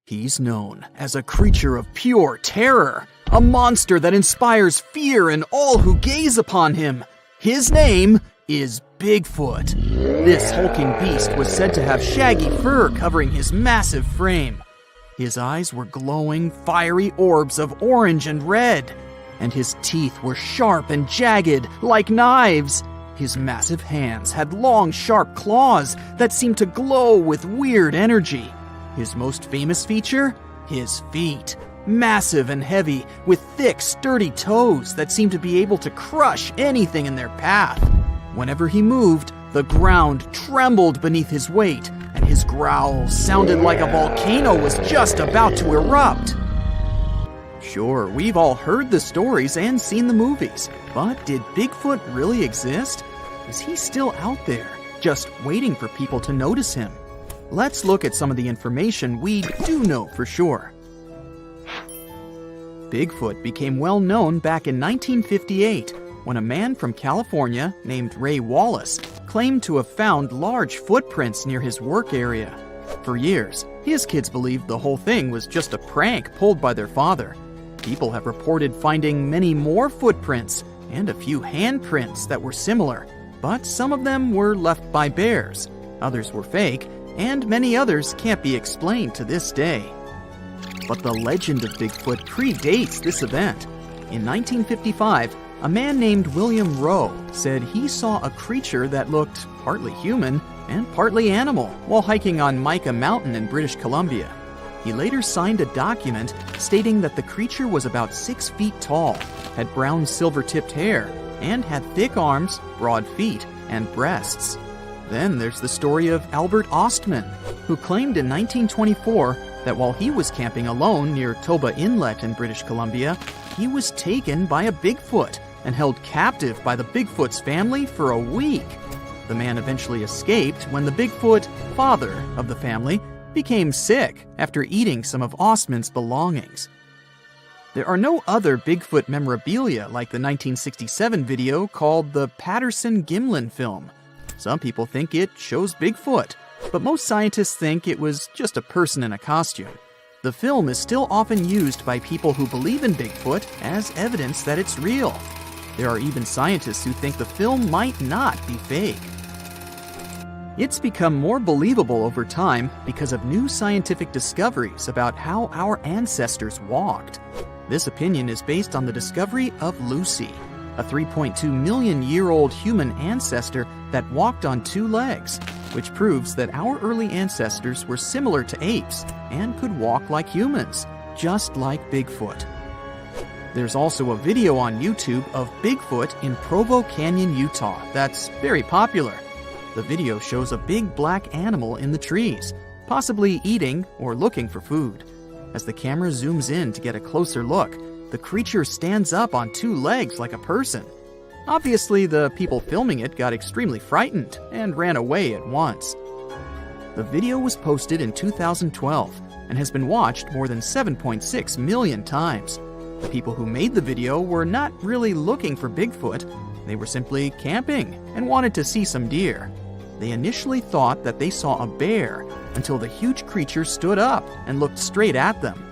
He's known as a creature of pure terror, a monster that inspires fear in all who gaze upon him. His name is Bigfoot. This hulking beast was said to have shaggy fur covering his massive frame. His eyes were glowing, fiery orbs of orange and red, and his teeth were sharp and jagged like knives. His massive hands had long, sharp claws that seemed to glow with weird energy. His most famous feature? His feet. Massive and heavy, with thick, sturdy toes that seemed to be able to crush anything in their path. Whenever he moved, the ground trembled beneath his weight, and his growls sounded like a volcano was just about to erupt. Sure, we've all heard the stories and seen the movies, but did Bigfoot really exist? Is he still out there, just waiting for people to notice him? Let's look at some of the information we do know for sure. Bigfoot became well known back in 1958 when a man from California named Ray Wallace claimed to have found large footprints near his work area. For years, his kids believed the whole thing was just a prank pulled by their father. People have reported finding many more footprints and a few handprints that were similar, but some of them were left by bears, others were fake, and many others can't be explained to this day. But the legend of Bigfoot predates this event. In 1955, a man named William Rowe said he saw a creature that looked partly human and partly animal while hiking on Mica Mountain in British Columbia. He later signed a document stating that the creature was about 6 feet tall, had brown silver-tipped hair, and had thick arms, broad feet, and breasts. Then there's the story of Albert Ostman, who claimed in 1924 that while he was camping alone near Toba Inlet in British Columbia, he was taken by a Bigfoot and held captive by the Bigfoot's family for a week. The man eventually escaped when the Bigfoot, father of the family, became sick after eating some of Ostman's belongings. There are no other Bigfoot memorabilia like the 1967 video called the Patterson-Gimlin film. Some people think it shows Bigfoot, but most scientists think it was just a person in a costume. The film is still often used by people who believe in Bigfoot as evidence that it's real. There are even scientists who think the film might not be fake. It's become more believable over time because of new scientific discoveries about how our ancestors walked. This opinion is based on the discovery of Lucy, a 3.2 million year old human ancestor that walked on 2 legs, which proves that our early ancestors were similar to apes and could walk like humans, just like Bigfoot. There's also a video on YouTube of Bigfoot in Provo Canyon, Utah that's very popular. The video shows a big black animal in the trees, possibly eating or looking for food. As the camera zooms in to get a closer look, the creature stands up on 2 legs like a person. Obviously, the people filming it got extremely frightened and ran away at once. The video was posted in 2012 and has been watched more than 7.6 million times. The people who made the video were not really looking for Bigfoot. They were simply camping and wanted to see some deer. They initially thought that they saw a bear until the huge creature stood up and looked straight at them.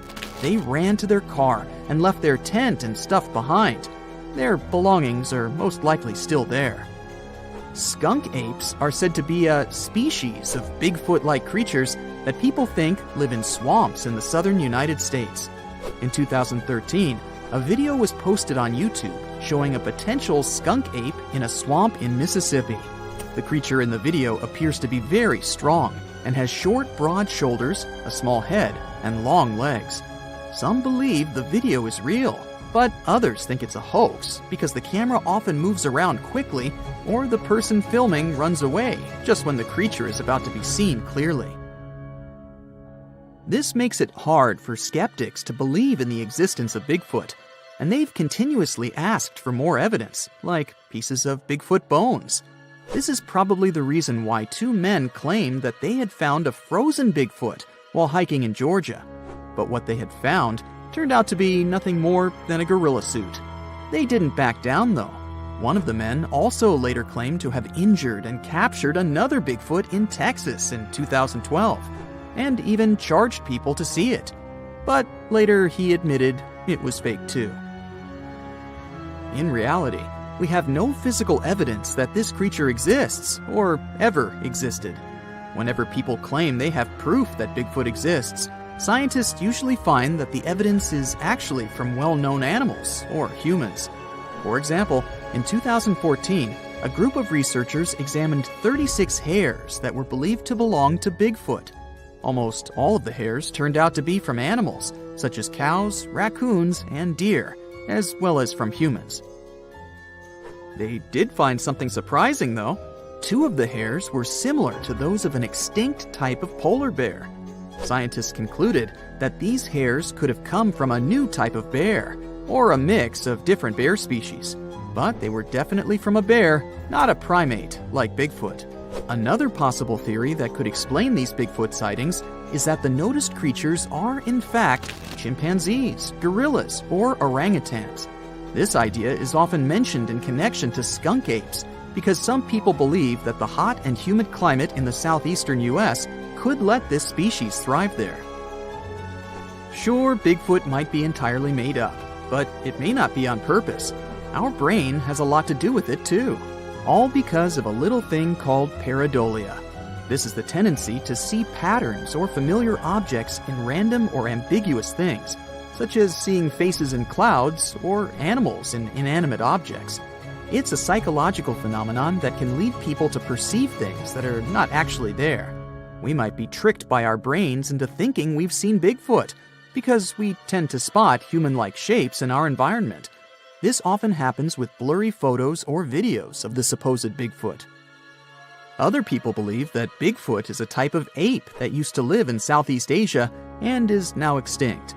They ran to their car and left their tent and stuff behind. Their belongings are most likely still there. Skunk apes are said to be a species of Bigfoot-like creatures that people think live in swamps in the southern United States. In 2013, a video was posted on YouTube showing a potential skunk ape in a swamp in Mississippi. The creature in the video appears to be very strong and has short, broad shoulders, a small head, and long legs. Some believe the video is real, but others think it's a hoax because the camera often moves around quickly or the person filming runs away just when the creature is about to be seen clearly. This makes it hard for skeptics to believe in the existence of Bigfoot, and they've continuously asked for more evidence, like pieces of Bigfoot bones. This is probably the reason why 2 men claimed that they had found a frozen Bigfoot while hiking in Georgia. But what they had found turned out to be nothing more than a gorilla suit. They didn't back down, though. One of the men also later claimed to have injured and captured another Bigfoot in Texas in 2012. and even charged people to see it. But later he admitted it was fake too. In reality, we have no physical evidence that this creature exists or ever existed. Whenever people claim they have proof that Bigfoot exists, scientists usually find that the evidence is actually from well-known animals or humans. For example, in 2014, a group of researchers examined 36 hares that were believed to belong to Bigfoot. Almost all of the hares turned out to be from animals, such as cows, raccoons, and deer, as well as from humans. They did find something surprising, though. 2 of the hares were similar to those of an extinct type of polar bear. Scientists concluded that these hares could have come from a new type of bear, or a mix of different bear species. But they were definitely from a bear, not a primate like Bigfoot. Another possible theory that could explain these Bigfoot sightings is that the noticed creatures are, in fact, chimpanzees, gorillas, or orangutans. This idea is often mentioned in connection to skunk apes, because some people believe that the hot and humid climate in the southeastern U.S. could let this species thrive there. Sure, Bigfoot might be entirely made up, but it may not be on purpose. Our brain has a lot to do with it too, all because of a little thing called pareidolia. This is the tendency to see patterns or familiar objects in random or ambiguous things, such as seeing faces in clouds or animals in inanimate objects. It's a psychological phenomenon that can lead people to perceive things that are not actually there. We might be tricked by our brains into thinking we've seen Bigfoot, because we tend to spot human-like shapes in our environment. This often happens with blurry photos or videos of the supposed Bigfoot. Other people believe that Bigfoot is a type of ape that used to live in Southeast Asia and is now extinct.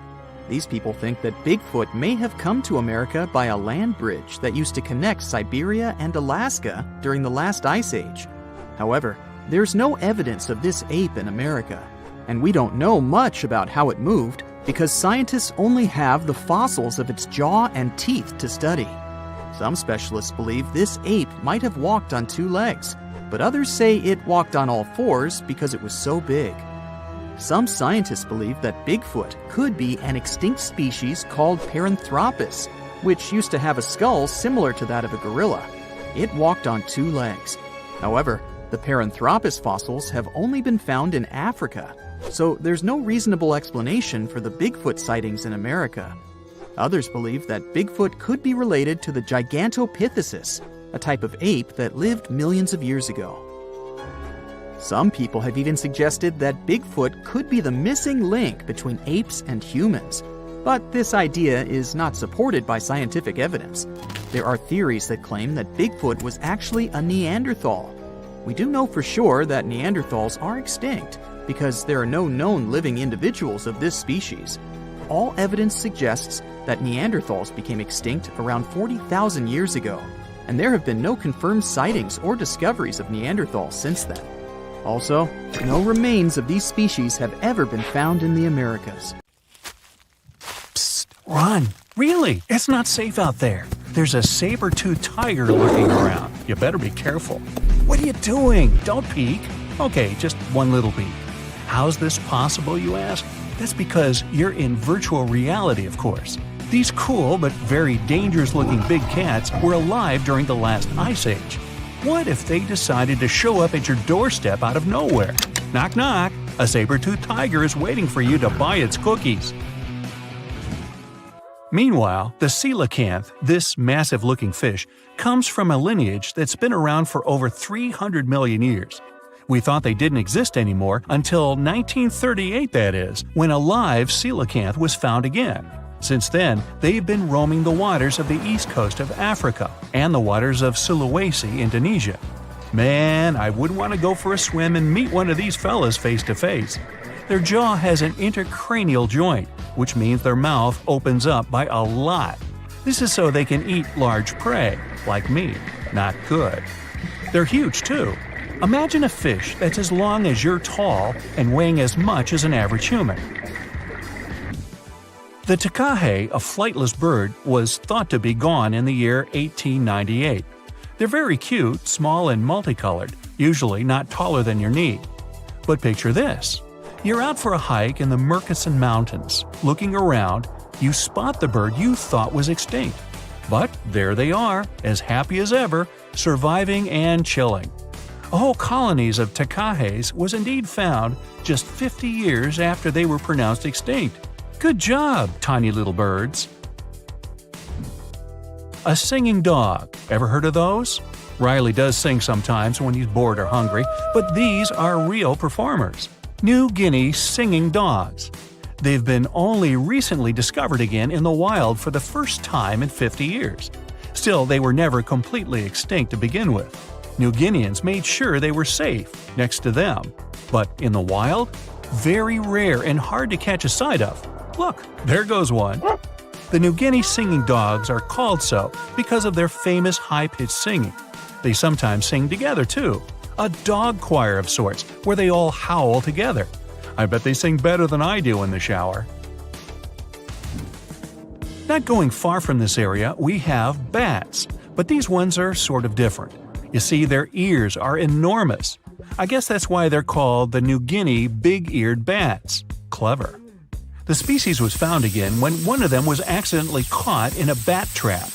These people think that Bigfoot may have come to America by a land bridge that used to connect Siberia and Alaska during the last ice age. However, there's no evidence of this ape in America, and we don't know much about how it moved because scientists only have the fossils of its jaw and teeth to study. Some specialists believe this ape might have walked on 2 legs, but others say it walked on all 4s because it was so big. Some scientists believe that Bigfoot could be an extinct species called Paranthropus, which used to have a skull similar to that of a gorilla. It walked on 2 legs. However, the Paranthropus fossils have only been found in Africa, so there's no reasonable explanation for the Bigfoot sightings in America. Others believe that Bigfoot could be related to the Gigantopithecus, a type of ape that lived millions of years ago. Some people have even suggested that Bigfoot could be the missing link between apes and humans, but this idea is not supported by scientific evidence. There are theories that claim that Bigfoot was actually a Neanderthal. We do know for sure that Neanderthals are extinct because there are no known living individuals of this species. All evidence suggests that Neanderthals became extinct around 40,000 years ago, and there have been no confirmed sightings or discoveries of Neanderthals since then. Also, no remains of these species have ever been found in the Americas. Psst, run! Really, it's not safe out there. There's a saber-toothed tiger lurking around. You better be careful. What are you doing? Don't peek. Okay, just one little peek. How's this possible, you ask? That's because you're in virtual reality, of course. These cool but very dangerous-looking big cats were alive during the last ice age. What if they decided to show up at your doorstep out of nowhere? Knock knock, a saber-toothed tiger is waiting for you to buy its cookies. Meanwhile, the coelacanth, this massive-looking fish, comes from a lineage that's been around for over 300 million years. We thought they didn't exist anymore until 1938, that is, when a live coelacanth was found again. Since then, they've been roaming the waters of the east coast of Africa and the waters of Sulawesi, Indonesia. Man, I wouldn't want to go for a swim and meet one of these fellas face to face. Their jaw has an intercranial joint, which means their mouth opens up by a lot. This is so they can eat large prey, like me. Not good. They're huge, too. Imagine a fish that's as long as you're tall and weighing as much as an average human. The takahe, a flightless bird, was thought to be gone in the year 1898. They're very cute, small and multicolored, usually not taller than your knee. But picture this. You're out for a hike in the Murchison Mountains. Looking around, you spot the bird you thought was extinct. But there they are, as happy as ever, surviving and chilling. A whole colonies of tacajes was indeed found just 50 years after they were pronounced extinct. Good job, tiny little birds! A singing dog. Ever heard of those? Riley does sing sometimes when he's bored or hungry, but these are real performers. New Guinea singing dogs. They've been only recently discovered again in the wild for the first time in 50 years. Still, they were never completely extinct to begin with. New Guineans made sure they were safe next to them. But in the wild? Very rare and hard to catch a sight of. Look, there goes one. The New Guinea singing dogs are called so because of their famous high-pitched singing. They sometimes sing together too. A dog choir of sorts, where they all howl together. I bet they sing better than I do in the shower. Not going far from this area, we have bats, but these ones are sort of different. You see, their ears are enormous. I guess that's why they're called the New Guinea big-eared bats. Clever. The species was found again when one of them was accidentally caught in a bat trap.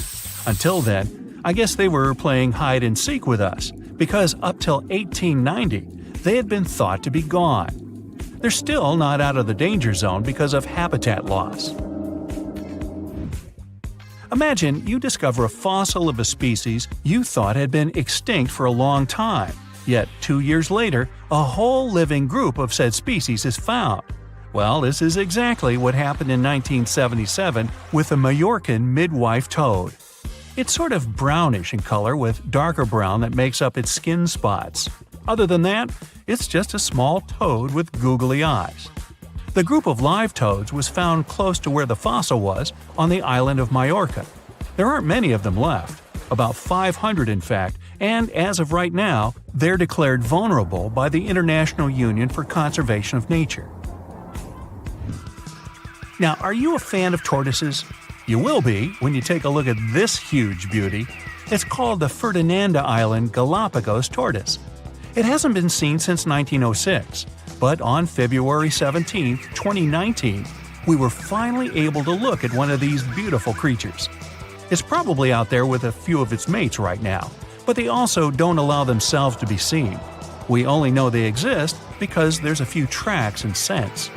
Until then, I guess they were playing hide-and-seek with us, because up till 1890, they had been thought to be gone. They're still not out of the danger zone because of habitat loss. Imagine you discover a fossil of a species you thought had been extinct for a long time, yet 2 years later, a whole living group of said species is found. Well, this is exactly what happened in 1977 with the Majorcan midwife toad. It's sort of brownish in color with darker brown that makes up its skin spots. Other than that, it's just a small toad with googly eyes. The group of live toads was found close to where the fossil was, on the island of Majorca. There aren't many of them left, about 500 in fact, and as of right now, they're declared vulnerable by the International Union for Conservation of Nature. Now, are you a fan of tortoises? You will be when you take a look at this huge beauty. It's called the Ferdinanda Island Galapagos tortoise. It hasn't been seen since 1906, but on February 17, 2019, we were finally able to look at one of these beautiful creatures. It's probably out there with a few of its mates right now, but they also don't allow themselves to be seen. We only know they exist because there's a few tracks and scents.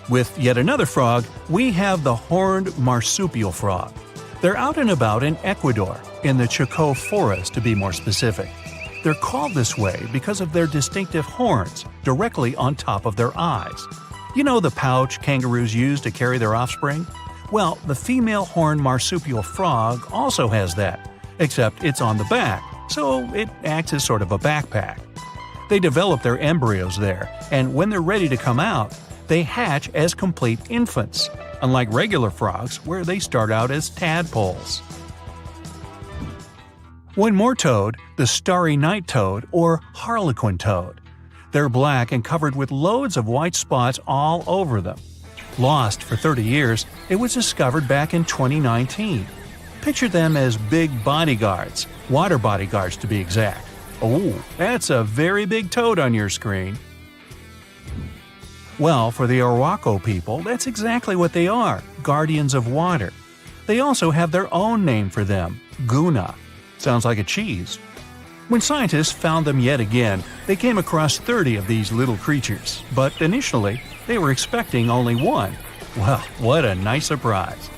With yet another frog, we have the horned marsupial frog. They're out and about in Ecuador, in the Chocó forest to be more specific. They're called this way because of their distinctive horns directly on top of their eyes. You know the pouch kangaroos use to carry their offspring? Well, the female horned marsupial frog also has that, except it's on the back, so it acts as sort of a backpack. They develop their embryos there, and when they're ready to come out, they hatch as complete infants, unlike regular frogs where they start out as tadpoles. One more toad, the starry night toad or harlequin toad. They're black and covered with loads of white spots all over them. Lost for 30 years, it was discovered back in 2019. Picture them as big bodyguards, water bodyguards to be exact. Oh, that's a very big toad on your screen. Well, for the Arhuaco people, that's exactly what they are, guardians of water. They also have their own name for them, Guna. Sounds like a cheese. When scientists found them yet again, they came across 30 of these little creatures, but initially, they were expecting only one. Well, what a nice surprise.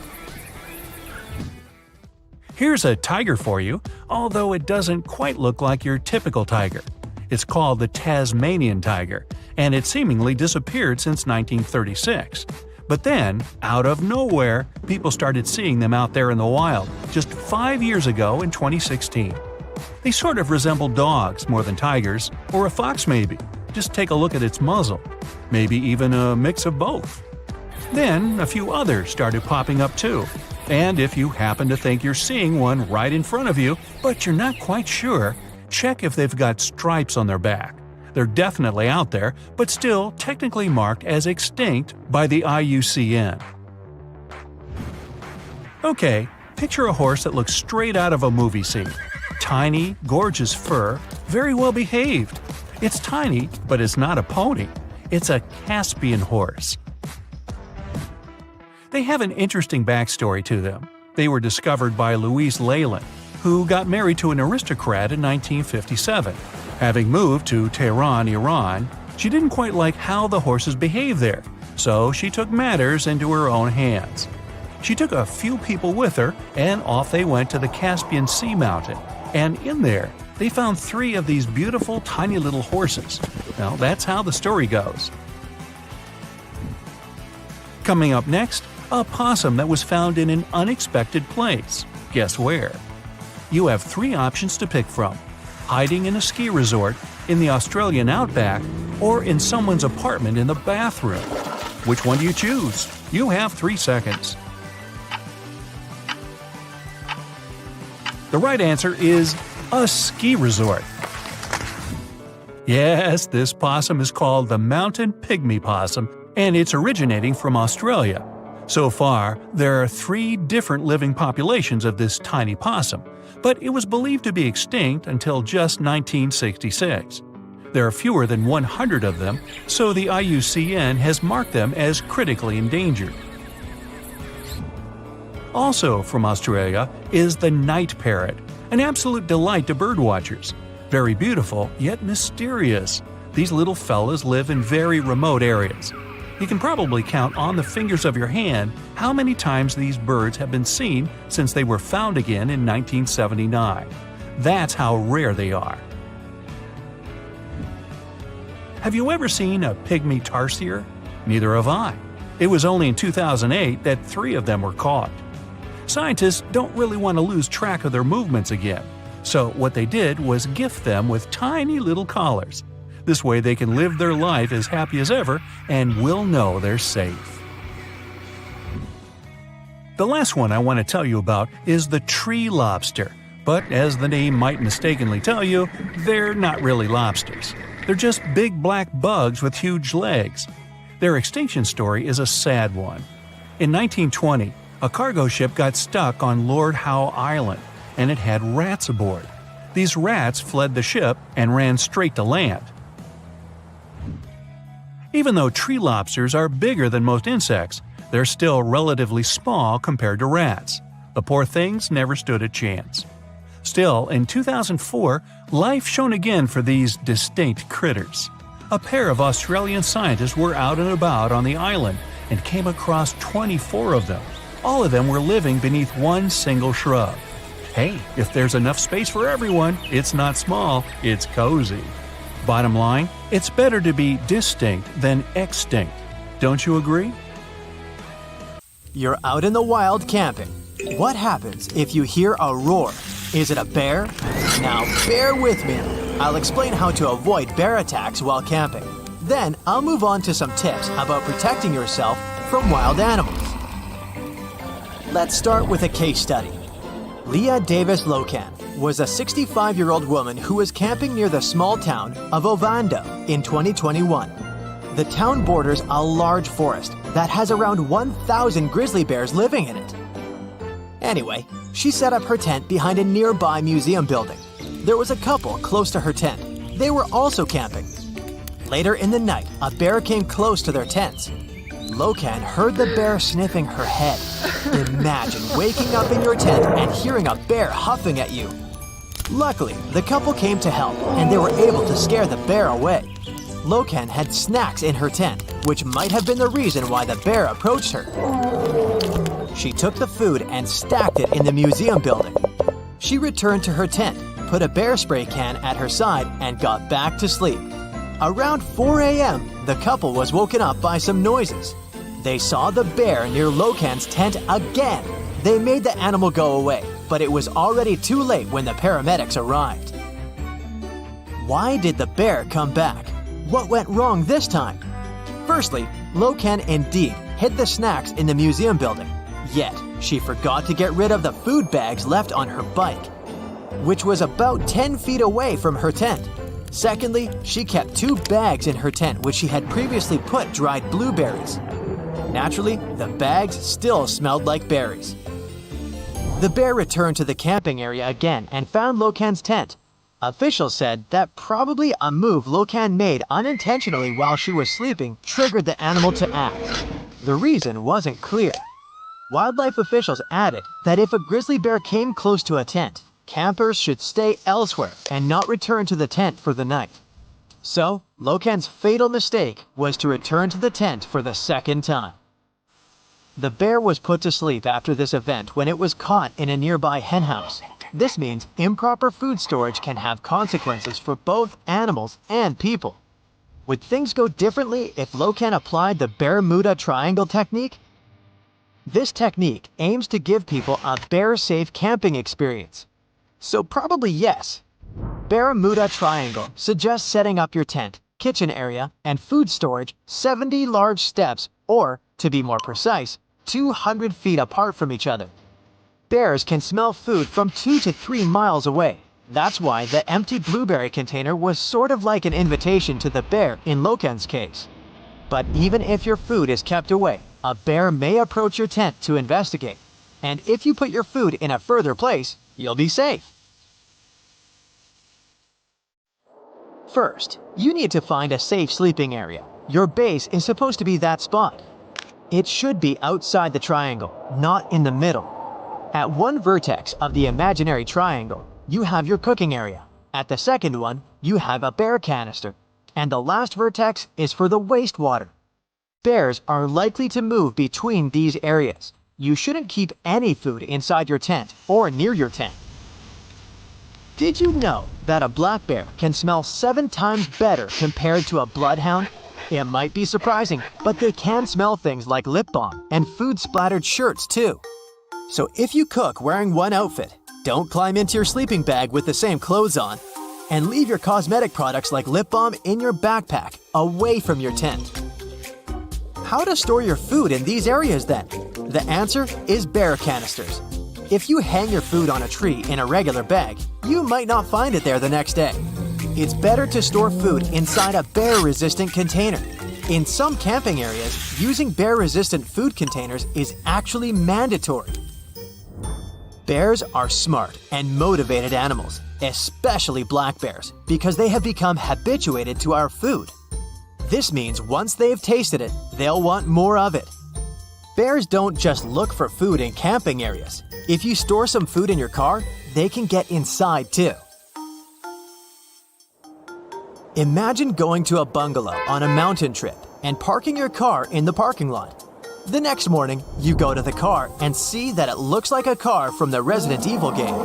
Here's a tiger for you, although it doesn't quite look like your typical tiger. It's called the Tasmanian tiger, and it seemingly disappeared since 1936. But then, out of nowhere, people started seeing them out there in the wild just 5 years ago in 2016. They sort of resemble dogs more than tigers, or a fox maybe. Just take a look at its muzzle. Maybe even a mix of both. Then, a few others started popping up too. And if you happen to think you're seeing one right in front of you, but you're not quite sure, check if they've got stripes on their back. They're definitely out there, but still technically marked as extinct by the IUCN. Okay, picture a horse that looks straight out of a movie scene. Tiny, gorgeous fur, very well behaved. It's tiny, but it's not a pony. It's a Caspian horse. They have an interesting backstory to them. They were discovered by Louise Leyland, who got married to an aristocrat in 1957. Having moved to Tehran, Iran, she didn't quite like how the horses behaved there, so she took matters into her own hands. She took a few people with her, and off they went to the Caspian Sea mountain. And in there, they found 3 of these beautiful tiny little horses. Well, that's how the story goes. Coming up next, a possum that was found in an unexpected place. Guess where? You have 3 options to pick from: hiding in a ski resort, in the Australian outback, or in someone's apartment in the bathroom. Which one do you choose? You have 3 seconds. The right answer is a ski resort. Yes, this possum is called the mountain pygmy possum, and it's originating from Australia. So far, there are 3 different living populations of this tiny possum, but it was believed to be extinct until just 1966. There are fewer than 100 of them, so the IUCN has marked them as critically endangered. Also from Australia is the night parrot, an absolute delight to birdwatchers. Very beautiful, yet mysterious. These little fellas live in very remote areas. You can probably count on the fingers of your hand how many times these birds have been seen since they were found again in 1979. That's how rare they are. Have you ever seen a pygmy tarsier? Neither have I. It was only in 2008 that 3 of them were caught. Scientists don't really want to lose track of their movements again, so what they did was gift them with tiny little collars. This way they can live their life as happy as ever and will know they're safe. The last one I want to tell you about is the tree lobster, but as the name might mistakenly tell you, they're not really lobsters. They're just big black bugs with huge legs. Their extinction story is a sad one. In 1920, a cargo ship got stuck on Lord Howe Island, and it had rats aboard. These rats fled the ship and ran straight to land. Even though tree lobsters are bigger than most insects, they're still relatively small compared to rats. The poor things never stood a chance. Still, in 2004, life shone again for these distinct critters. A pair of Australian scientists were out and about on the island and came across 24 of them. All of them were living beneath one single shrub. Hey, if there's enough space for everyone, it's not small, it's cozy. Bottom line, it's better to be distinct than extinct. Don't you agree? You're out in the wild camping. What happens if you hear a roar? Is it a bear? Now bear with me. I'll explain how to avoid bear attacks while camping. Then I'll move on to some tips about protecting yourself from wild animals. Let's start with a case study. Leah Davis Locan was a 65-year-old woman who was camping near the small town of Ovando in 2021. The town borders a large forest that has around 1,000 grizzly bears living in it. Anyway, she set up her tent behind a nearby museum building. There was a couple close to her tent. They were also camping. Later in the night, a bear came close to their tents. Locan heard the bear sniffing her head. Imagine waking up in your tent and hearing a bear huffing at you. Luckily, the couple came to help, and they were able to scare the bear away. Locan had snacks in her tent, which might have been the reason why the bear approached her. She took the food and stacked it in the museum building. She returned to her tent, put a bear spray can at her side, and got back to sleep. Around 4 a.m., the couple was woken up by some noises. They saw the bear near Locan's tent again. They made the animal go away, but it was already too late when the paramedics arrived. Why did the bear come back? What went wrong this time? Firstly, Locan indeed hid the snacks in the museum building. Yet, she forgot to get rid of the food bags left on her bike, which was about 10 feet away from her tent. Secondly, she kept 2 bags in her tent which she had previously put dried blueberries. Naturally, the bags still smelled like berries. The bear returned to the camping area again and found Locan's tent. Officials said that probably a move Locan made unintentionally while she was sleeping triggered the animal to act. The reason wasn't clear. Wildlife officials added that if a grizzly bear came close to a tent, campers should stay elsewhere and not return to the tent for the night. So, Locan's fatal mistake was to return to the tent for the second time. The bear was put to sleep after this event when it was caught in a nearby henhouse. This means improper food storage can have consequences for both animals and people. Would things go differently if Locan applied the Bermuda Triangle technique? This technique aims to give people a bear-safe camping experience. So probably yes. Bermuda Triangle suggests setting up your tent, kitchen area, and food storage 70 large steps, or, to be more precise, 200 feet apart from each other. Bears can smell food from 2 to 3 miles away. That's why the empty blueberry container was sort of like an invitation to the bear in Locan's case. But even if your food is kept away, a bear may approach your tent to investigate. And if you put your food in a further place, you'll be safe. First, you need to find a safe sleeping area. Your base is supposed to be that spot. It should be outside the triangle, not in the middle. At one vertex of the imaginary triangle, you have your cooking area. At the second one, you have a bear canister. And the last vertex is for the wastewater. Bears are likely to move between these areas. You shouldn't keep any food inside your tent or near your tent. Did you know that a black bear can smell 7 times better compared to a bloodhound? It might be surprising, but they can smell things like lip balm and food-splattered shirts too. So if you cook wearing one outfit, don't climb into your sleeping bag with the same clothes on. And leave your cosmetic products like lip balm in your backpack, away from your tent. How to store your food in these areas then? The answer is bear canisters. If you hang your food on a tree in a regular bag, you might not find it there the next day. It's better to store food inside a bear-resistant container. In some camping areas, using bear-resistant food containers is actually mandatory. Bears are smart and motivated animals, especially black bears, because they have become habituated to our food. This means once they've tasted it, they'll want more of it. Bears don't just look for food in camping areas. If you store some food in your car, they can get inside too. Imagine going to a bungalow on a mountain trip and parking your car in the parking lot. The next morning, you go to the car and see that it looks like a car from the Resident Evil game.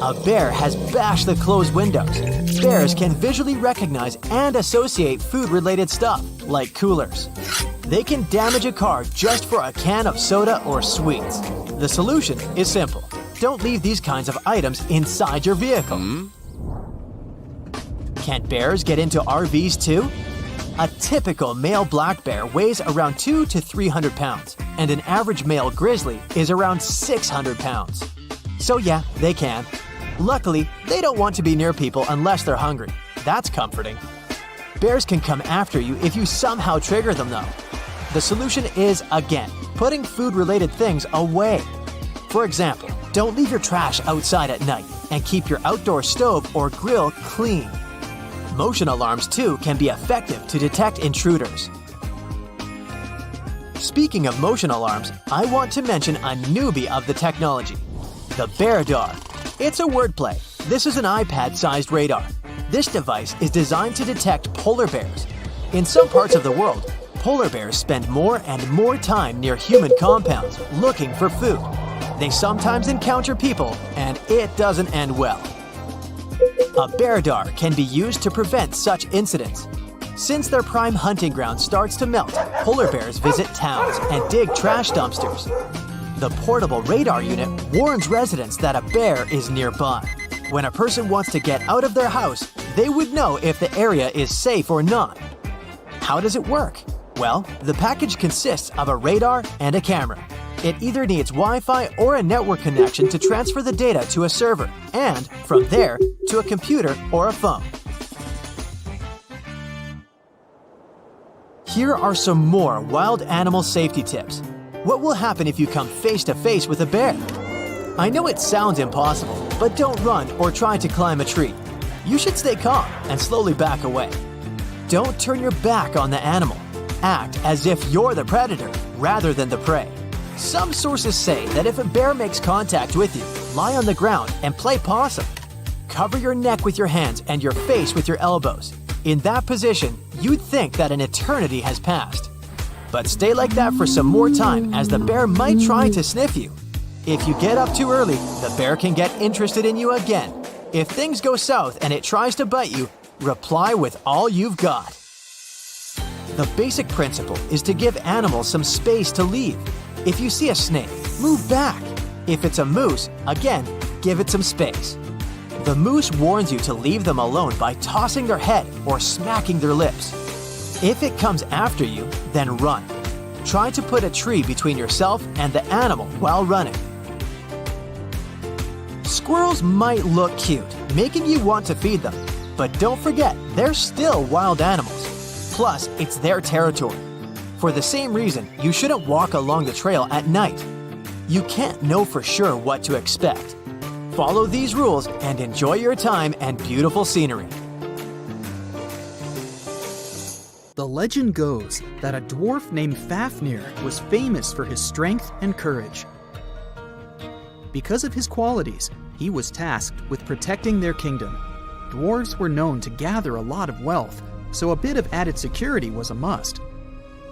A bear has bashed the closed windows. Bears can visually recognize and associate food-related stuff, like coolers. They can damage a car just for a can of soda or sweets. The solution is simple. Don't leave these kinds of items inside your vehicle. Can bears get into RVs too? A typical male black bear weighs around 200 to 300 pounds, and an average male grizzly is around 600 pounds. So yeah, they can. Luckily, they don't want to be near people unless they're hungry. That's comforting. Bears can come after you if you somehow trigger them though. The solution is, again, putting food-related things away. For example, don't leave your trash outside at night, and keep your outdoor stove or grill clean. Motion alarms too can be effective to detect intruders. Speaking of motion alarms, I want to mention a newbie of the technology, the BearDar. It's a wordplay. This is an iPad-sized radar. This device is designed to detect polar bears. In some parts of the world, polar bears spend more and more time near human compounds looking for food. They sometimes encounter people, and it doesn't end well. A BearDar can be used to prevent such incidents. Since their prime hunting ground starts to melt, polar bears visit towns and dig trash dumpsters. The portable radar unit warns residents that a bear is nearby. When a person wants to get out of their house, they would know if the area is safe or not. How does it work? Well, the package consists of a radar and a camera. It either needs Wi-Fi or a network connection to transfer the data to a server, and, from there, to a computer or a phone. Here are some more wild animal safety tips. What will happen if you come face to face with a bear? I know it sounds impossible, but don't run or try to climb a tree. you should stay calm and slowly back away. Don't turn your back on the animal. Act as if you're the predator rather than the prey. Some sources say that if a bear makes contact with you, lie on the ground and play possum. Cover your neck with your hands and your face with your elbows. In that position, you'd think that an eternity has passed. But stay like that for some more time, as the bear might try to sniff you. If you get up too early, the bear can get interested in you again. If things go south and it tries to bite you, reply with all you've got. The basic principle is to give animals some space to leave. If you see a snake, move back. If it's a moose, again, give it some space. The moose warns you to leave them alone by tossing their head or smacking their lips. If it comes after you, then run. Try to put a tree between yourself and the animal while running. Squirrels might look cute, making you want to feed them. But don't forget, they're still wild animals. Plus, it's their territory. For the same reason, you shouldn't walk along the trail at night. You can't know for sure what to expect. Follow these rules and enjoy your time and beautiful scenery. The legend goes that a dwarf named Fafnir was famous for his strength and courage. Because of his qualities, he was tasked with protecting their kingdom. Dwarves were known to gather a lot of wealth, so a bit of added security was a must.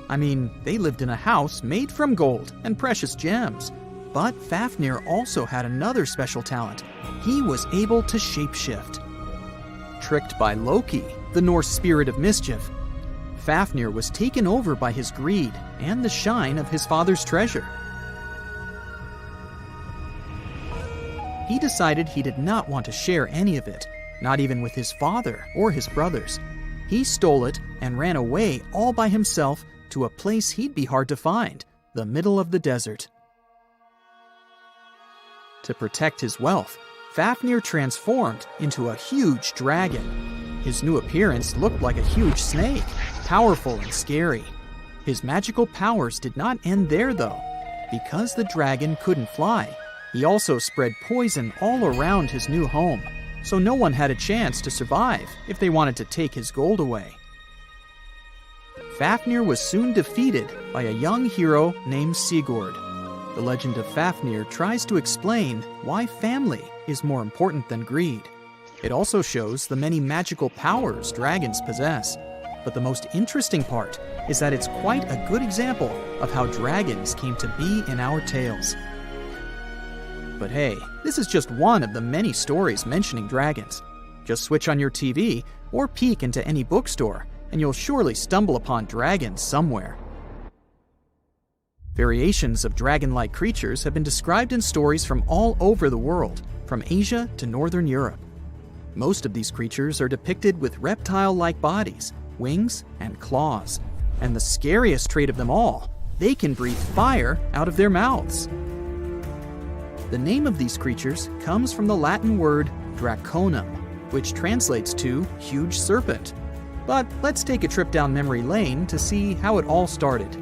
I mean, they lived in a house made from gold and precious gems. But Fafnir also had another special talent. He was able to shapeshift. Tricked by Loki, the Norse spirit of mischief, Fafnir was taken over by his greed and the shine of his father's treasure. He decided he did not want to share any of it, not even with his father or his brothers. He stole it and ran away all by himself to a place he'd be hard to find, the middle of the desert. To protect his wealth, Fafnir transformed into a huge dragon. His new appearance looked like a huge snake, powerful and scary. His magical powers did not end there, though. Because the dragon couldn't fly, he also spread poison all around his new home, so no one had a chance to survive if they wanted to take his gold away. Fafnir was soon defeated by a young hero named Sigurd. The legend of Fafnir tries to explain why family is more important than greed. It also shows the many magical powers dragons possess. But the most interesting part is that it's quite a good example of how dragons came to be in our tales. But hey, this is just one of the many stories mentioning dragons. Just switch on your TV or peek into any bookstore, and you'll surely stumble upon dragons somewhere. Variations of dragon-like creatures have been described in stories from all over the world, from Asia to Northern Europe. Most of these creatures are depicted with reptile-like bodies, wings, and claws. And the scariest trait of them all, they can breathe fire out of their mouths. The name of these creatures comes from the Latin word draconum, which translates to huge serpent. But let's take a trip down memory lane to see how it all started.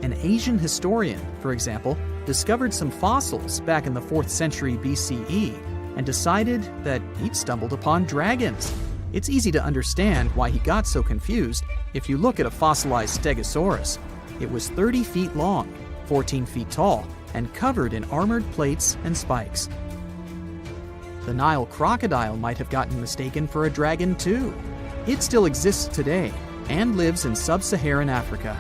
An Asian historian, for example, discovered some fossils back in the 4th century BCE and decided that he'd stumbled upon dragons. It's easy to understand why he got so confused if you look at a fossilized stegosaurus. It was 30 feet long, 14 feet tall, and covered in armored plates and spikes. The Nile crocodile might have gotten mistaken for a dragon too. It still exists today and lives in sub-Saharan Africa.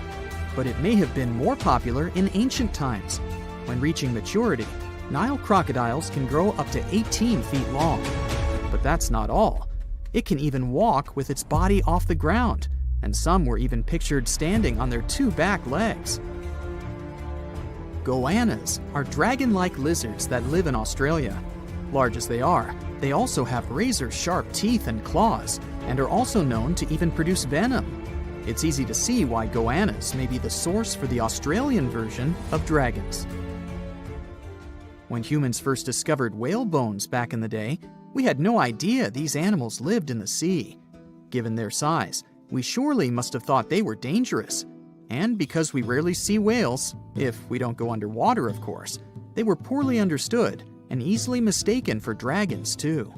But it may have been more popular in ancient times. When reaching maturity, Nile crocodiles can grow up to 18 feet long. But that's not all. It can even walk with its body off the ground, and some were even pictured standing on their 2 back legs. Goannas are dragon-like lizards that live in Australia. Large as they are, they also have razor-sharp teeth and claws, and are also known to even produce venom. It's easy to see why goannas may be the source for the Australian version of dragons. When humans first discovered whale bones back in the day, we had no idea these animals lived in the sea. Given their size, we surely must have thought they were dangerous. And because we rarely see whales, if we don't go underwater of course, they were poorly understood and easily mistaken for dragons too.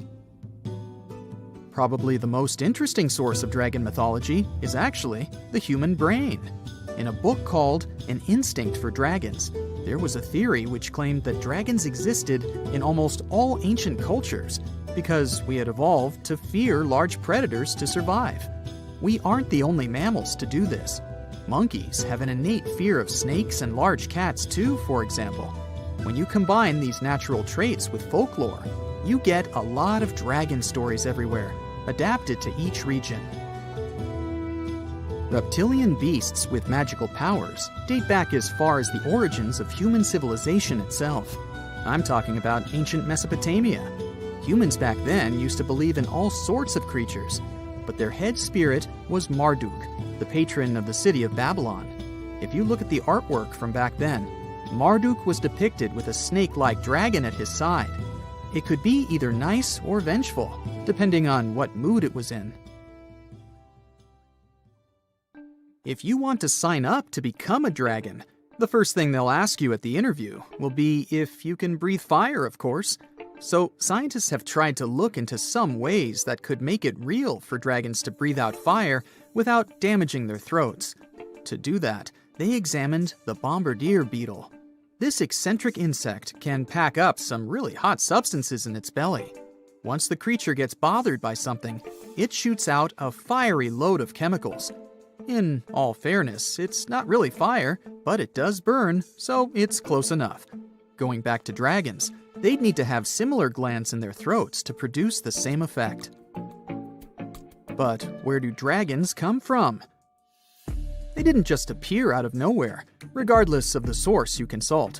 Probably the most interesting source of dragon mythology is actually the human brain. In a book called An Instinct for Dragons, there was a theory which claimed that dragons existed in almost all ancient cultures because we had evolved to fear large predators to survive. We aren't the only mammals to do this. Monkeys have an innate fear of snakes and large cats too, for example. When you combine these natural traits with folklore, you get a lot of dragon stories everywhere, adapted to each region. Reptilian beasts with magical powers date back as far as the origins of human civilization itself. I'm talking about ancient Mesopotamia. Humans back then used to believe in all sorts of creatures, but their head spirit was Marduk, the patron of the city of Babylon. If you look at the artwork from back then, Marduk was depicted with a snake-like dragon at his side. It could be either nice or vengeful, depending on what mood it was in. If you want to sign up to become a dragon, the first thing they'll ask you at the interview will be if you can breathe fire, of course. So scientists have tried to look into some ways that could make it real for dragons to breathe out fire without damaging their throats. To do that, they examined the bombardier beetle. This eccentric insect can pack up some really hot substances in its belly. Once the creature gets bothered by something, it shoots out a fiery load of chemicals. In all fairness, it's not really fire, but it does burn, so it's close enough. Going back to dragons, they'd need to have similar glands in their throats to produce the same effect. But where do dragons come from? They didn't just appear out of nowhere, regardless of the source you consult.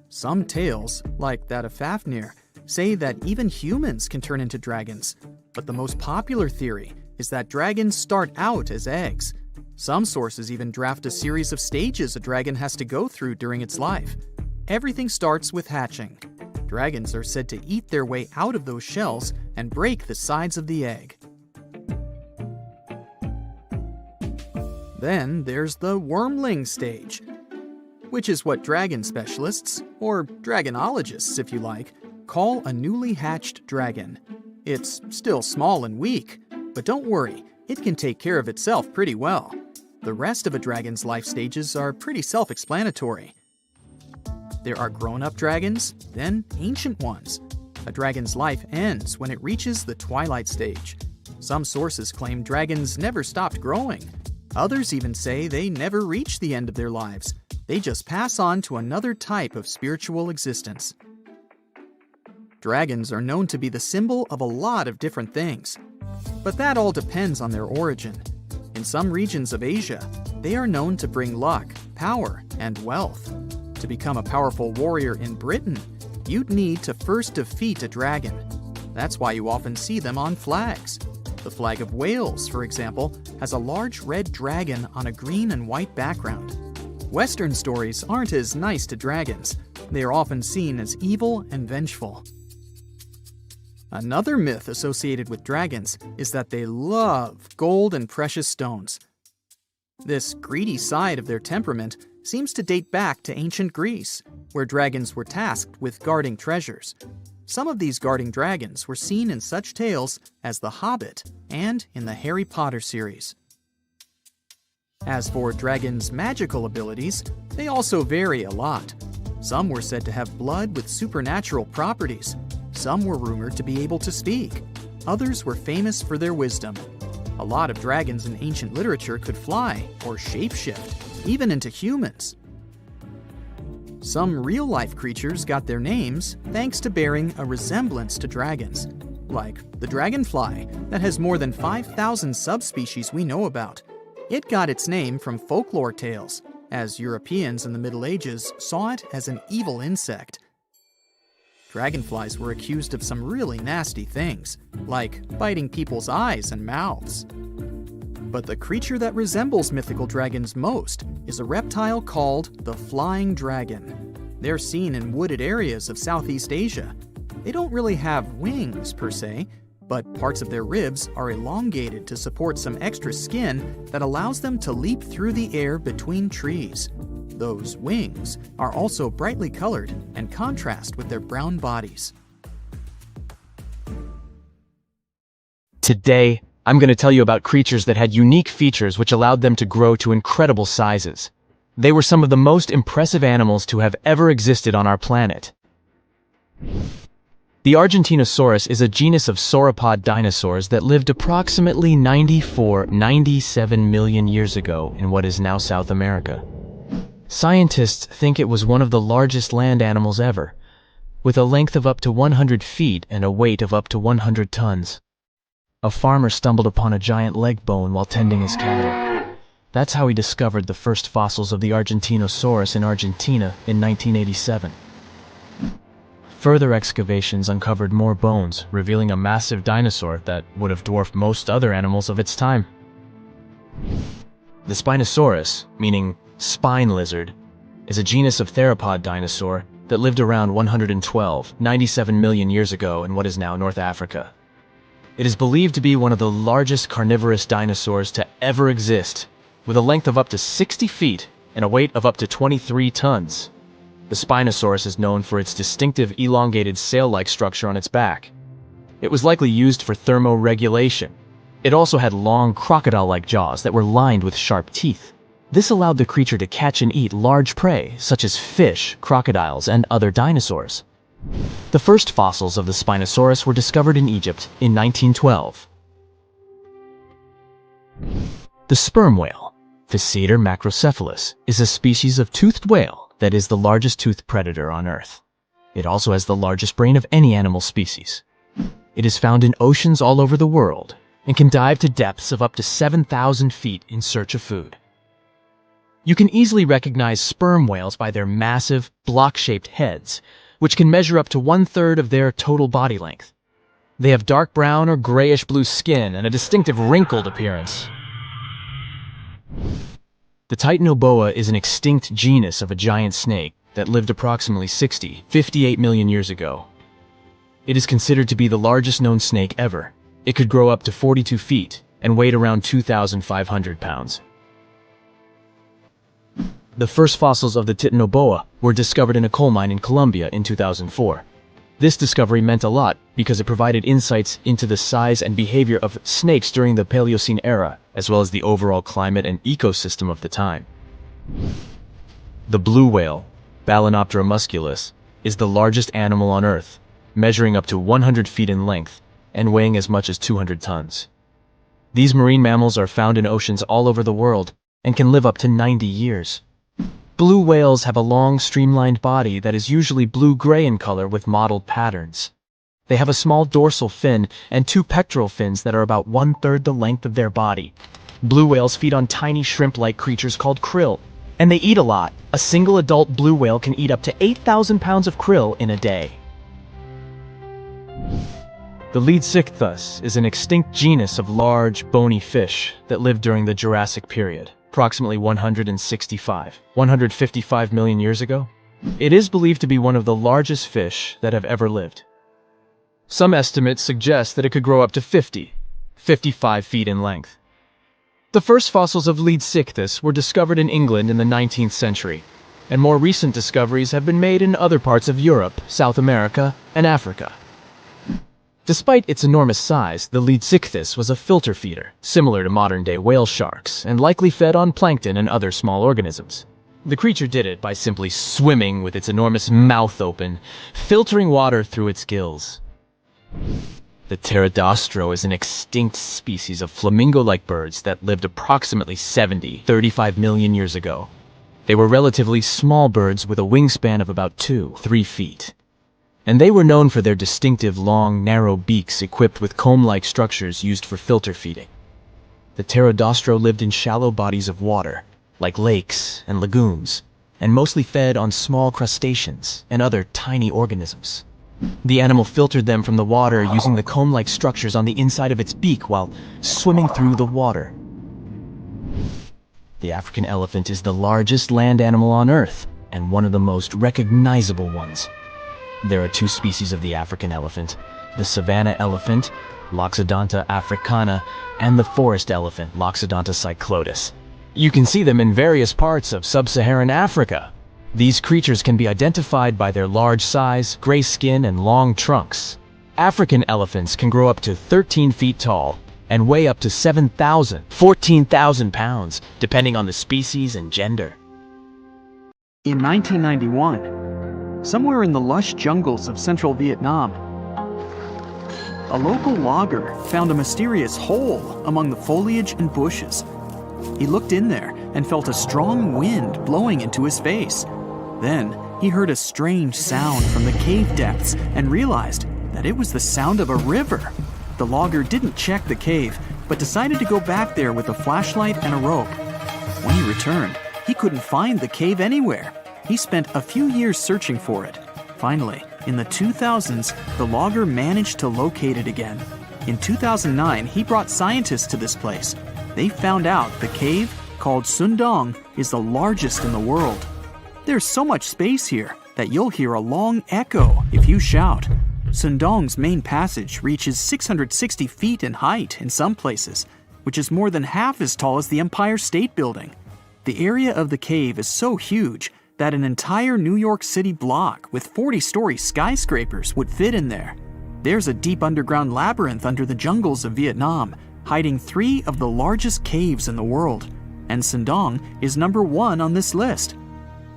Some tales, like that of Fafnir, say that even humans can turn into dragons, but the most popular theory is that dragons start out as eggs. Some sources even draft a series of stages a dragon has to go through during its life. Everything starts with hatching. Dragons are said to eat their way out of those shells and break the sides of the egg. Then there's the wormling stage, which is what dragon specialists, or dragonologists if you like, call a newly hatched dragon. It's still small and weak, but don't worry, it can take care of itself pretty well. The rest of a dragon's life stages are pretty self-explanatory. There are grown-up dragons, then ancient ones. A dragon's life ends when it reaches the twilight stage. Some sources claim dragons never stopped growing. Others even say they never reach the end of their lives. They just pass on to another type of spiritual existence. Dragons are known to be the symbol of a lot of different things, but that all depends on their origin. In some regions of Asia, they are known to bring luck, power, and wealth. To become a powerful warrior in Britain, you'd need to first defeat a dragon. That's why you often see them on flags. The flag of Wales, for example, has a large red dragon on a green and white background. Western stories aren't as nice to dragons. They are often seen as evil and vengeful. Another myth associated with dragons is that they love gold and precious stones. This greedy side of their temperament seems to date back to ancient Greece, where dragons were tasked with guarding treasures. Some of these guarding dragons were seen in such tales as The Hobbit and in the Harry Potter series. As for dragons' magical abilities, they also vary a lot. Some were said to have blood with supernatural properties. Some were rumored to be able to speak. Others were famous for their wisdom. A lot of dragons in ancient literature could fly or shapeshift, even into humans. Some real-life creatures got their names thanks to bearing a resemblance to dragons, like the dragonfly that has more than 5,000 subspecies we know about. It got its name from folklore tales, as Europeans in the Middle Ages saw it as an evil insect. Dragonflies were accused of some really nasty things, like biting people's eyes and mouths. But the creature that resembles mythical dragons most is a reptile called the flying dragon. They're seen in wooded areas of Southeast Asia. They don't really have wings per se, but parts of their ribs are elongated to support some extra skin that allows them to leap through the air between trees. Those wings are also brightly colored and contrast with their brown bodies. Today, I'm going to tell you about creatures that had unique features which allowed them to grow to incredible sizes. They were some of the most impressive animals to have ever existed on our planet. The Argentinosaurus is a genus of sauropod dinosaurs that lived approximately 97 million years ago in what is now South America. Scientists think it was one of the largest land animals ever, with a length of up to 100 feet and a weight of up to 100 tons. A farmer stumbled upon a giant leg bone while tending his cattle. That's how he discovered the first fossils of the Argentinosaurus in Argentina in 1987. Further excavations uncovered more bones, revealing a massive dinosaur that would have dwarfed most other animals of its time. The Spinosaurus, meaning spine lizard, is a genus of theropod dinosaur that lived around 97 million years ago in what is now North Africa. It is believed to be one of the largest carnivorous dinosaurs to ever exist, with a length of up to 60 feet and a weight of up to 23 tons. The Spinosaurus is known for its distinctive elongated sail-like structure on its back. It was likely used for thermoregulation. It also had long crocodile-like jaws that were lined with sharp teeth. This allowed the creature to catch and eat large prey, such as fish, crocodiles, and other dinosaurs. The first fossils of the Spinosaurus were discovered in Egypt in 1912. The sperm whale, Physeter macrocephalus, is a species of toothed whale that is the largest toothed predator on Earth. It also has the largest brain of any animal species. It is found in oceans all over the world and can dive to depths of up to 7,000 feet in search of food. You can easily recognize sperm whales by their massive, block-shaped heads, which can measure up to 1/3 of their total body length. They have dark brown or grayish-blue skin and a distinctive wrinkled appearance. The Titanoboa is an extinct genus of a giant snake that lived approximately 58 million years ago. It is considered to be the largest known snake ever. It could grow up to 42 feet and weighed around 2,500 pounds. The first fossils of the Titanoboa were discovered in a coal mine in Colombia in 2004. This discovery meant a lot because it provided insights into the size and behavior of snakes during the Paleocene era, as well as the overall climate and ecosystem of the time. The blue whale, Balanoptera musculus, is the largest animal on Earth, measuring up to 100 feet in length and weighing as much as 200 tons. These marine mammals are found in oceans all over the world and can live up to 90 years. Blue whales have a long, streamlined body that is usually blue-gray in color with mottled patterns. They have a small dorsal fin and 2 pectoral fins that are about 1/3 the length of their body. Blue whales feed on tiny shrimp-like creatures called krill, and they eat a lot. A single adult blue whale can eat up to 8,000 pounds of krill in a day. The Leadsichthus is an extinct genus of large, bony fish that lived during the Jurassic period, approximately 155 million years ago. It is believed to be one of the largest fish that have ever lived. Some estimates suggest that it could grow up to 55 feet in length. The first fossils of Leadsichthus were discovered in England in the 19th century, and more recent discoveries have been made in other parts of Europe, South America, and Africa. Despite its enormous size, the Leadsichthus was a filter feeder, similar to modern-day whale sharks, and likely fed on plankton and other small organisms. The creature did it by simply swimming with its enormous mouth open, filtering water through its gills. The pterodostro is an extinct species of flamingo-like birds that lived approximately 35 million years ago. They were relatively small birds with a wingspan of about 2-3 feet. And they were known for their distinctive long, narrow beaks equipped with comb-like structures used for filter feeding. The pterodostro lived in shallow bodies of water, like lakes and lagoons, and mostly fed on small crustaceans and other tiny organisms. The animal filtered them from the water using the comb-like structures on the inside of its beak while swimming through the water. The African elephant is the largest land animal on Earth, and one of the most recognizable ones. There are 2 species of the African elephant, the savanna elephant, Loxodonta africana, and the forest elephant, Loxodonta cyclotis. You can see them in various parts of sub-Saharan Africa. These creatures can be identified by their large size, gray skin, and long trunks. African elephants can grow up to 13 feet tall and weigh up to 14,000 pounds, depending on the species and gender. In 1991, somewhere in the lush jungles of central Vietnam, a local logger found a mysterious hole among the foliage and bushes. He looked in there and felt a strong wind blowing into his face. Then he heard a strange sound from the cave depths and realized that it was the sound of a river. The logger didn't check the cave, but decided to go back there with a flashlight and a rope. When he returned, he couldn't find the cave anywhere. He spent a few years searching for it. Finally, in the 2000s, the logger managed to locate it again. In 2009, he brought scientists to this place. They found out the cave, called Sundong, is the largest in the world. There's so much space here that you'll hear a long echo if you shout. Sundong's main passage reaches 660 feet in height in some places, which is more than half as tall as the Empire State Building. The area of the cave is so huge that an entire New York City block with 40-story skyscrapers would fit in there. There's a deep underground labyrinth under the jungles of Vietnam, hiding 3 of the largest caves in the world, and Sundong is number 1 on this list.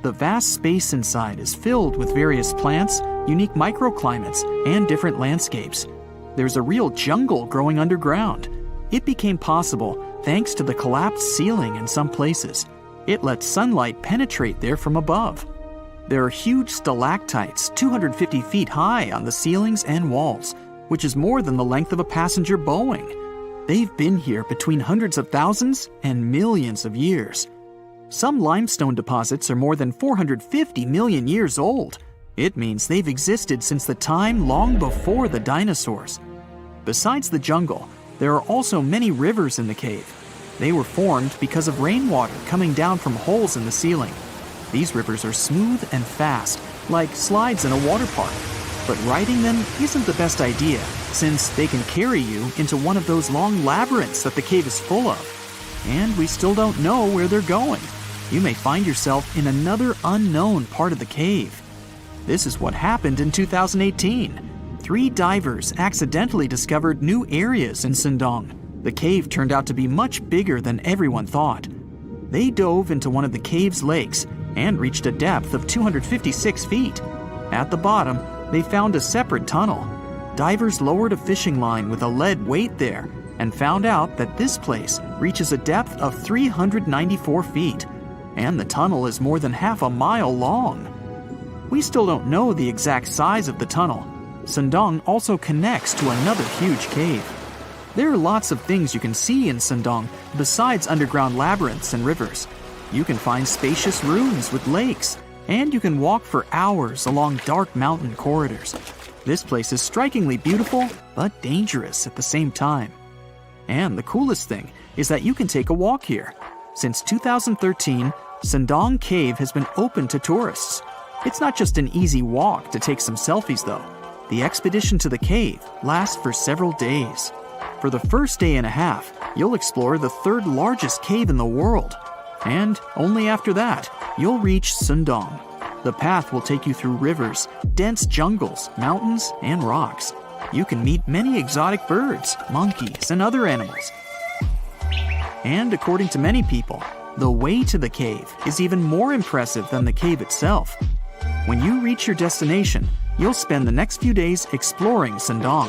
The vast space inside is filled with various plants, unique microclimates, and different landscapes. There's a real jungle growing underground. It became possible thanks to the collapsed ceiling in some places. It lets sunlight penetrate there from above. There are huge stalactites 250 feet high on the ceilings and walls, which is more than the length of a passenger Boeing. They've been here between hundreds of thousands and millions of years. Some limestone deposits are more than 450 million years old. It means they've existed since the time long before the dinosaurs. Besides the jungle, there are also many rivers in the cave. They were formed because of rainwater coming down from holes in the ceiling. These rivers are smooth and fast, like slides in a water park. But riding them isn't the best idea, since they can carry you into one of those long labyrinths that the cave is full of. And we still don't know where they're going. You may find yourself in another unknown part of the cave. This is what happened in 2018. 3 divers accidentally discovered new areas in Sundong. The cave turned out to be much bigger than everyone thought. They dove into one of the cave's lakes and reached a depth of 256 feet. At the bottom, they found a separate tunnel. Divers lowered a fishing line with a lead weight there and found out that this place reaches a depth of 394 feet, and the tunnel is more than half a mile long. We still don't know the exact size of the tunnel. Sundong also connects to another huge cave. There are lots of things you can see in Sundong besides underground labyrinths and rivers. You can find spacious rooms with lakes, and you can walk for hours along dark mountain corridors. This place is strikingly beautiful, but dangerous at the same time. And the coolest thing is that you can take a walk here. Since 2013, Sundong Cave has been open to tourists. It's not just an easy walk to take some selfies though. The expedition to the cave lasts for several days. For the first day and a half, you'll explore the 3rd largest cave in the world. And only after that, you'll reach Sundong. The path will take you through rivers, dense jungles, mountains, and rocks. You can meet many exotic birds, monkeys, and other animals. And according to many people, the way to the cave is even more impressive than the cave itself. When you reach your destination, you'll spend the next few days exploring Sundong.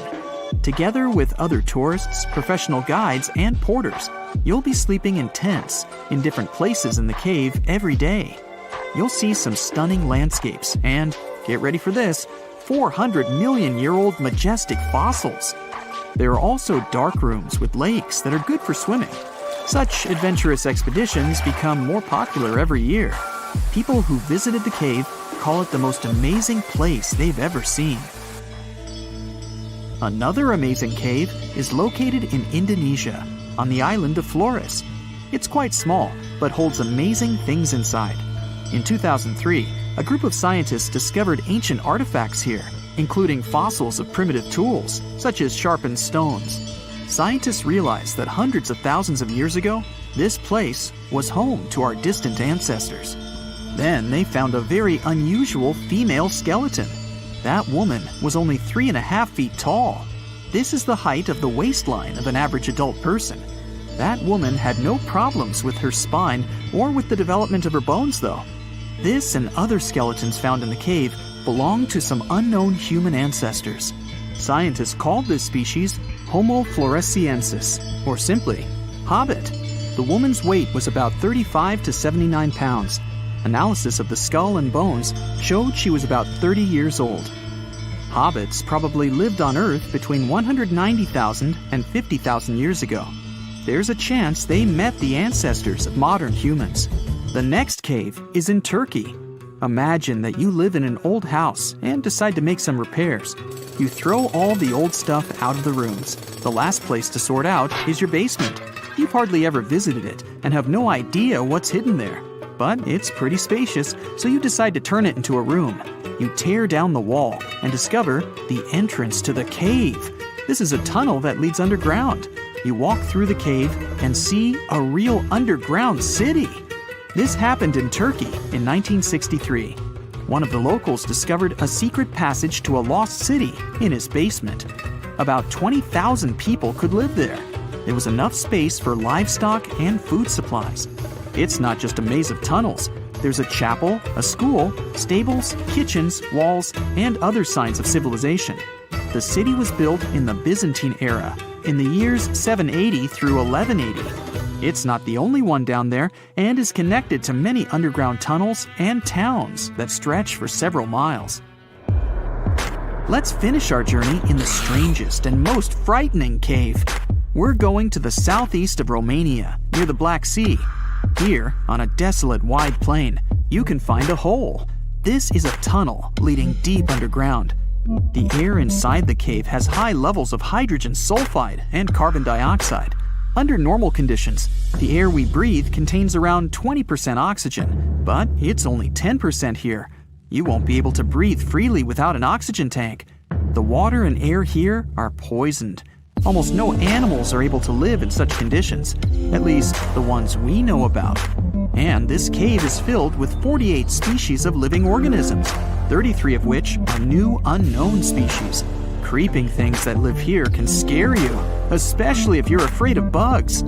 Together with other tourists, professional guides, and porters, you'll be sleeping in tents in different places in the cave every day. You'll see some stunning landscapes and, get ready for this, 400-million-year-old majestic fossils. There are also dark rooms with lakes that are good for swimming. Such adventurous expeditions become more popular every year. People who visited the cave call it the most amazing place they've ever seen. Another amazing cave is located in Indonesia, on the island of Flores. It's quite small, but holds amazing things inside. In 2003, a group of scientists discovered ancient artifacts here, including fossils of primitive tools, such as sharpened stones. Scientists realized that hundreds of thousands of years ago, this place was home to our distant ancestors. Then they found a very unusual female skeleton. That woman was only 3.5 feet tall. This is the height of the waistline of an average adult person. That woman had no problems with her spine or with the development of her bones, though. This and other skeletons found in the cave belong to some unknown human ancestors. Scientists called this species Homo floresiensis, or simply, Hobbit. The woman's weight was about 35 to 79 pounds. Analysis of the skull and bones showed she was about 30 years old. Hobbits probably lived on Earth between 190,000 and 50,000 years ago. There's a chance they met the ancestors of modern humans. The next cave is in Turkey. Imagine that you live in an old house and decide to make some repairs. You throw all the old stuff out of the rooms. The last place to sort out is your basement. You've hardly ever visited it and have no idea what's hidden there. But it's pretty spacious, so you decide to turn it into a room. You tear down the wall and discover the entrance to the cave. This is a tunnel that leads underground. You walk through the cave and see a real underground city. This happened in Turkey in 1963. One of the locals discovered a secret passage to a lost city in his basement. About 20,000 people could live there. There was enough space for livestock and food supplies. It's not just a maze of tunnels. There's a chapel, a school, stables, kitchens, walls, and other signs of civilization. The city was built in the Byzantine era, in the years 780 through 1180. It's not the only one down there and is connected to many underground tunnels and towns that stretch for several miles. Let's finish our journey in the strangest and most frightening cave. We're going to the southeast of Romania, near the Black Sea. Here, on a desolate wide plain, you can find a hole. This is a tunnel leading deep underground. The air inside the cave has high levels of hydrogen sulfide and carbon dioxide. Under normal conditions, the air we breathe contains around 20% oxygen, but it's only 10% here. You won't be able to breathe freely without an oxygen tank. The water and air here are poisoned. Almost no animals are able to live in such conditions, at least the ones we know about. And this cave is filled with 48 species of living organisms, 33 of which are new unknown species. Creeping things that live here can scare you, especially if you're afraid of bugs.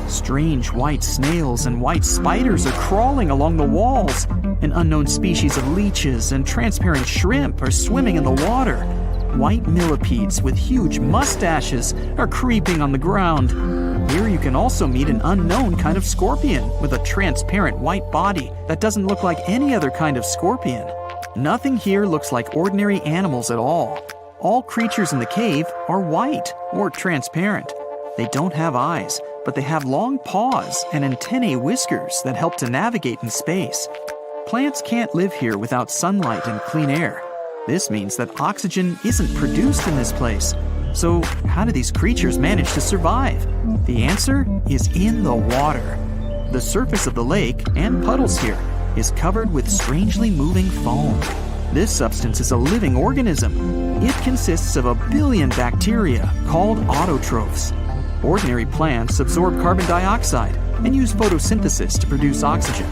Strange white snails and white spiders are crawling along the walls. An unknown species of leeches and transparent shrimp are swimming in the water. White millipedes with huge mustaches are creeping on the ground. Here you can also meet an unknown kind of scorpion with a transparent white body that doesn't look like any other kind of scorpion. Nothing here looks like ordinary animals at all. All creatures in the cave are white or transparent. They don't have eyes, but they have long paws and antennae whiskers that help to navigate in space. Plants can't live here without sunlight and clean air. This means that oxygen isn't produced in this place. So how do these creatures manage to survive? The answer is in the water. The surface of the lake and puddles here is covered with strangely moving foam. This substance is a living organism. It consists of 1 billion bacteria called autotrophs. Ordinary plants absorb carbon dioxide and use photosynthesis to produce oxygen.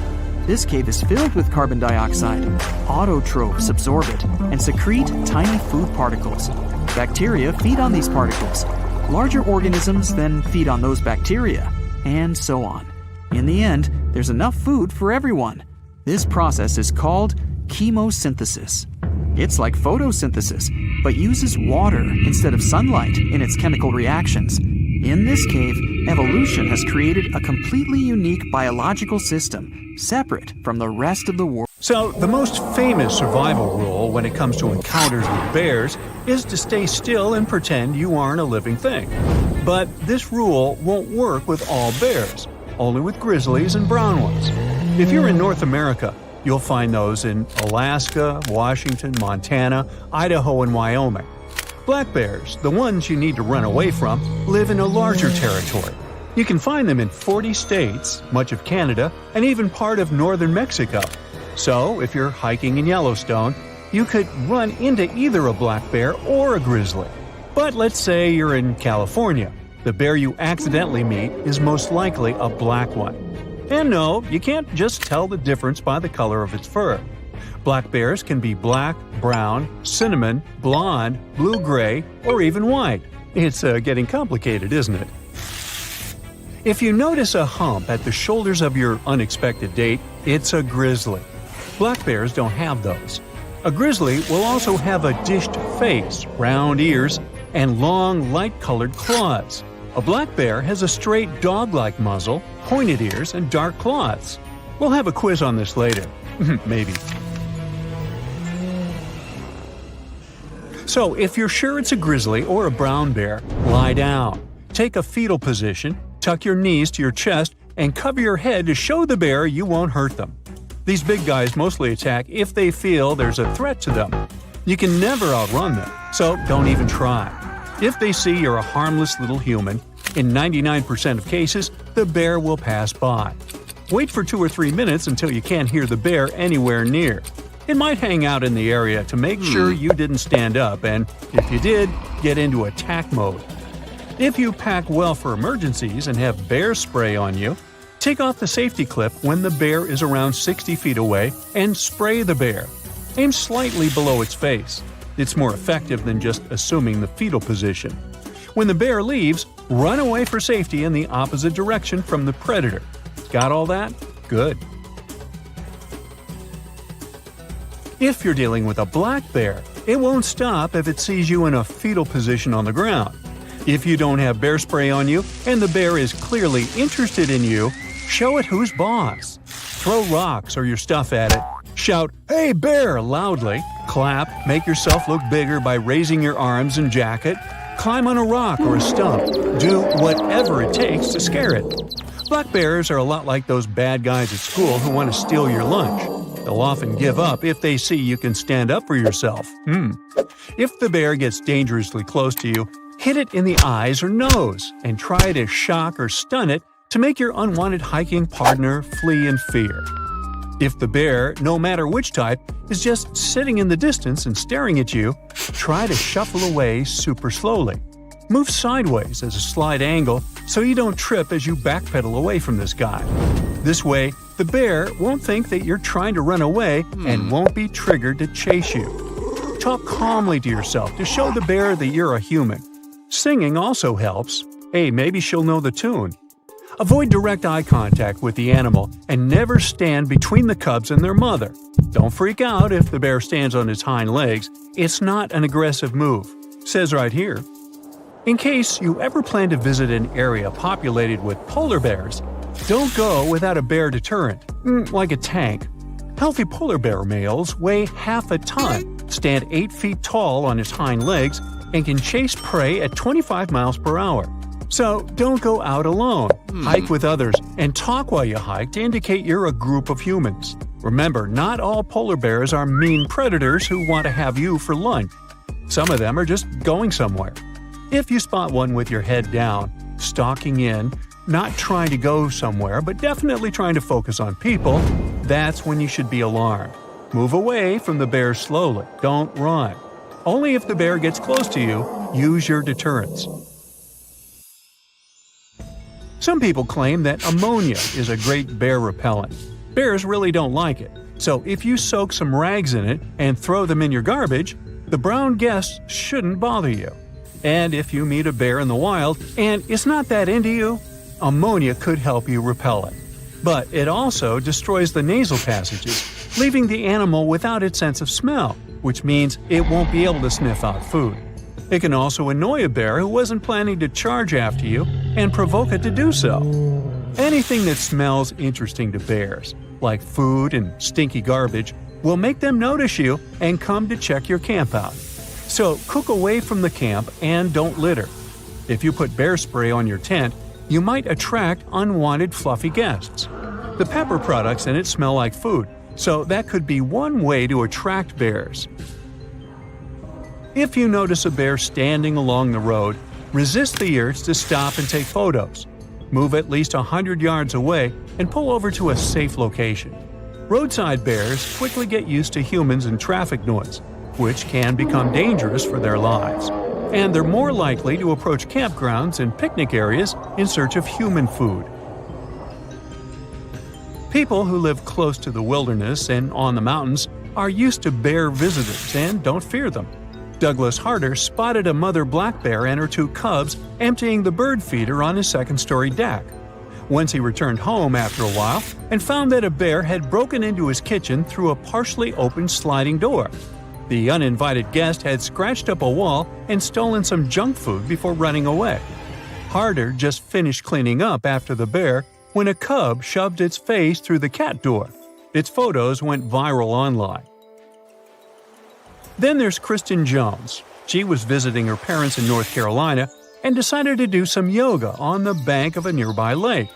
This cave is filled with carbon dioxide. Autotrophs absorb it and secrete tiny food particles. Bacteria feed on these particles. Larger organisms then feed on those bacteria, and so on. In the end, there's enough food for everyone. This process is called chemosynthesis. It's like photosynthesis, but uses water instead of sunlight in its chemical reactions. In this cave, evolution has created a completely unique biological system, separate from the rest of the world. So, the most famous survival rule when it comes to encounters with bears is to stay still and pretend you aren't a living thing. But this rule won't work with all bears, only with grizzlies and brown ones. If you're in North America, you'll find those in Alaska, Washington, Montana, Idaho, and Wyoming. Black bears, the ones you need to run away from, live in a larger territory. You can find them in 40 states, much of Canada, and even part of northern Mexico. So, if you're hiking in Yellowstone, you could run into either a black bear or a grizzly. But let's say you're in California. The bear you accidentally meet is most likely a black one. And no, you can't just tell the difference by the color of its fur. Black bears can be black, brown, cinnamon, blonde, blue-gray, or even white. It's getting complicated, isn't it? If you notice a hump at the shoulders of your unexpected date, it's a grizzly. Black bears don't have those. A grizzly will also have a dished face, round ears, and long, light-colored claws. A black bear has a straight dog-like muzzle, pointed ears, and dark claws. We'll have a quiz on this later. Maybe. So, if you're sure it's a grizzly or a brown bear, lie down. Take a fetal position, tuck your knees to your chest, and cover your head to show the bear you won't hurt them. These big guys mostly attack if they feel there's a threat to them. You can never outrun them, so don't even try. If they see you're a harmless little human, in 99% of cases, the bear will pass by. Wait for 2 or 3 minutes until you can't hear the bear anywhere near. It might hang out in the area to make sure you didn't stand up, and if you did, get into attack mode. If you pack well for emergencies and have bear spray on you, take off the safety clip when the bear is around 60 feet away and spray the bear. Aim slightly below its face. It's more effective than just assuming the fetal position. When the bear leaves, run away for safety in the opposite direction from the predator. Got all that? Good. If you're dealing with a black bear, it won't stop if it sees you in a fetal position on the ground. If you don't have bear spray on you and the bear is clearly interested in you, show it who's boss. Throw rocks or your stuff at it. Shout, "Hey bear!" loudly. Clap, make yourself look bigger by raising your arms and jacket. Climb on a rock or a stump. Do whatever it takes to scare it. Black bears are a lot like those bad guys at school who want to steal your lunch. They'll often give up if they see you can stand up for yourself. If the bear gets dangerously close to you, hit it in the eyes or nose and try to shock or stun it to make your unwanted hiking partner flee in fear. If the bear, no matter which type, is just sitting in the distance and staring at you, try to shuffle away super slowly. Move sideways as a slight angle so you don't trip as you backpedal away from this guy. This way, the bear won't think that you're trying to run away and won't be triggered to chase you. Talk calmly to yourself to show the bear that you're a human. Singing also helps. Hey, maybe she'll know the tune. Avoid direct eye contact with the animal and never stand between the cubs and their mother. Don't freak out if the bear stands on its hind legs. It's not an aggressive move. Says right here. In case you ever plan to visit an area populated with polar bears, don't go without a bear deterrent, like a tank. Healthy polar bear males weigh half a ton, stand 8 feet tall on its hind legs, and can chase prey at 25 miles per hour. So don't go out alone. Hike with others and talk while you hike to indicate you're a group of humans. Remember, not all polar bears are mean predators who want to have you for lunch. Some of them are just going somewhere. If you spot one with your head down, stalking in, not trying to go somewhere but definitely trying to focus on people, that's when you should be alarmed. Move away from the bear slowly. Don't run. Only if the bear gets close to you, use your deterrence. Some people claim that ammonia is a great bear repellent. Bears really don't like it, so if you soak some rags in it and throw them in your garbage, the brown guests shouldn't bother you. And if you meet a bear in the wild and it's not that into you, ammonia could help you repel it. But it also destroys the nasal passages, leaving the animal without its sense of smell, which means it won't be able to sniff out food. It can also annoy a bear who wasn't planning to charge after you and provoke it to do so. Anything that smells interesting to bears, like food and stinky garbage, will make them notice you and come to check your camp out. So cook away from the camp and don't litter. If you put bear spray on your tent, you might attract unwanted fluffy guests. The pepper products in it smell like food, so that could be one way to attract bears. If you notice a bear standing along the road, resist the urge to stop and take photos. Move at least 100 yards away and pull over to a safe location. Roadside bears quickly get used to humans and traffic noise, which can become dangerous for their lives. And they're more likely to approach campgrounds and picnic areas in search of human food. People who live close to the wilderness and on the mountains are used to bear visitors and don't fear them. Douglas Harder spotted a mother black bear and her two cubs emptying the bird feeder on his second-story deck. Once he returned home after a while and found that a bear had broken into his kitchen through a partially open sliding door. The uninvited guest had scratched up a wall and stolen some junk food before running away. Harder just finished cleaning up after the bear when a cub shoved its face through the cat door. Its photos went viral online. Then there's Kristen Jones. She was visiting her parents in North Carolina and decided to do some yoga on the bank of a nearby lake.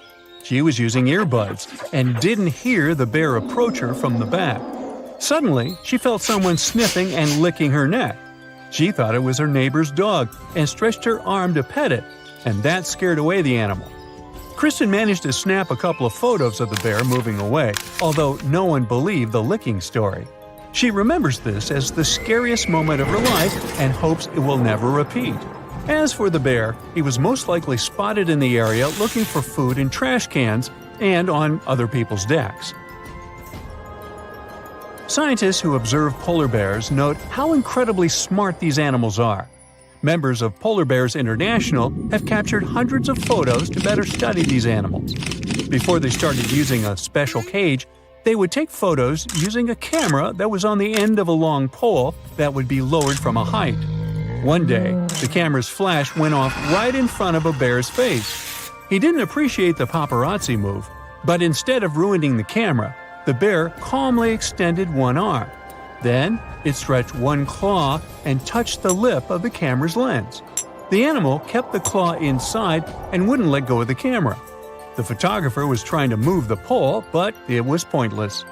She was using earbuds and didn't hear the bear approach her from the back. Suddenly, she felt someone sniffing and licking her neck. She thought it was her neighbor's dog and stretched her arm to pet it, and that scared away the animal. Kristen managed to snap a couple of photos of the bear moving away, although no one believed the licking story. She remembers this as the scariest moment of her life and hopes it will never repeat. As for the bear, he was most likely spotted in the area looking for food in trash cans and on other people's decks. Scientists who observe polar bears note how incredibly smart these animals are. Members of Polar Bears International have captured hundreds of photos to better study these animals. Before they started using a special cage, they would take photos using a camera that was on the end of a long pole that would be lowered from a height. One day, the camera's flash went off right in front of a bear's face. He didn't appreciate the paparazzi move, but instead of ruining the camera, the bear calmly extended one arm. Then, it stretched one claw and touched the lip of the camera's lens. The animal kept the claw inside and wouldn't let go of the camera. The photographer was trying to move the pole, but it was pointless.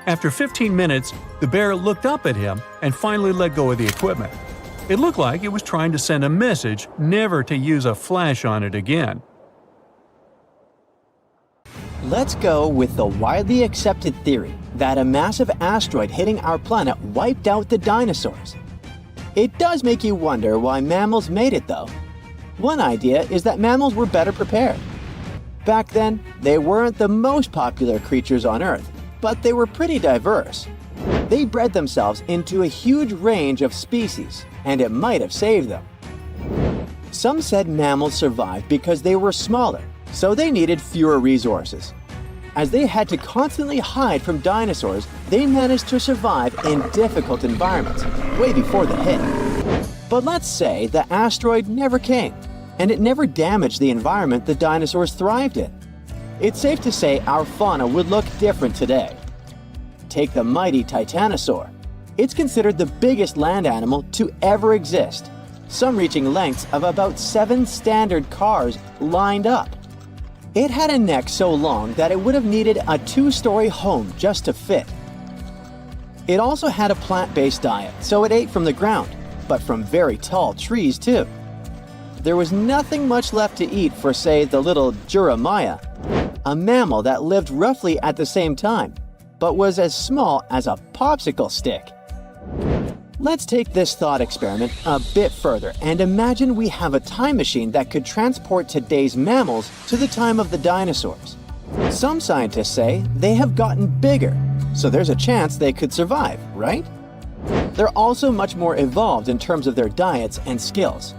After 15 minutes, the bear looked up at him and finally let go of the equipment. It looked like it was trying to send a message never to use a flash on it again. Let's go with the widely accepted theory that a massive asteroid hitting our planet wiped out the dinosaurs. It does make you wonder why mammals made it, though. One idea is that mammals were better prepared. Back then, they weren't the most popular creatures on Earth, but they were pretty diverse. They bred themselves into a huge range of species, and it might have saved them. Some said mammals survived because they were smaller, so they needed fewer resources. As they had to constantly hide from dinosaurs, they managed to survive in difficult environments, way before the hit. But let's say the asteroid never came, and it never damaged the environment the dinosaurs thrived in. It's safe to say our fauna would look different today. Take the mighty Titanosaur. It's considered the biggest land animal to ever exist, some reaching lengths of about 7 standard cars lined up. It had a neck so long that it would have needed a 2-story home just to fit. It also had a plant-based diet, so it ate from the ground, but from very tall trees too. There was nothing much left to eat for, say, the little Jeremiah, a mammal that lived roughly at the same time, but was as small as a popsicle stick. Let's take this thought experiment a bit further and imagine we have a time machine that could transport today's mammals to the time of the dinosaurs. Some scientists say they have gotten bigger, so there's a chance they could survive, right? They're also much more evolved in terms of their diets and skills.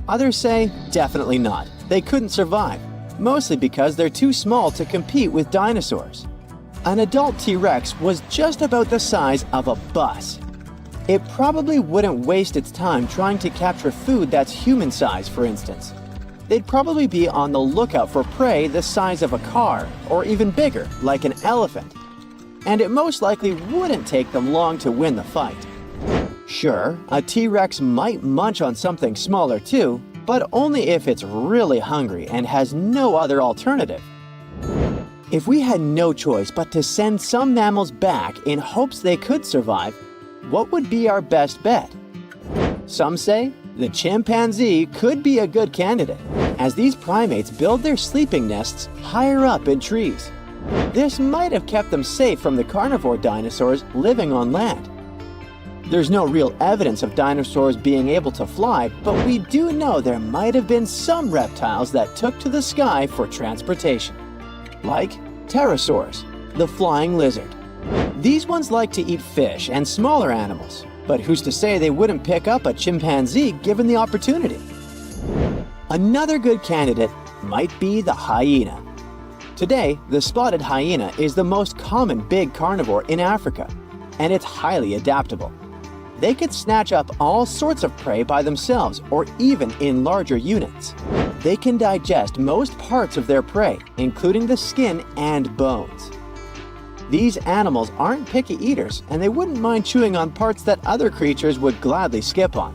Others say definitely not. They couldn't survive, mostly because they're too small to compete with dinosaurs. An adult T-Rex was just about the size of a bus. It probably wouldn't waste its time trying to capture food that's human-sized, for instance. They'd probably be on the lookout for prey the size of a car, or even bigger, like an elephant. And it most likely wouldn't take them long to win the fight. Sure, a T-Rex might munch on something smaller too, but only if it's really hungry and has no other alternative. If we had no choice but to send some mammals back in hopes they could survive, what would be our best bet? Some say the chimpanzee could be a good candidate, as these primates build their sleeping nests higher up in trees. This might have kept them safe from the carnivore dinosaurs living on land. There's no real evidence of dinosaurs being able to fly, but we do know there might have been some reptiles that took to the sky for transportation, like pterosaurs, the flying lizard. These ones like to eat fish and smaller animals, but who's to say they wouldn't pick up a chimpanzee given the opportunity? Another good candidate might be the hyena. Today, the spotted hyena is the most common big carnivore in Africa, and it's highly adaptable. They could snatch up all sorts of prey by themselves or even in larger units. They can digest most parts of their prey, including the skin and bones. These animals aren't picky eaters, and they wouldn't mind chewing on parts that other creatures would gladly skip on.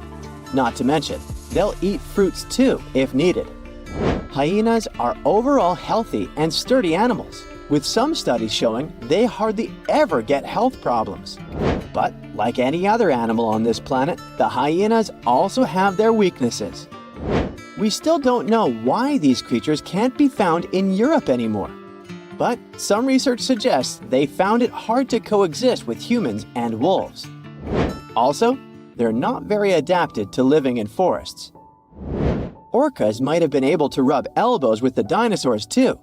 Not to mention, they'll eat fruits too if needed. Hyenas are overall healthy and sturdy animals, with some studies showing they hardly ever get health problems. But like any other animal on this planet, the hyenas also have their weaknesses. We still don't know why these creatures can't be found in Europe anymore. But some research suggests they found it hard to coexist with humans and wolves. Also, they're not very adapted to living in forests. Orcas might have been able to rub elbows with the dinosaurs too.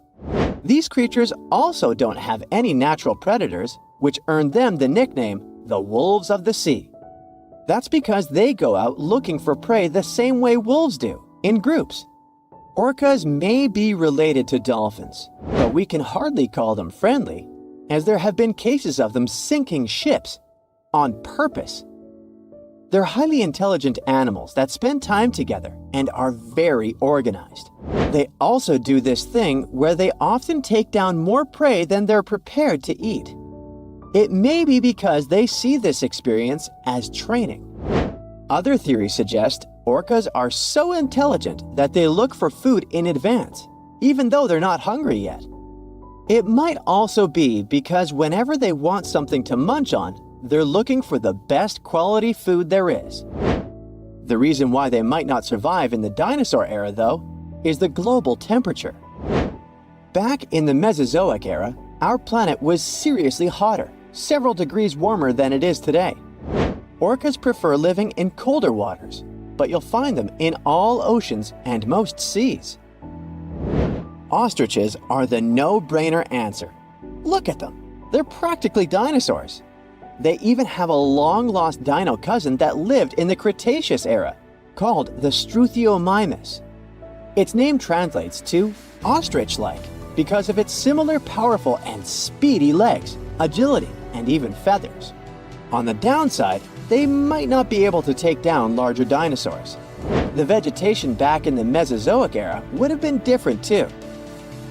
These creatures also don't have any natural predators, which earned them the nickname the wolves of the sea. That's because they go out looking for prey the same way wolves do, in groups. Orcas may be related to dolphins, but we can hardly call them friendly, as there have been cases of them sinking ships on purpose. They're highly intelligent animals that spend time together and are very organized. They also do this thing where they often take down more prey than they're prepared to eat. It may be because they see this experience as training. Other theories suggest orcas are so intelligent that they look for food in advance, even though they're not hungry yet. It might also be because whenever they want something to munch on, they're looking for the best quality food there is. The reason why they might not survive in the dinosaur era, though, is the global temperature. Back in the Mesozoic era, our planet was seriously hotter, several degrees warmer than it is today. Orcas prefer living in colder waters, but you'll find them in all oceans and most seas. Ostriches are the no-brainer answer. Look at them. They're practically dinosaurs. They even have a long-lost dino cousin that lived in the Cretaceous era, called the Struthiomimus. Its name translates to ostrich-like because of its similar powerful and speedy legs, agility, and even feathers. On the downside, they might not be able to take down larger dinosaurs. The vegetation back in the Mesozoic era would have been different too.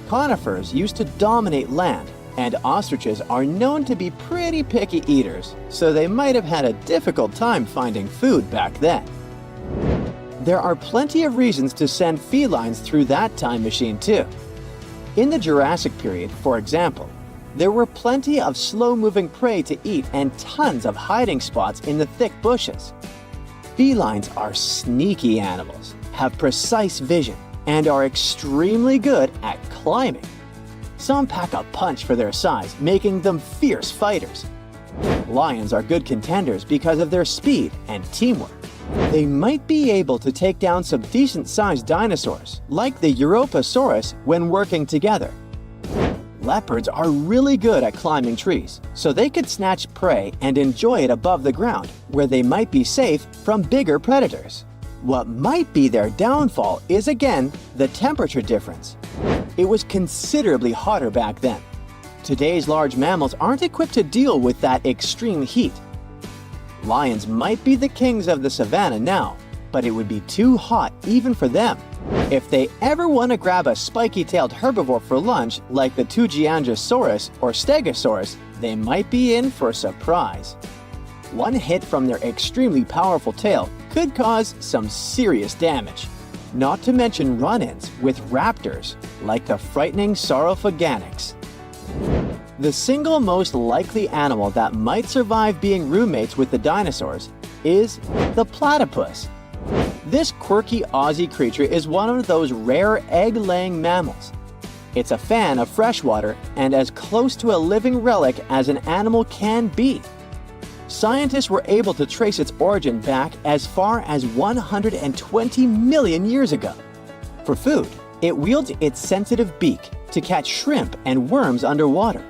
Conifers used to dominate land, and ostriches are known to be pretty picky eaters, so they might have had a difficult time finding food back then. There are plenty of reasons to send felines through that time machine too. In the Jurassic period, for example, there were plenty of slow-moving prey to eat and tons of hiding spots in the thick bushes. Felines are sneaky animals, have precise vision, and are extremely good at climbing. Some pack a punch for their size, making them fierce fighters. Lions are good contenders because of their speed and teamwork. They might be able to take down some decent-sized dinosaurs, like the Europasaurus, when working together. Leopards are really good at climbing trees, so they could snatch prey and enjoy it above the ground, where they might be safe from bigger predators. What might be their downfall is again the temperature difference. It was considerably hotter back then. Today's large mammals aren't equipped to deal with that extreme heat. Lions might be the kings of the savannah now, but it would be too hot even for them. If they ever want to grab a spiky-tailed herbivore for lunch like the Tugiangosaurus or Stegosaurus, they might be in for a surprise. One hit from their extremely powerful tail could cause some serious damage. Not to mention run-ins with raptors like the frightening Saurophaganix. The single most likely animal that might survive being roommates with the dinosaurs is the platypus. This quirky Aussie creature is one of those rare egg-laying mammals. It's a fan of freshwater and as close to a living relic as an animal can be. Scientists were able to trace its origin back as far as 120 million years ago. For food, it wields its sensitive beak to catch shrimp and worms underwater.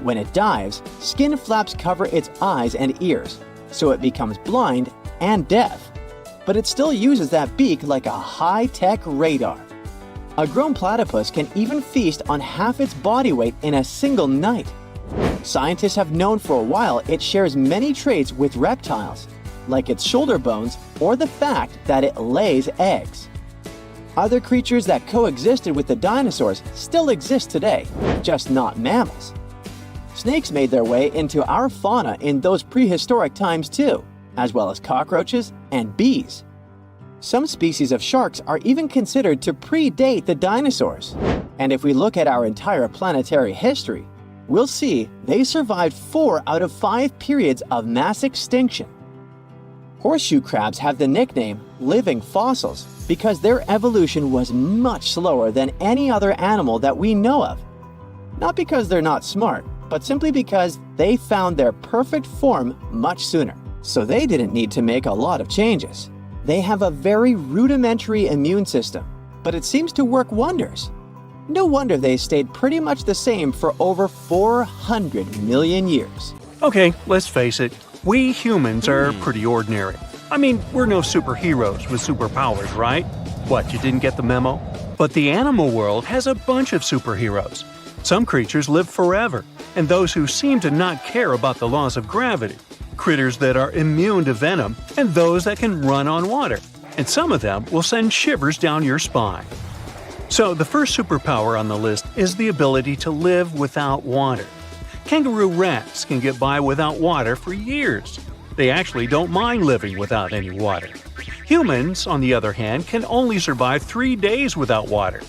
When it dives, skin flaps cover its eyes and ears, so it becomes blind and deaf. But it still uses that beak like a high-tech radar. A grown platypus can even feast on half its body weight in a single night. Scientists have known for a while it shares many traits with reptiles, like its shoulder bones or the fact that it lays eggs. Other creatures that coexisted with the dinosaurs still exist today, just not mammals. Snakes made their way into our fauna in those prehistoric times too, as well as cockroaches and bees. Some species of sharks are even considered to predate the dinosaurs. And if we look at our entire planetary history, we'll see they survived 4 out of 5 periods of mass extinction. Horseshoe crabs have the nickname living fossils because their evolution was much slower than any other animal that we know of. Not because they're not smart, but simply because they found their perfect form much sooner. So they didn't need to make a lot of changes. They have a very rudimentary immune system, but it seems to work wonders. No wonder they stayed pretty much the same for over 400 million years. Okay, let's face it, we humans are pretty ordinary. I mean, we're no superheroes with superpowers, right? What, you didn't get the memo? But the animal world has a bunch of superheroes. Some creatures live forever, and those who seem to not care about the laws of gravity. Critters that are immune to venom, and those that can run on water. And some of them will send shivers down your spine. So the first superpower on the list is the ability to live without water. Kangaroo rats can get by without water for years. They actually don't mind living without any water. Humans, on the other hand, can only survive 3 days without water.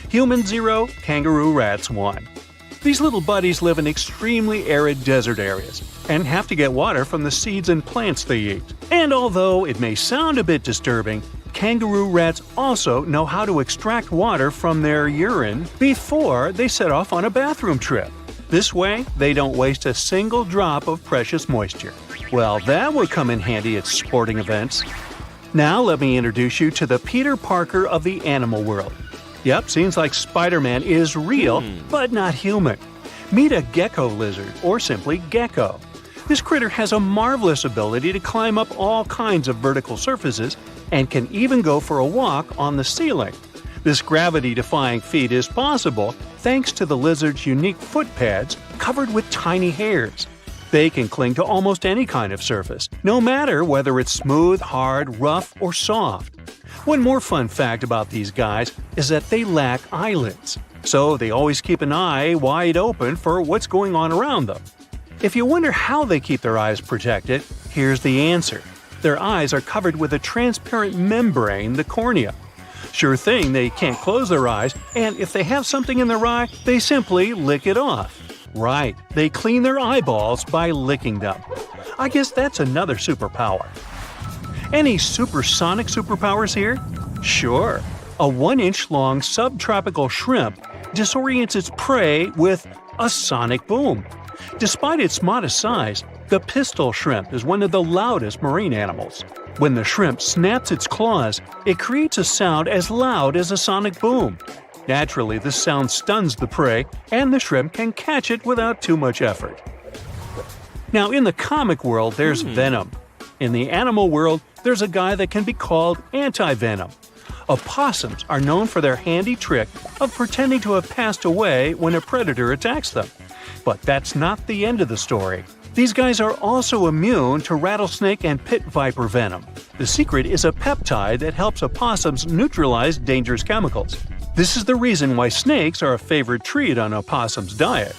Humans 0, kangaroo rats 1. These little buddies live in extremely arid desert areas and have to get water from the seeds and plants they eat. And although it may sound a bit disturbing, kangaroo rats also know how to extract water from their urine before they set off on a bathroom trip. This way, they don't waste a single drop of precious moisture. Well, that would come in handy at sporting events. Now let me introduce you to the Peter Parker of the animal world. Yep, seems like Spider-Man is real, but not human. Meet a gecko lizard, or simply gecko. This critter has a marvelous ability to climb up all kinds of vertical surfaces and can even go for a walk on the ceiling. This gravity-defying feat is possible thanks to the lizard's unique foot pads covered with tiny hairs. They can cling to almost any kind of surface, no matter whether it's smooth, hard, rough, or soft. One more fun fact about these guys is that they lack eyelids, so they always keep an eye wide open for what's going on around them. If you wonder how they keep their eyes protected, here's the answer. Their eyes are covered with a transparent membrane, the cornea. Sure thing, they can't close their eyes, and if they have something in their eye, they simply lick it off. Right, they clean their eyeballs by licking them. I guess that's another superpower. Any supersonic superpowers here? Sure. A 1-inch long subtropical shrimp disorients its prey with a sonic boom. Despite its modest size, the pistol shrimp is one of the loudest marine animals. When the shrimp snaps its claws, it creates a sound as loud as a sonic boom. Naturally, this sound stuns the prey, and the shrimp can catch it without too much effort. Now, in the comic world, there's venom. In the animal world, there's a guy that can be called anti-venom. Opossums are known for their handy trick of pretending to have passed away when a predator attacks them. But that's not the end of the story. These guys are also immune to rattlesnake and pit viper venom. The secret is a peptide that helps opossums neutralize dangerous chemicals. This is the reason why snakes are a favorite treat on opossums' diet.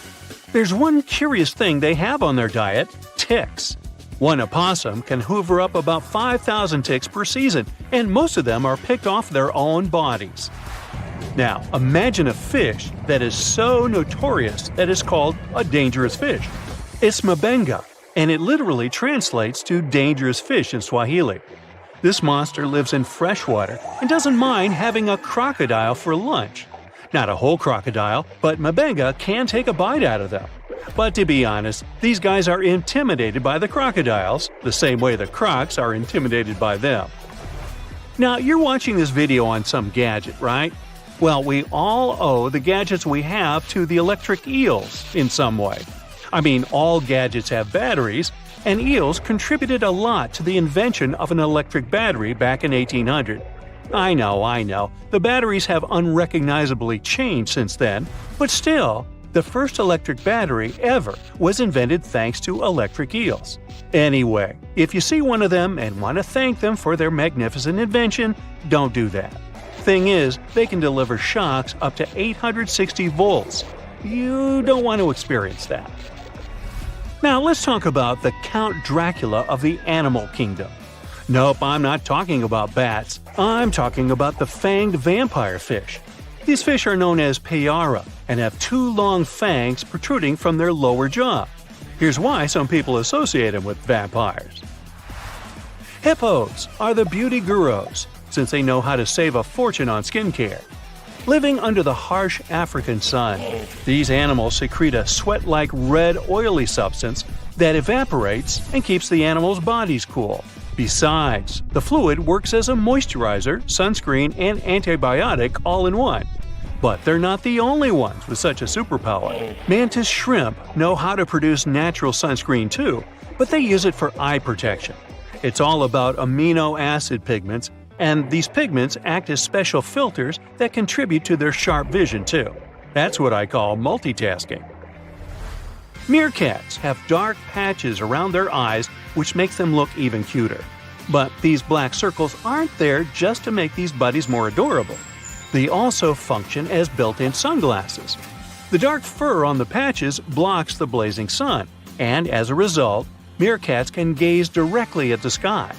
There's one curious thing they have on their diet: ticks. One opossum can hoover up about 5,000 ticks per season, and most of them are picked off their own bodies. Now, imagine a fish that is so notorious that it's called a dangerous fish. It's mabenga, and it literally translates to dangerous fish in Swahili. This monster lives in freshwater and doesn't mind having a crocodile for lunch. Not a whole crocodile, but mabenga can take a bite out of them. But to be honest, these guys are intimidated by the crocodiles, the same way the crocs are intimidated by them. Now, you're watching this video on some gadget, right? Well, we all owe the gadgets we have to the electric eels in some way. I mean, all gadgets have batteries, and eels contributed a lot to the invention of an electric battery back in 1800. I know, the batteries have unrecognizably changed since then, but still, the first electric battery ever was invented thanks to electric eels. Anyway, if you see one of them and want to thank them for their magnificent invention, don't do that. Thing is, they can deliver shocks up to 860 volts. You don't want to experience that. Now let's talk about the Count Dracula of the animal kingdom. Nope, I'm not talking about bats. I'm talking about the fanged vampire fish. These fish are known as payara and have two long fangs protruding from their lower jaw. Here's why some people associate them with vampires. Hippos are the beauty gurus, since they know how to save a fortune on skincare. Living under the harsh African sun, these animals secrete a sweat-like red oily substance that evaporates and keeps the animals' bodies cool. Besides, the fluid works as a moisturizer, sunscreen, and antibiotic all in one. But they're not the only ones with such a superpower. Mantis shrimp know how to produce natural sunscreen too, but they use it for eye protection. It's all about amino acid pigments, and these pigments act as special filters that contribute to their sharp vision too. That's what I call multitasking. Meerkats have dark patches around their eyes which makes them look even cuter. But these black circles aren't there just to make these buddies more adorable. They also function as built-in sunglasses. The dark fur on the patches blocks the blazing sun, and as a result, meerkats can gaze directly at the sky.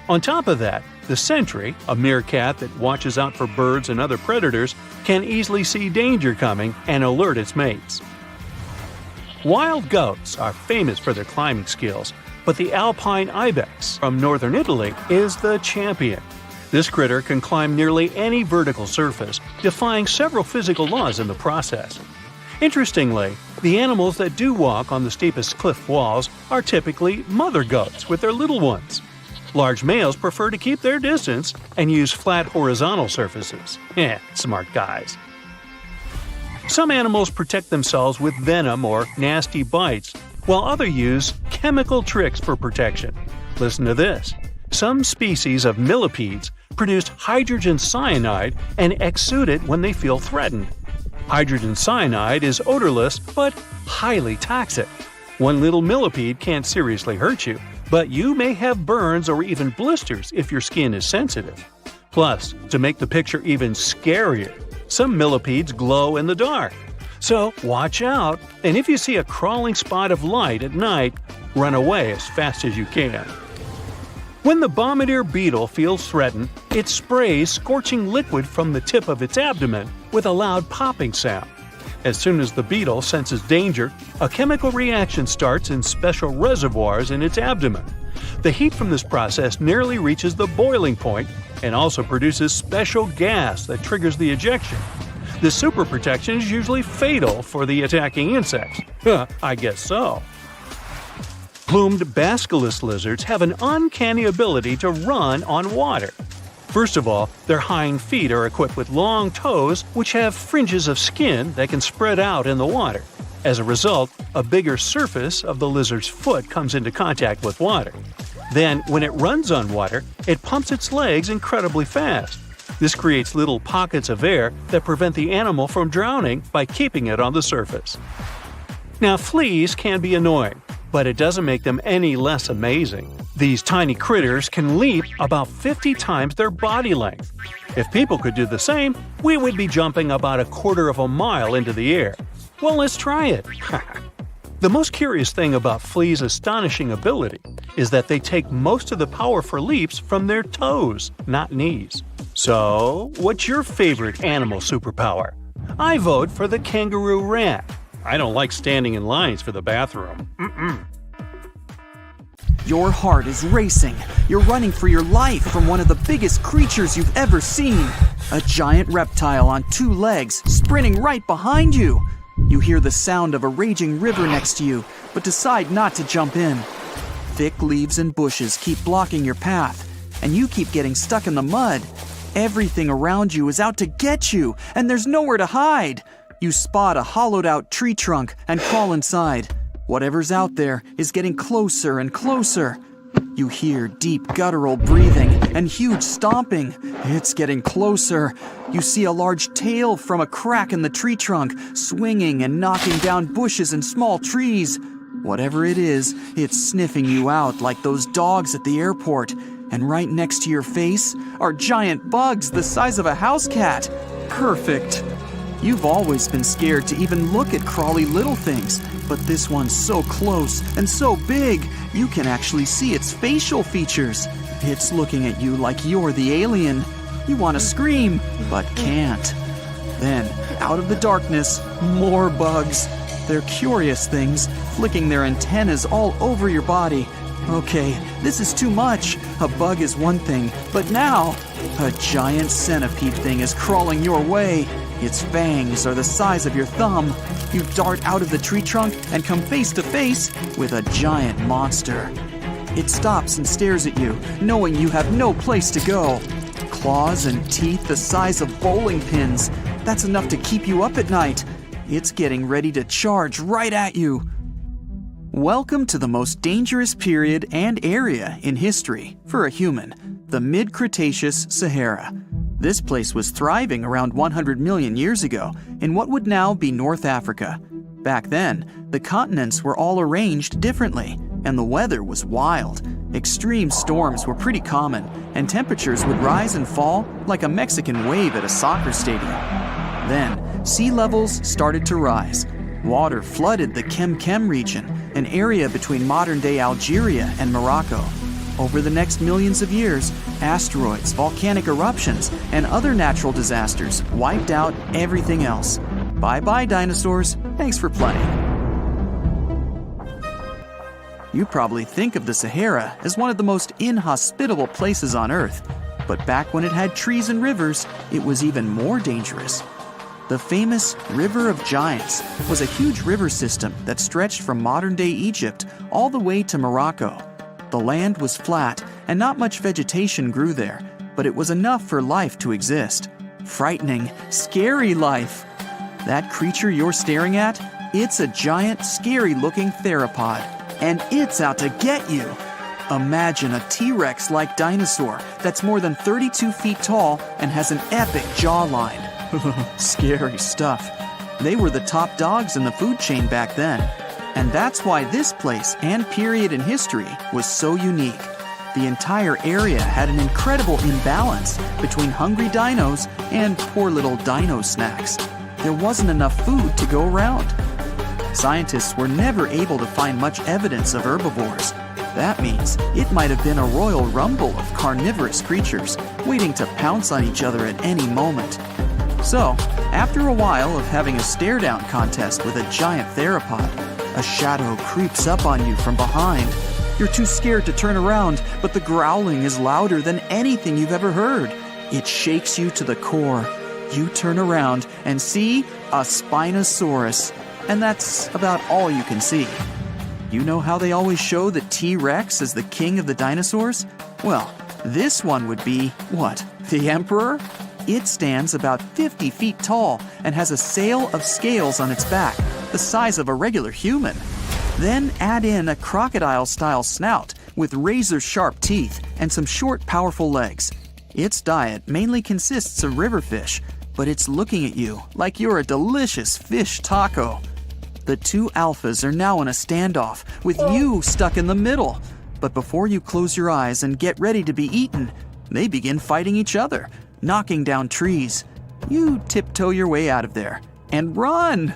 On top of that, the sentry, a meerkat that watches out for birds and other predators, can easily see danger coming and alert its mates. Wild goats are famous for their climbing skills, but the alpine ibex from northern Italy is the champion. This critter can climb nearly any vertical surface, defying several physical laws in the process. Interestingly, the animals that do walk on the steepest cliff walls are typically mother goats with their little ones. Large males prefer to keep their distance and use flat horizontal surfaces. Smart guys. Some animals protect themselves with venom or nasty bites, while others use chemical tricks for protection. Listen to this. Some species of millipedes produce hydrogen cyanide and exude it when they feel threatened. Hydrogen cyanide is odorless but highly toxic. One little millipede can't seriously hurt you, but you may have burns or even blisters if your skin is sensitive. Plus, to make the picture even scarier, some millipedes glow in the dark. So watch out, and if you see a crawling spot of light at night, run away as fast as you can. When the bombardier beetle feels threatened, it sprays scorching liquid from the tip of its abdomen with a loud popping sound. As soon as the beetle senses danger, a chemical reaction starts in special reservoirs in its abdomen. The heat from this process nearly reaches the boiling point and also produces special gas that triggers the ejection. This super protection is usually fatal for the attacking insects. I guess so. Plumed basculus lizards have an uncanny ability to run on water. First of all, their hind feet are equipped with long toes which have fringes of skin that can spread out in the water. As a result, a bigger surface of the lizard's foot comes into contact with water. Then, when it runs on water, it pumps its legs incredibly fast. This creates little pockets of air that prevent the animal from drowning by keeping it on the surface. Now, fleas can be annoying, but it doesn't make them any less amazing. These tiny critters can leap about 50 times their body length. If people could do the same, we would be jumping about a quarter of a mile into the air. Well, let's try it. The most curious thing about fleas' astonishing ability is that they take most of the power for leaps from their toes, not knees. So, what's your favorite animal superpower? I vote for the kangaroo rat. I don't like standing in lines for the bathroom. Your heart is racing. You're running for your life from one of the biggest creatures you've ever seen. A giant reptile on two legs, sprinting right behind you. You hear the sound of a raging river next to you, but decide not to jump in. Thick leaves and bushes keep blocking your path, and you keep getting stuck in the mud. Everything around you is out to get you, and there's nowhere to hide. You spot a hollowed-out tree trunk and crawl inside. Whatever's out there is getting closer and closer. You hear deep guttural breathing and huge stomping. It's getting closer. You see a large tail from a crack in the tree trunk, swinging and knocking down bushes and small trees. Whatever it is, it's sniffing you out like those dogs at the airport. And right next to your face are giant bugs the size of a house cat. Perfect. You've always been scared to even look at crawly little things, but this one's so close and so big, you can actually see its facial features. It's looking at you like you're the alien. You want to scream, but can't. Then, out of the darkness, more bugs. They're curious things, flicking their antennas all over your body. Okay, this is too much. A bug is one thing, but now, a giant centipede thing is crawling your way. Its fangs are the size of your thumb. You dart out of the tree trunk and come face to face with a giant monster. It stops and stares at you, knowing you have no place to go. Claws and teeth the size of bowling pins. That's enough to keep you up at night. It's getting ready to charge right at you. Welcome to the most dangerous period and area in history for a human, the mid-Cretaceous Sahara. This place was thriving around 100 million years ago in what would now be North Africa. Back then, the continents were all arranged differently, and the weather was wild. Extreme storms were pretty common, and temperatures would rise and fall like a Mexican wave at a soccer stadium. Then, sea levels started to rise. Water flooded the Kem region, an area between modern-day Algeria and Morocco. Over the next millions of years, asteroids, volcanic eruptions, and other natural disasters wiped out everything else. Bye-bye, dinosaurs. Thanks for playing. You probably think of the Sahara as one of the most inhospitable places on Earth, but back when it had trees and rivers, it was even more dangerous. The famous River of Giants was a huge river system that stretched from modern-day Egypt all the way to Morocco. The land was flat and not much vegetation grew there, but it was enough for life to exist. Frightening, scary life. That creature you're staring at, it's a giant, scary-looking theropod, and it's out to get you. Imagine a T-Rex-like dinosaur that's more than 32 feet tall and has an epic jawline. Scary stuff. They were the top dogs in the food chain back then. And that's why this place and period in history was so unique. The entire area had an incredible imbalance between hungry dinos and poor little dino snacks. There wasn't enough food to go around. Scientists were never able to find much evidence of herbivores. That means it might have been a royal rumble of carnivorous creatures waiting to pounce on each other at any moment. So, after a while of having a stare-down contest with a giant theropod, a shadow creeps up on you from behind. You're too scared to turn around, but the growling is louder than anything you've ever heard. It shakes you to the core. You turn around and see a Spinosaurus, and that's about all you can see. You know how they always show the T-Rex as the king of the dinosaurs? Well, this one would be, what, the emperor? It stands about 50 feet tall and has a sail of scales on its back, the size of a regular human. Then add in a crocodile-style snout with razor-sharp teeth and some short, powerful legs. Its diet mainly consists of river fish, but it's looking at you like you're a delicious fish taco. The two alphas are now in a standoff, with you stuck in the middle. But before you close your eyes and get ready to be eaten, they begin fighting each other, knocking down trees. You tiptoe your way out of there and run.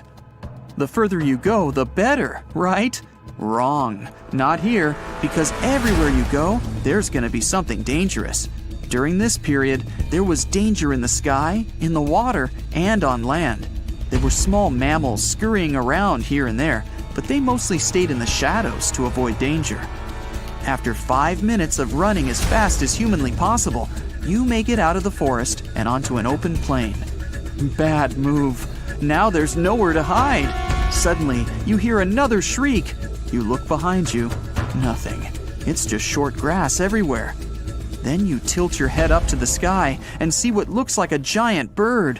The further you go, the better, right? Wrong. Not here, because everywhere you go, there's going to be something dangerous. During this period, there was danger in the sky, in the water, and on land. There were small mammals scurrying around here and there, but they mostly stayed in the shadows to avoid danger. After 5 minutes of running as fast as humanly possible, you make it out of the forest and onto an open plain. Bad move. Now there's nowhere to hide. Suddenly, you hear another shriek. You look behind you. Nothing. It's just short grass everywhere. Then you tilt your head up to the sky and see what looks like a giant bird.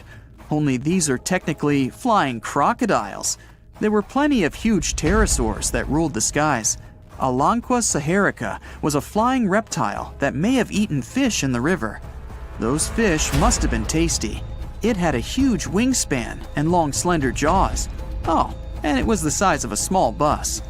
Only these are technically flying crocodiles. There were plenty of huge pterosaurs that ruled the skies. Alanqua saharica was a flying reptile that may have eaten fish in the river. Those fish must have been tasty. It had a huge wingspan and long slender jaws. Oh, and it was the size of a small bus.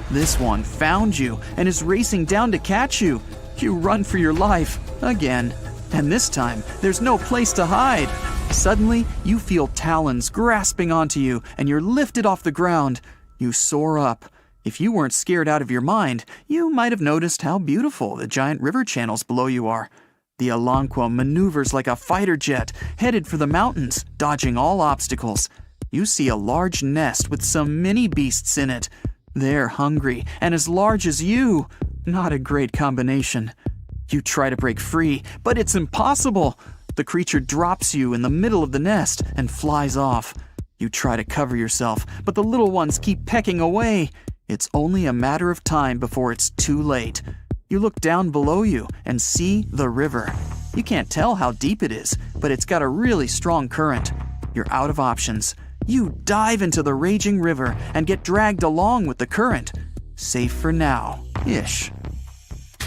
This one found you and is racing down to catch you. You run for your life, again. And this time, there's no place to hide. Suddenly, you feel talons grasping onto you and you're lifted off the ground. You soar up. If you weren't scared out of your mind, you might have noticed how beautiful the giant river channels below you are. The Alanqua maneuvers like a fighter jet, headed for the mountains, dodging all obstacles. You see a large nest with some mini beasts in it. They're hungry and as large as you. Not a great combination. You try to break free, but it's impossible. The creature drops you in the middle of the nest and flies off. You try to cover yourself, but the little ones keep pecking away. It's only a matter of time before it's too late. You look down below you and see the river. You can't tell how deep it is, but it's got a really strong current. You're out of options. You dive into the raging river and get dragged along with the current. Safe for now-ish.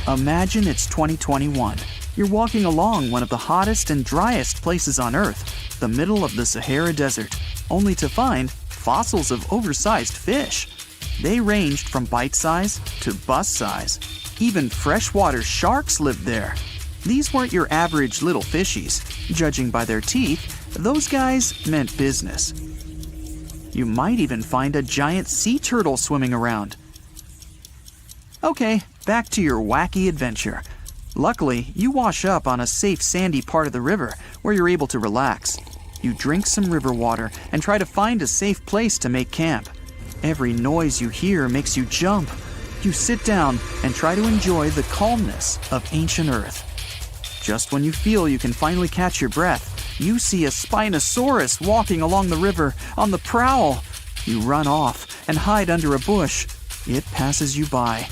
Imagine it's 2021. You're walking along one of the hottest and driest places on Earth, the middle of the Sahara Desert, only to find fossils of oversized fish. They ranged from bite-size to bus-size. Even freshwater sharks lived there. These weren't your average little fishies. Judging by their teeth, those guys meant business. You might even find a giant sea turtle swimming around. Okay, back to your wacky adventure. Luckily, you wash up on a safe sandy part of the river where you're able to relax. You drink some river water and try to find a safe place to make camp. Every noise you hear makes you jump. You sit down and try to enjoy the calmness of ancient Earth. Just when you feel you can finally catch your breath, you see a Spinosaurus walking along the river on the prowl. You run off and hide under a bush. It passes you by.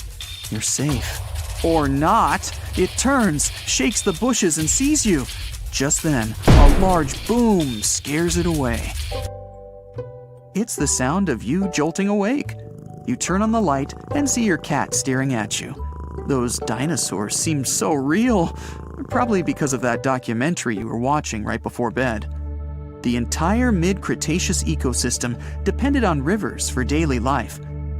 You're safe. Or not. It turns, shakes the bushes, and sees you. Just then, a large boom scares it away. It's the sound of you jolting awake. You turn on the light and see your cat staring at you. Those dinosaurs seem so real, probably because of that documentary you were watching right before bed. The entire mid-Cretaceous ecosystem depended on rivers for daily life.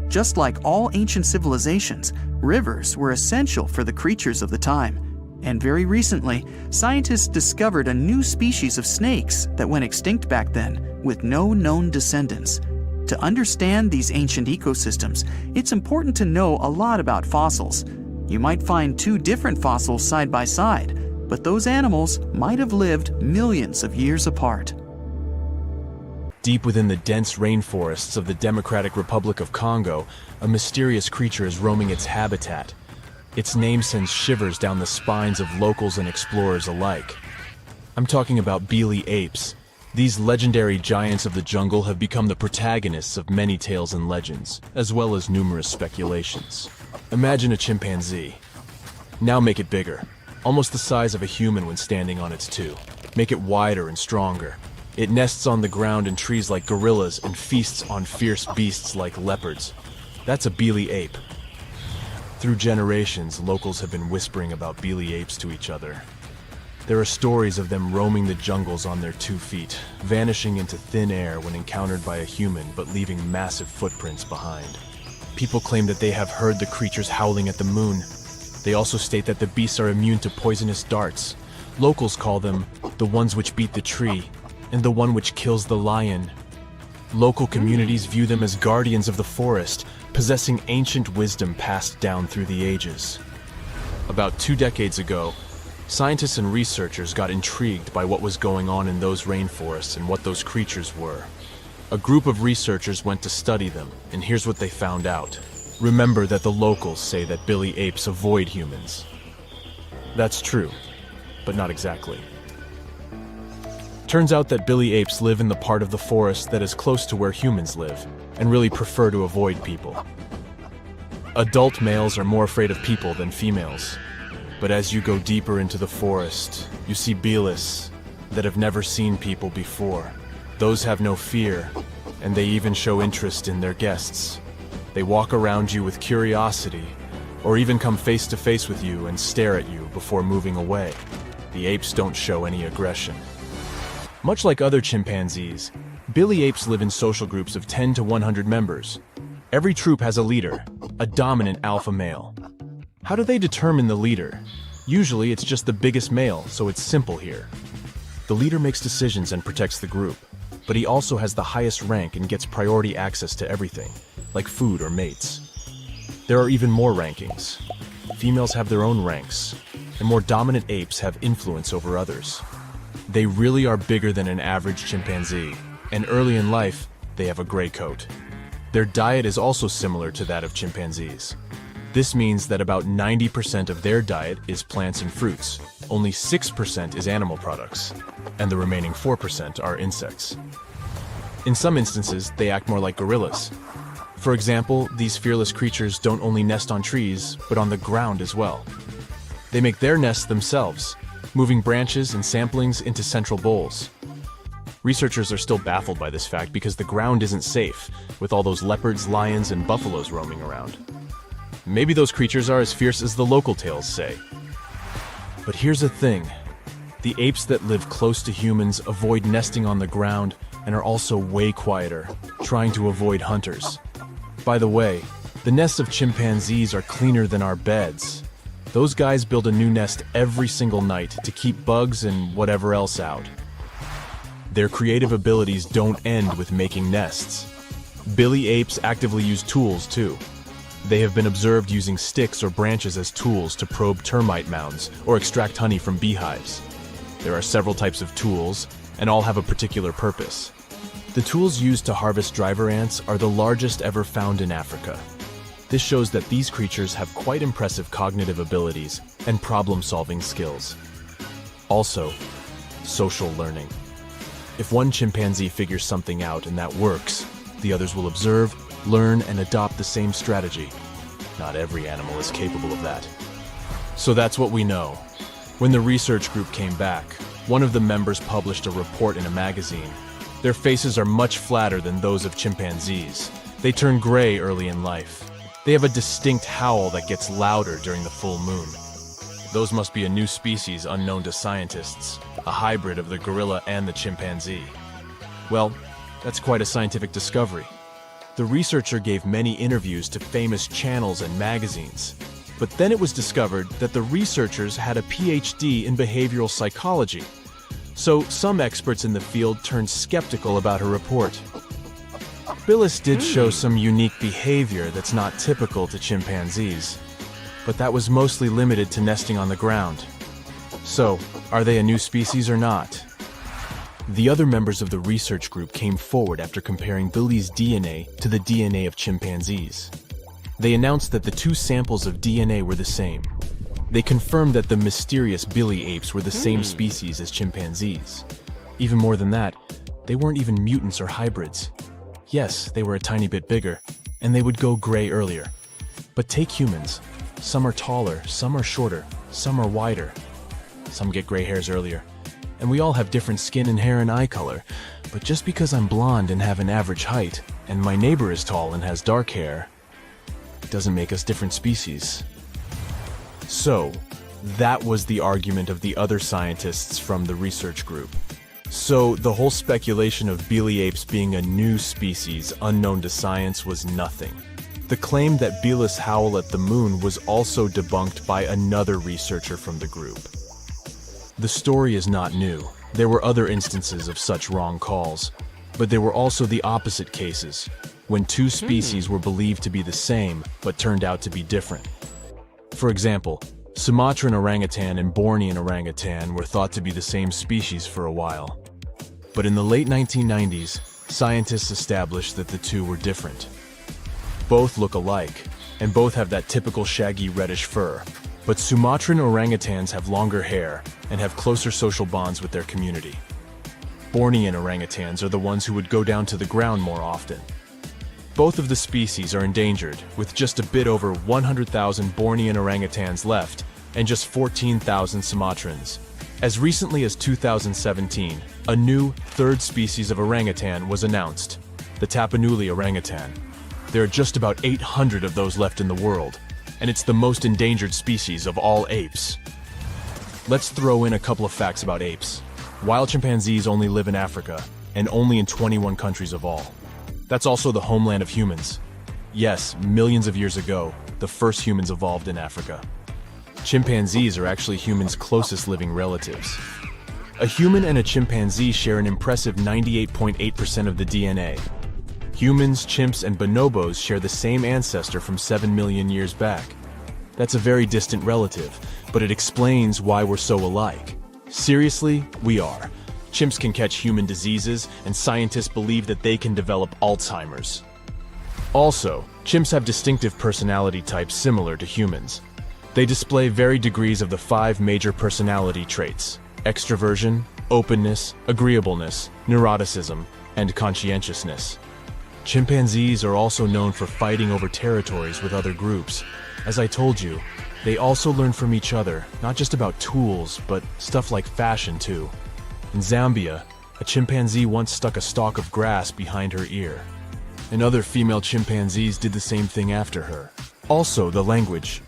Just like all ancient civilizations, rivers were essential for the creatures of the time. And very recently, scientists discovered a new species of snakes that went extinct back then, with no known descendants. To understand these ancient ecosystems, it's important to know a lot about fossils. You might find two different fossils side by side, but those animals might have lived millions of years apart. Deep within the dense rainforests of the Democratic Republic of Congo, a mysterious creature is roaming its habitat. Its name sends shivers down the spines of locals and explorers alike. I'm talking about Bili apes. These legendary giants of the jungle have become the protagonists of many tales and legends, as well as numerous speculations. Imagine a chimpanzee. Now make it bigger, almost the size of a human when standing on its two. Make it wider and stronger. It nests on the ground in trees like gorillas and feasts on fierce beasts like leopards. That's a Bili ape. Through generations, locals have been whispering about Bili apes to each other. There are stories of them roaming the jungles on their 2 feet, vanishing into thin air when encountered by a human but leaving massive footprints behind. People claim that they have heard the creatures howling at the moon. They also state that the beasts are immune to poisonous darts. Locals call them the ones which beat the tree, and the one which kills the lion. Local communities view them as guardians of the forest, possessing ancient wisdom passed down through the ages. About 2 decades ago, scientists and researchers got intrigued by what was going on in those rainforests and what those creatures were. A group of researchers went to study them, and here's what they found out. Remember that the locals say that Bili apes avoid humans. That's true, but not exactly. Turns out that Bili apes live in the part of the forest that is close to where humans live, and really prefer to avoid people. Adult males are more afraid of people than females. But as you go deeper into the forest, you see Bilis that have never seen people before. Those have no fear, and they even show interest in their guests. They walk around you with curiosity, or even come face to face with you and stare at you before moving away. The apes don't show any aggression. Much like other chimpanzees, Bili apes live in social groups of 10 to 100 members. Every troop has a leader, a dominant alpha male. How do they determine the leader? Usually it's just the biggest male, so it's simple here. The leader makes decisions and protects the group, but he also has the highest rank and gets priority access to everything, like food or mates. There are even more rankings. Females have their own ranks, and more dominant apes have influence over others. They really are bigger than an average chimpanzee, and early in life, they have a gray coat. Their diet is also similar to that of chimpanzees. This means that about 90% of their diet is plants and fruits, only 6% is animal products, and the remaining 4% are insects. In some instances, they act more like gorillas. For example, these fearless creatures don't only nest on trees, but on the ground as well. They make their nests themselves, moving branches and samplings into central bowls. Researchers are still baffled by this fact because the ground isn't safe, with all those leopards, lions, and buffaloes roaming around. Maybe those creatures are as fierce as the local tales say. But here's the thing. The apes that live close to humans avoid nesting on the ground and are also way quieter, trying to avoid hunters. By the way, the nests of chimpanzees are cleaner than our beds. Those guys build a new nest every single night to keep bugs and whatever else out. Their creative abilities don't end with making nests. Bili apes actively use tools too. They have been observed using sticks or branches as tools to probe termite mounds or extract honey from beehives. There are several types of tools, and all have a particular purpose. The tools used to harvest driver ants are the largest ever found in Africa. This shows that these creatures have quite impressive cognitive abilities and problem-solving skills. Also, social learning. If one chimpanzee figures something out and that works, the others will observe, learn, and adopt the same strategy. Not every animal is capable of that. So that's what we know. When the research group came back, one of the members published a report in a magazine. Their faces are much flatter than those of chimpanzees. They turn gray early in life. They have a distinct howl that gets louder during the full moon. Those must be a new species unknown to scientists, a hybrid of the gorilla and the chimpanzee. Well, that's quite a scientific discovery. The researcher gave many interviews to famous channels and magazines, but then it was discovered that the researchers had a PhD in behavioral psychology. So some experts in the field turned skeptical about her report. Bilis did show some unique behavior that's not typical to chimpanzees, but that was mostly limited to nesting on the ground. So, are they a new species or not? The other members of the research group came forward after comparing Bili's DNA to the DNA of chimpanzees. They announced that the two samples of DNA were the same. They confirmed that the mysterious Bili apes were the same species as chimpanzees. Even more than that, they weren't even mutants or hybrids. Yes, they were a tiny bit bigger, and they would go gray earlier. But take humans. Some are taller, some are shorter, some are wider. Some get gray hairs earlier. And we all have different skin and hair and eye color. But just because I'm blonde and have an average height, and my neighbor is tall and has dark hair, doesn't make us different species. So, that was the argument of the other scientists from the research group. So, the whole speculation of Bili apes being a new species unknown to science was nothing. The claim that Bilis howl at the moon was also debunked by another researcher from the group. The story is not new. There were other instances of such wrong calls, but there were also the opposite cases, when two species were believed to be the same but turned out to be different. For example, Sumatran orangutan and Bornean orangutan were thought to be the same species for a while. But in the late 1990s, scientists established that the two were different. Both look alike, and both have that typical shaggy reddish fur, but Sumatran orangutans have longer hair and have closer social bonds with their community. Bornean orangutans are the ones who would go down to the ground more often. Both of the species are endangered, with just a bit over 100,000 Bornean orangutans left and just 14,000 Sumatrans. As recently as 2017, a new third species of orangutan was announced, the Tapanuli orangutan. There are just about 800 of those left in the world, and it's the most endangered species of all apes. Let's throw in a couple of facts about apes. Wild chimpanzees only live in Africa, and only in 21 countries of all. That's also the homeland of humans. Yes, millions of years ago, the first humans evolved in Africa. Chimpanzees are actually humans' closest living relatives. A human and a chimpanzee share an impressive 98.8% of the DNA. Humans, chimps, and bonobos share the same ancestor from 7 million years back. That's a very distant relative, but it explains why we're so alike. Seriously, we are. Chimps can catch human diseases, and scientists believe that they can develop Alzheimer's. Also, chimps have distinctive personality types similar to humans. They display varied degrees of the 5 major personality traits: extroversion, openness, agreeableness, neuroticism, and conscientiousness. Chimpanzees are also known for fighting over territories with other groups. As I told you, they also learn from each other, not just about tools, but stuff like fashion too. In Zambia, a chimpanzee once stuck a stalk of grass behind her ear. And other female chimpanzees did the same thing after her. Also, the language.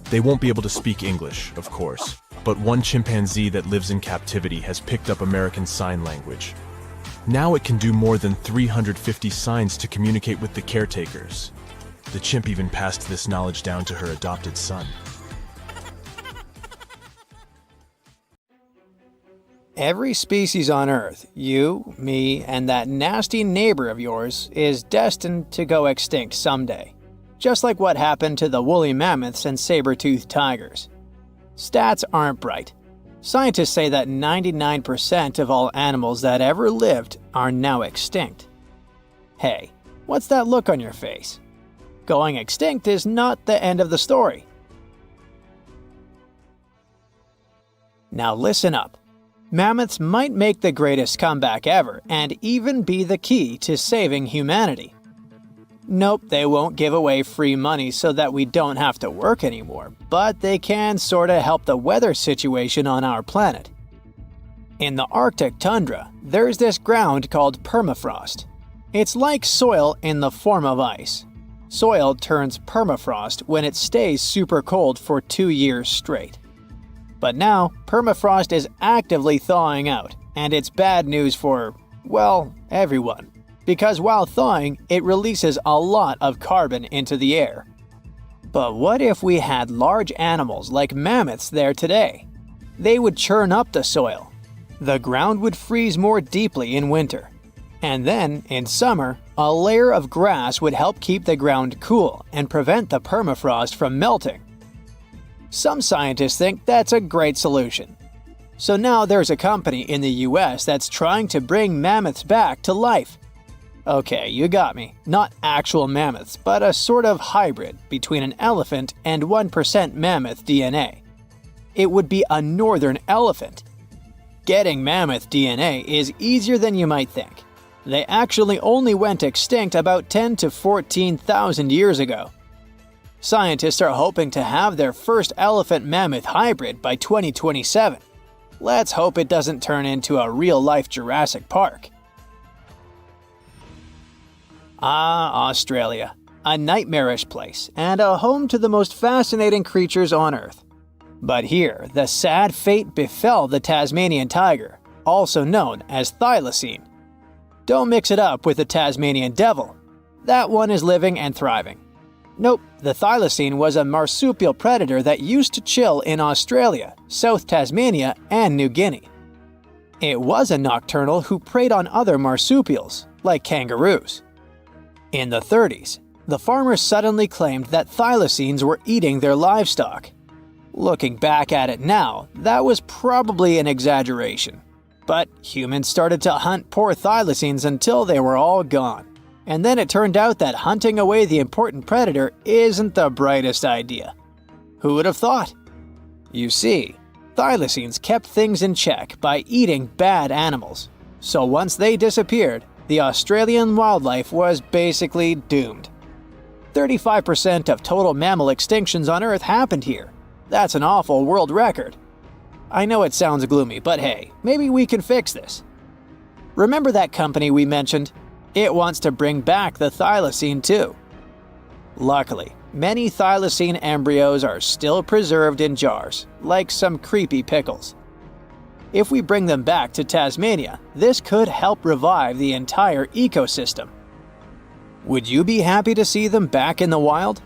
They won't be able to speak English, of course, but one chimpanzee that lives in captivity has picked up American Sign Language. Now it can do more than 350 signs to communicate with the caretakers. The chimp even passed this knowledge down to her adopted son. Every species on Earth, you, me, and that nasty neighbor of yours, is destined to go extinct someday. Just like what happened to the woolly mammoths and saber-toothed tigers. Stats aren't bright. Scientists say that 99% of all animals that ever lived are now extinct. Hey, what's that look on your face? Going extinct is not the end of the story. Now listen up. Mammoths might make the greatest comeback ever and even be the key to saving humanity. Nope, they won't give away free money so that we don't have to work anymore, but they can sorta help the weather situation on our planet. In the Arctic tundra, there's this ground called permafrost. It's like soil in the form of ice. Soil turns permafrost when it stays super cold for 2 years straight. But now, permafrost is actively thawing out, and it's bad news for, well, everyone. Because while thawing, it releases a lot of carbon into the air. But what if we had large animals like mammoths there today? They would churn up the soil. The ground would freeze more deeply in winter. And then, in summer, a layer of grass would help keep the ground cool and prevent the permafrost from melting. Some scientists think that's a great solution. So now there's a company in the US that's trying to bring mammoths back to life. Okay, you got me. Not actual mammoths, but a sort of hybrid between an elephant and 1% mammoth DNA. It would be a northern elephant. Getting mammoth DNA is easier than you might think. They actually only went extinct about 10 to 14,000 years ago. Scientists are hoping to have their first elephant-mammoth hybrid by 2027. Let's hope it doesn't turn into a real-life Jurassic Park. Ah, Australia. A nightmarish place, and a home to the most fascinating creatures on Earth. But here, the sad fate befell the Tasmanian tiger, also known as thylacine. Don't mix it up with the Tasmanian devil. That one is living and thriving. Nope, the thylacine was a marsupial predator that used to chill in Australia, South Tasmania, and New Guinea. It was a nocturnal who preyed on other marsupials, like kangaroos. In the 30s, the farmers suddenly claimed that thylacines were eating their livestock. Looking back at it now, that was probably an exaggeration. But humans started to hunt poor thylacines until they were all gone. And then it turned out that hunting away the important predator isn't the brightest idea. Who would have thought? You see, thylacines kept things in check by eating bad animals. So once they disappeared, the Australian wildlife was basically doomed. 35% of total mammal extinctions on Earth happened here. That's an awful world record. I know it sounds gloomy, but hey, maybe we can fix this. Remember that company we mentioned? It wants to bring back the thylacine too. Luckily, many thylacine embryos are still preserved in jars, like some creepy pickles. If we bring them back to Tasmania, this could help revive the entire ecosystem. Would you be happy to see them back in the wild?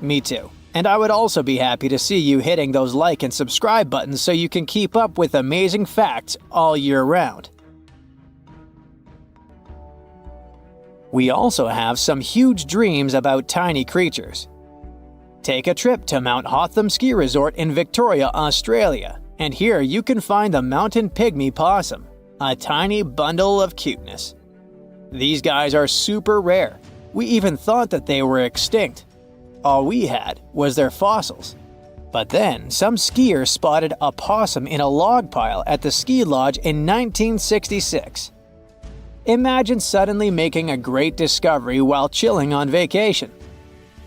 Me too. And I would also be happy to see you hitting those like and subscribe buttons so you can keep up with amazing facts all year round. We also have some huge dreams about tiny creatures. Take a trip to Mount Hotham Ski Resort in Victoria, Australia, and here you can find the mountain pygmy possum, a tiny bundle of cuteness. These guys are super rare. We even thought that they were extinct. All we had was their fossils. But then, some skiers spotted a possum in a log pile at the ski lodge in 1966. Imagine suddenly making a great discovery while chilling on vacation.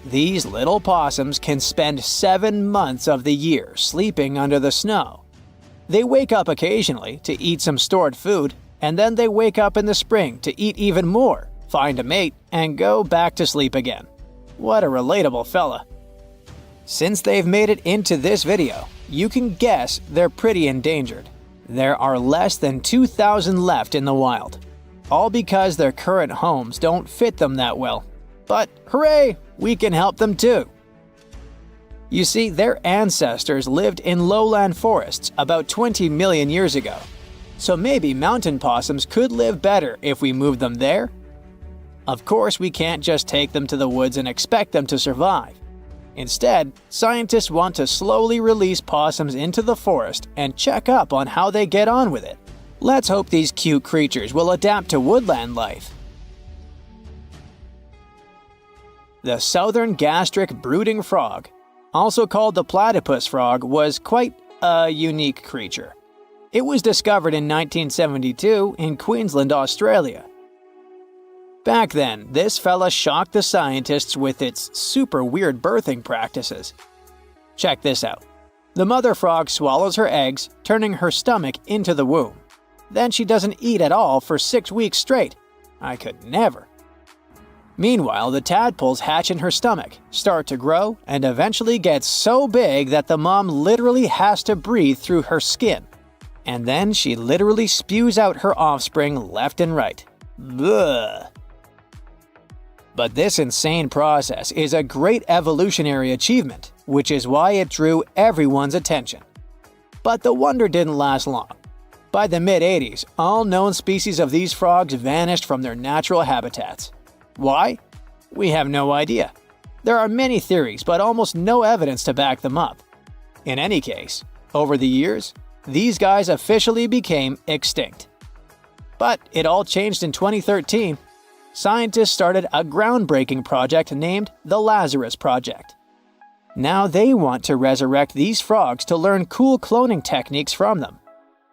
These little possums can spend 7 months of the year sleeping under the snow. They wake up occasionally to eat some stored food, and then they wake up in the spring to eat even more, find a mate, and go back to sleep again. What a relatable fella. Since they've made it into this video, you can guess they're pretty endangered. There are less than 2,000 left in the wild, all because their current homes don't fit them that well. But hooray, we can help them too. You see, their ancestors lived in lowland forests about 20 million years ago. So maybe mountain possums could live better if we moved them there? Of course, we can't just take them to the woods and expect them to survive. Instead, scientists want to slowly release possums into the forest and check up on how they get on with it. Let's hope these cute creatures will adapt to woodland life. The southern gastric brooding frog, also called the platypus frog, was quite a unique creature. It was discovered in 1972 in Queensland, Australia. Back then, this fella shocked the scientists with its super weird birthing practices. Check this out. The mother frog swallows her eggs, turning her stomach into the womb. Then she doesn't eat at all for 6 weeks straight. I could never. Meanwhile, the tadpoles hatch in her stomach, start to grow, and eventually get so big that the mom literally has to breathe through her skin. And then she literally spews out her offspring left and right. Bleh. But this insane process is a great evolutionary achievement, which is why it drew everyone's attention. But the wonder didn't last long. By the mid-80s, all known species of these frogs vanished from their natural habitats. Why? We have no idea. There are many theories, but almost no evidence to back them up. In any case, over the years, these guys officially became extinct. But it all changed in 2013. Scientists started a groundbreaking project named the Lazarus Project. Now they want to resurrect these frogs to learn cool cloning techniques from them.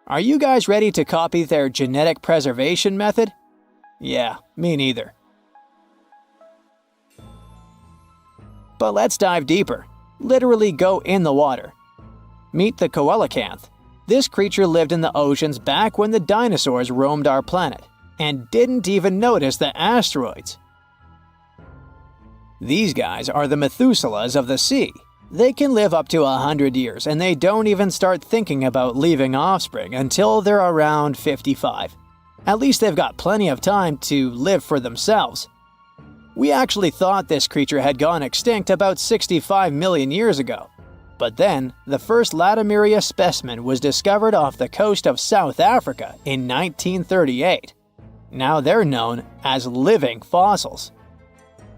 Are you guys ready to copy their genetic preservation method? Yeah, me neither. But let's dive deeper. Literally go in the water. Meet the coelacanth. This creature lived in the oceans back when the dinosaurs roamed our planet, and didn't even notice the asteroids. These guys are the Methuselahs of the sea. They can live up to 100 years, and they don't even start thinking about leaving offspring until they're around 55. At least they've got plenty of time to live for themselves. We actually thought this creature had gone extinct about 65 million years ago. But then, the first Latimeria specimen was discovered off the coast of South Africa in 1938. Now they're known as living fossils.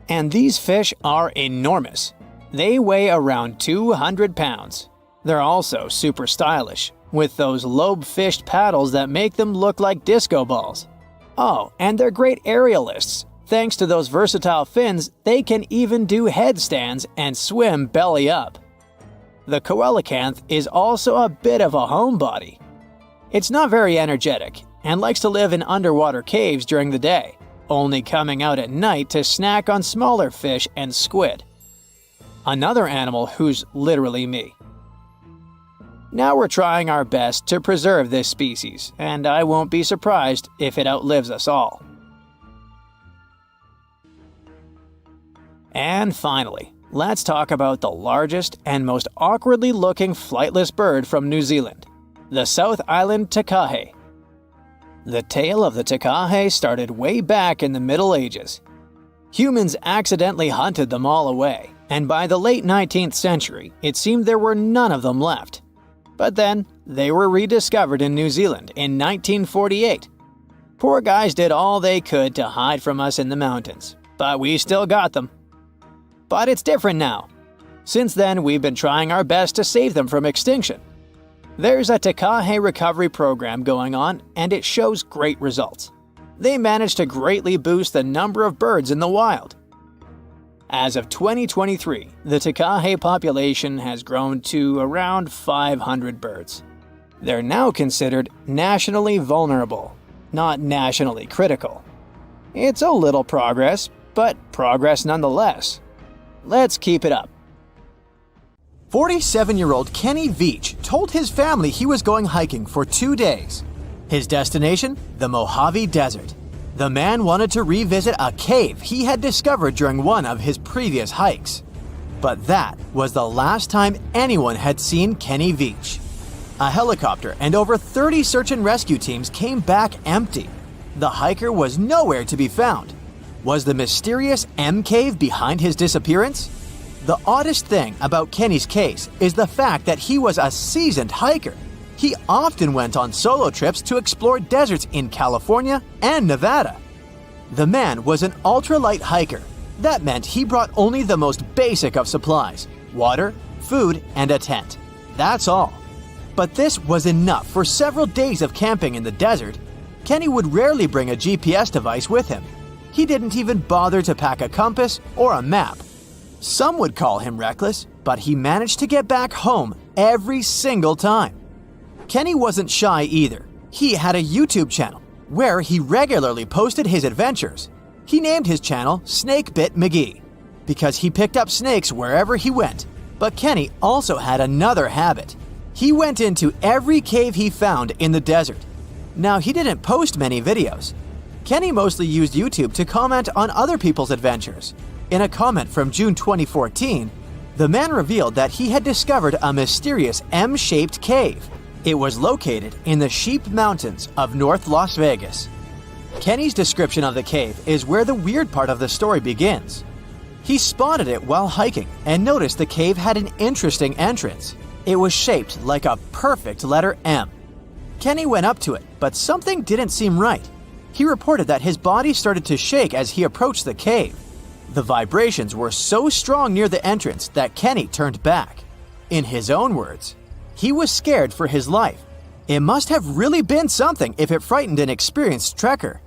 And these fish are enormous. They weigh around 200 pounds. They're also super stylish, with those lobe-fished paddles that make them look like disco balls. Oh, and they're great aerialists. Thanks to those versatile fins, they can even do headstands and swim belly up. The coelacanth is also a bit of a homebody. It's not very energetic and likes to live in underwater caves during the day, only coming out at night to snack on smaller fish and squid. Another animal who's literally me. Now we're trying our best to preserve this species, and I won't be surprised if it outlives us all. And finally, let's talk about the largest and most awkwardly looking flightless bird from New Zealand, the South Island takahe. The tale of the takahe started way back in the Middle Ages. Humans accidentally hunted them all away, and by the late 19th century, it seemed there were none of them left. But then, they were rediscovered in New Zealand in 1948. Poor guys did all they could to hide from us in the mountains, but we still got them. But it's different now. Since then, we've been trying our best to save them from extinction. There's a takahe recovery program going on, and it shows great results. They managed to greatly boost the number of birds in the wild. As of 2023, the takahe population has grown to around 500 birds. They're now considered nationally vulnerable, not nationally critical. It's a little progress, but progress nonetheless. Let's keep it up. 47-year-old Kenny Veach told his family he was going hiking for 2 days. His destination? The Mojave Desert. The man wanted to revisit a cave he had discovered during one of his previous hikes. But that was the last time anyone had seen Kenny Veach. A helicopter and over 30 search and rescue teams came back empty. The hiker was nowhere to be found. Was the mysterious M cave behind his disappearance? The oddest thing about Kenny's case is the fact that he was a seasoned hiker. He often went on solo trips to explore deserts in California and Nevada. The man was an ultralight hiker. That meant he brought only the most basic of supplies: water, food, and a tent. That's all. But this was enough for several days of camping in the desert. Kenny would rarely bring a GPS device with him. He didn't even bother to pack a compass or a map. Some would call him reckless, but he managed to get back home every single time. Kenny wasn't shy either. He had a YouTube channel where he regularly posted his adventures. He named his channel Snakebit McGee because he picked up snakes wherever he went. But Kenny also had another habit. He went into every cave he found in the desert. Now, he didn't post many videos. Kenny mostly used YouTube to comment on other people's adventures. In a comment from June 2014, the man revealed that he had discovered a mysterious M-shaped cave. It was located in the Sheep Mountains of North Las Vegas. Kenny's description of the cave is where the weird part of the story begins. He spotted it while hiking and noticed the cave had an interesting entrance. It was shaped like a perfect letter M. Kenny went up to it, but something didn't seem right. He reported that his body started to shake as he approached the cave. The vibrations were so strong near the entrance that Kenny turned back. In his own words, he was scared for his life. It must have really been something if it frightened an experienced trekker.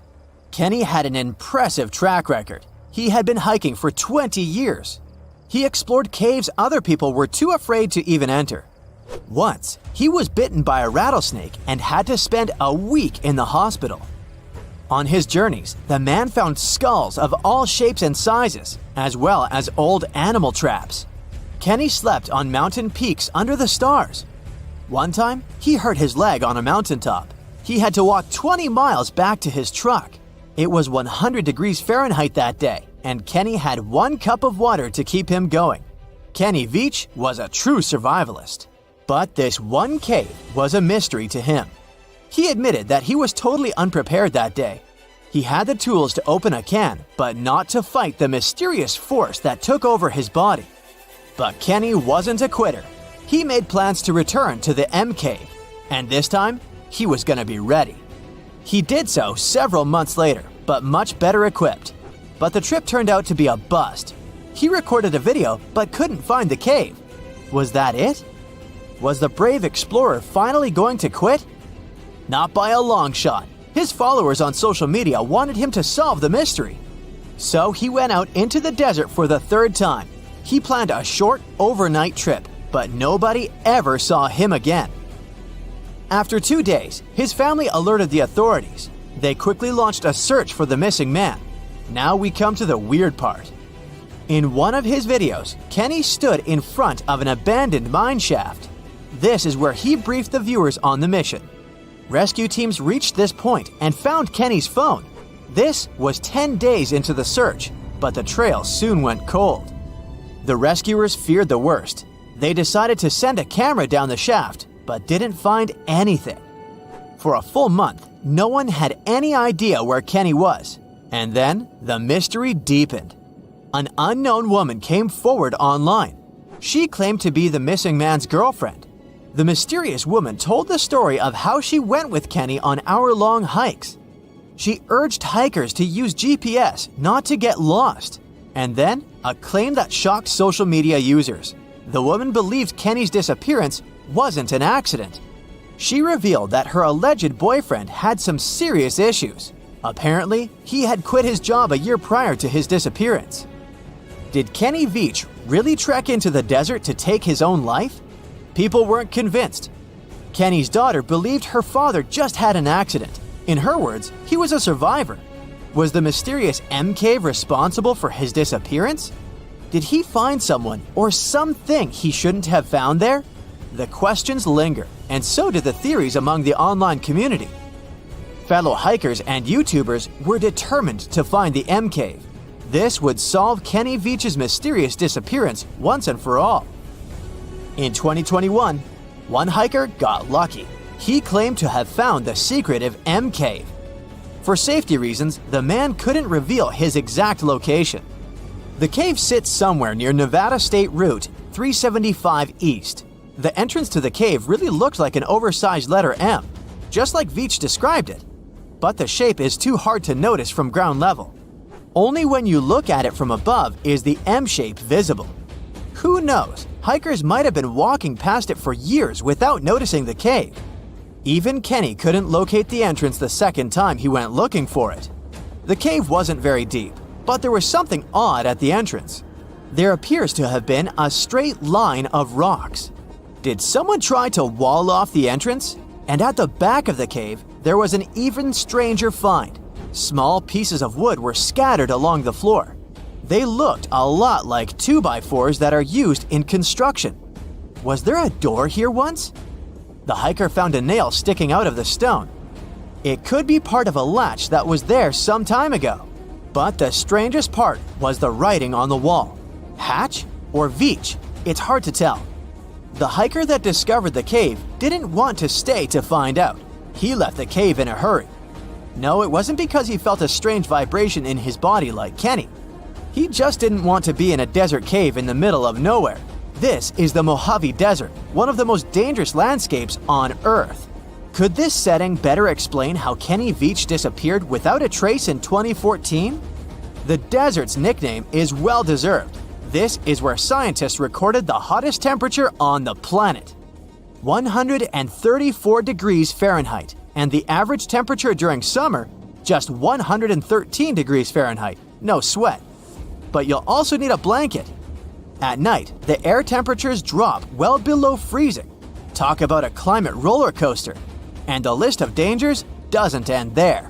Kenny had an impressive track record. He had been hiking for 20 years. He explored caves other people were too afraid to even enter. Once, he was bitten by a rattlesnake and had to spend a week in the hospital. On his journeys, the man found skulls of all shapes and sizes, as well as old animal traps. Kenny slept on mountain peaks under the stars. One time, he hurt his leg on a mountaintop. He had to walk 20 miles back to his truck. It was 100 degrees Fahrenheit that day, and Kenny had 1 cup of water to keep him going. Kenny Veach was a true survivalist. But this one cave was a mystery to him. He admitted that he was totally unprepared that day. He had the tools to open a can, but not to fight the mysterious force that took over his body. But Kenny wasn't a quitter. He made plans to return to the M cave, and this time, he was going to be ready. He did so several months later, but much better equipped. But the trip turned out to be a bust. He recorded a video, but couldn't find the cave. Was that it? Was the brave explorer finally going to quit? Not by a long shot. His followers on social media wanted him to solve the mystery. So he went out into the desert for the 3rd time. He planned a short, overnight trip, but nobody ever saw him again. After 2 days, his family alerted the authorities. They quickly launched a search for the missing man. Now we come to the weird part. In one of his videos, Kenny stood in front of an abandoned mine shaft. This is where he briefed the viewers on the mission. Rescue teams reached this point and found Kenny's phone. This was 10 days into the search. but the trail soon went cold. The rescuers feared the worst. They decided to send a camera down the shaft, but didn't find anything. For a full month, no one had any idea where Kenny was, and then the mystery deepened. An unknown woman came forward online. She claimed to be the missing man's girlfriend. The mysterious woman told the story of how she went with Kenny on hour-long hikes. She urged hikers to use GPS not to get lost. And then, a claim that shocked social media users. The woman believed Kenny's disappearance wasn't an accident. She revealed that her alleged boyfriend had some serious issues. Apparently, he had quit his job a year prior to his disappearance. Did Kenny Veach really trek into the desert to take his own life? People weren't convinced. Kenny's daughter believed her father just had an accident. In her words, he was a survivor. Was the mysterious M Cave responsible for his disappearance? Did he find someone or something he shouldn't have found there? The questions linger, and so did the theories among the online community. Fellow hikers and YouTubers were determined to find the M Cave. This would solve Kenny Veach's mysterious disappearance once and for all. In 2021, one hiker got lucky. He claimed to have found the secretive M Cave. For safety reasons, the man couldn't reveal his exact location. The cave sits somewhere near Nevada State Route 375 East. The entrance to the cave really looked like an oversized letter M, just like Veach described it. But the shape is too hard to notice from ground level. Only when you look at it from above is the M shape visible. Who knows, hikers might have been walking past it for years without noticing the cave. Even Kenny couldn't locate the entrance the second time he went looking for it. The cave wasn't very deep, but there was something odd at the entrance. There appears to have been a straight line of rocks. Did someone try to wall off the entrance? And at the back of the cave, there was an even stranger find. Small pieces of wood were scattered along the floor. They looked a lot like 2x4s that are used in construction. Was there a door here once? The hiker found a nail sticking out of the stone. It could be part of a latch that was there some time ago. But the strangest part was the writing on the wall. Hatch or Veach? It's hard to tell. The hiker that discovered the cave didn't want to stay to find out. He left the cave in a hurry. No, it wasn't because he felt a strange vibration in his body like Kenny. He just didn't want to be in a desert cave in the middle of nowhere. This is the Mojave Desert, one of the most dangerous landscapes on Earth. Could this setting better explain how Kenny Veach disappeared without a trace in 2014? The desert's nickname is well-deserved. This is where scientists recorded the hottest temperature on the planet. 134 degrees Fahrenheit, and the average temperature during summer, just 113 degrees Fahrenheit. No sweat. But you'll also need a blanket. At night, the air temperatures drop well below freezing. Talk about a climate roller coaster. And the list of dangers doesn't end there.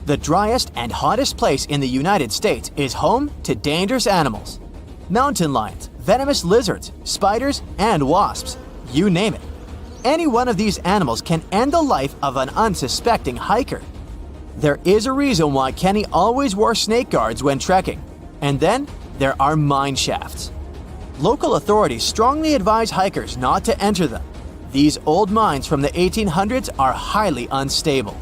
The driest and hottest place in the United States is home to dangerous animals. Mountain lions, venomous lizards, spiders, and wasps. You name it. Any one of these animals can end the life of an unsuspecting hiker. There is a reason why Kenny always wore snake guards when trekking. And then there are mine shafts. Local authorities strongly advise hikers not to enter them. These old mines from the 1800s are highly unstable.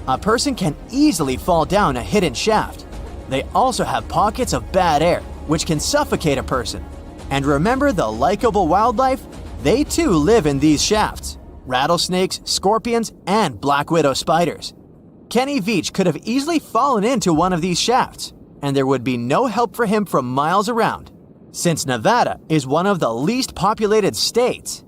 A person can easily fall down a hidden shaft. They also have pockets of bad air, which can suffocate a person. And remember the likable wildlife? They too live in these shafts. Rattlesnakes, scorpions, and black widow spiders. Kenny Veach could have easily fallen into one of these shafts, and there would be no help for him from miles around, since Nevada is one of the least populated states.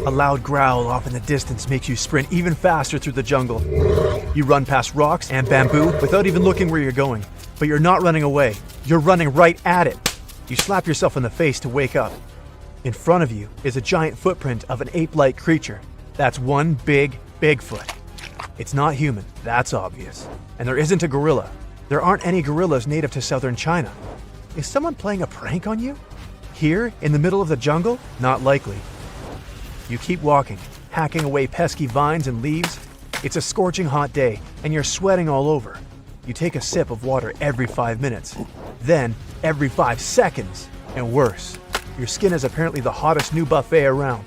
A loud growl off in the distance makes you sprint even faster through the jungle. You run past rocks and bamboo without even looking where you're going. But you're not running away. You're running right at it. You slap yourself in the face to wake up. In front of you is a giant footprint of an ape-like creature. That's one big Bigfoot. It's not human, that's obvious. And there isn't a gorilla. There aren't any gorillas native to southern China. Is someone playing a prank on you? Here, in the middle of the jungle? Not likely. You keep walking, hacking away pesky vines and leaves. It's a scorching hot day, and you're sweating all over. You take a sip of water every 5 minutes, then every 5 seconds, and worse. Your skin is apparently the hottest new buffet around.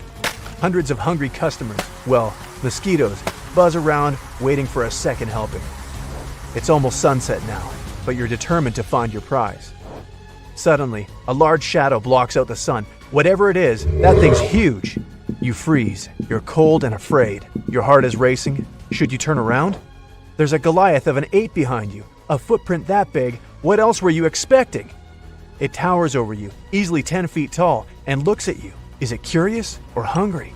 Hundreds of hungry customers, well, mosquitoes, buzz around waiting for a second helping. It's almost sunset now, but you're determined to find your prize. Suddenly, a large shadow blocks out the sun. Whatever it is, that thing's huge. You freeze. You're cold and afraid. Your heart is racing. Should you turn around? There's a Goliath of an ape behind you. A footprint that big. What else were you expecting? It towers over you, easily 10 feet tall, and looks at you. Is it curious or hungry?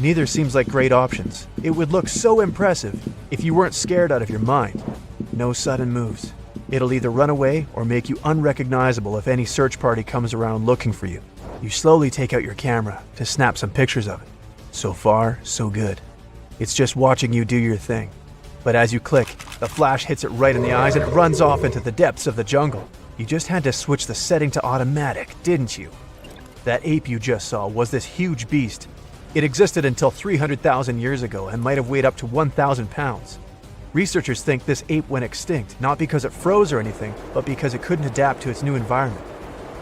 Neither seems like great options. It would look so impressive if you weren't scared out of your mind. No sudden moves. It'll either run away or make you unrecognizable if any search party comes around looking for you. You slowly take out your camera to snap some pictures of it. So far, so good. It's just watching you do your thing. But as you click, the flash hits it right in the eyes and it runs off into the depths of the jungle. You just had to switch the setting to automatic, didn't you? That ape you just saw was this huge beast. It existed until 300,000 years ago and might have weighed up to 1,000 pounds. Researchers think this ape went extinct, not because it froze or anything, but because it couldn't adapt to its new environment.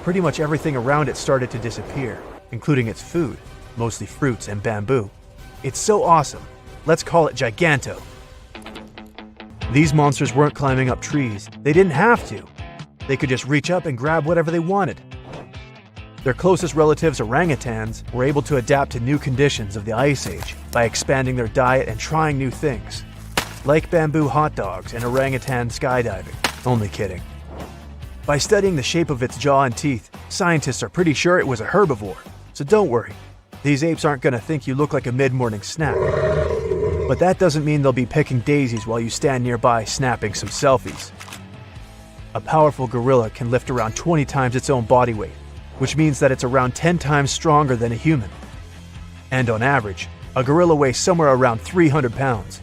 Pretty much everything around it started to disappear, including its food, mostly fruits and bamboo. It's so awesome. Let's call it Giganto. These monsters weren't climbing up trees. They didn't have to. They could just reach up and grab whatever they wanted. Their closest relatives, orangutans, were able to adapt to new conditions of the Ice Age by expanding their diet and trying new things. Like bamboo hot dogs and orangutan skydiving. Only kidding. By studying the shape of its jaw and teeth, scientists are pretty sure it was a herbivore. So don't worry. These apes aren't going to think you look like a mid-morning snack. But that doesn't mean they'll be picking daisies while you stand nearby snapping some selfies. A powerful gorilla can lift around 20 times its own body weight, which means that it's around 10 times stronger than a human. And on average, a gorilla weighs somewhere around 300 pounds.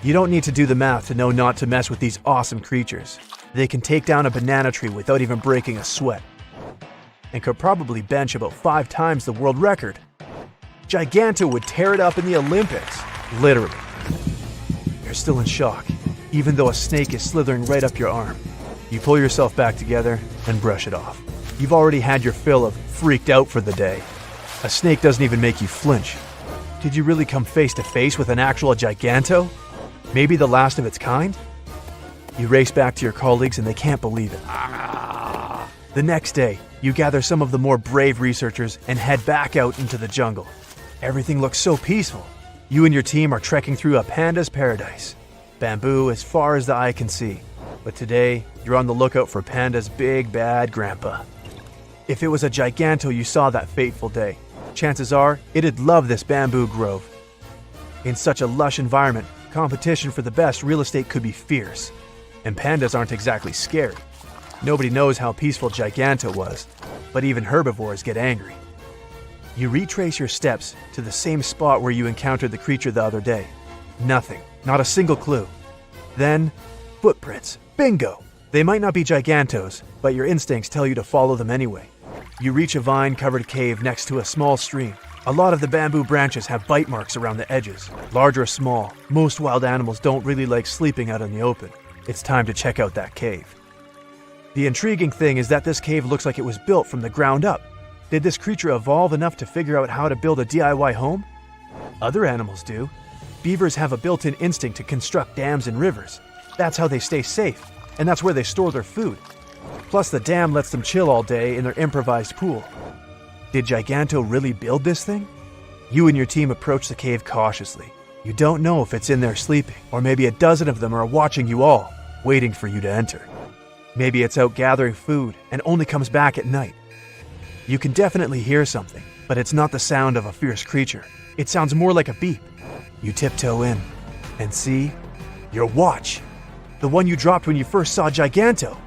You don't need to do the math to know not to mess with these awesome creatures. They can take down a banana tree without even breaking a sweat, and could probably bench about 5 times the world record. Giganto would tear it up in the Olympics, literally. You're still in shock, even though a snake is slithering right up your arm. You pull yourself back together and brush it off. You've already had your fill of freaked out for the day. A snake doesn't even make you flinch. Did you really come face to face with an actual Giganto? Maybe the last of its kind? You race back to your colleagues and they can't believe it. The next day, you gather some of the more brave researchers and head back out into the jungle. Everything looks so peaceful. You and your team are trekking through a panda's paradise. Bamboo as far as the eye can see. But today, you're on the lookout for Panda's big bad grandpa. If it was a Giganto you saw that fateful day, chances are it'd love this bamboo grove. In such a lush environment, competition for the best real estate could be fierce. And pandas aren't exactly scared. Nobody knows how peaceful Giganto was, but even herbivores get angry. You retrace your steps to the same spot where you encountered the creature the other day. Nothing, not a single clue. Then, footprints. Bingo! They might not be Gigantos, but your instincts tell you to follow them anyway. You reach a vine-covered cave next to a small stream. A lot of the bamboo branches have bite marks around the edges. Large or small, most wild animals don't really like sleeping out in the open. It's time to check out that cave. The intriguing thing is that this cave looks like it was built from the ground up. Did this creature evolve enough to figure out how to build a DIY home? Other animals do. Beavers have a built-in instinct to construct dams and rivers. That's how they stay safe, and that's where they store their food. Plus, the dam lets them chill all day in their improvised pool. Did Giganto really build this thing? You and your team approach the cave cautiously. You don't know if it's in there sleeping, or maybe a dozen of them are watching you all, waiting for you to enter. Maybe it's out gathering food and only comes back at night. You can definitely hear something, but it's not the sound of a fierce creature. It sounds more like a beep. You tiptoe in and see your watch. The one you dropped when you first saw Giganto.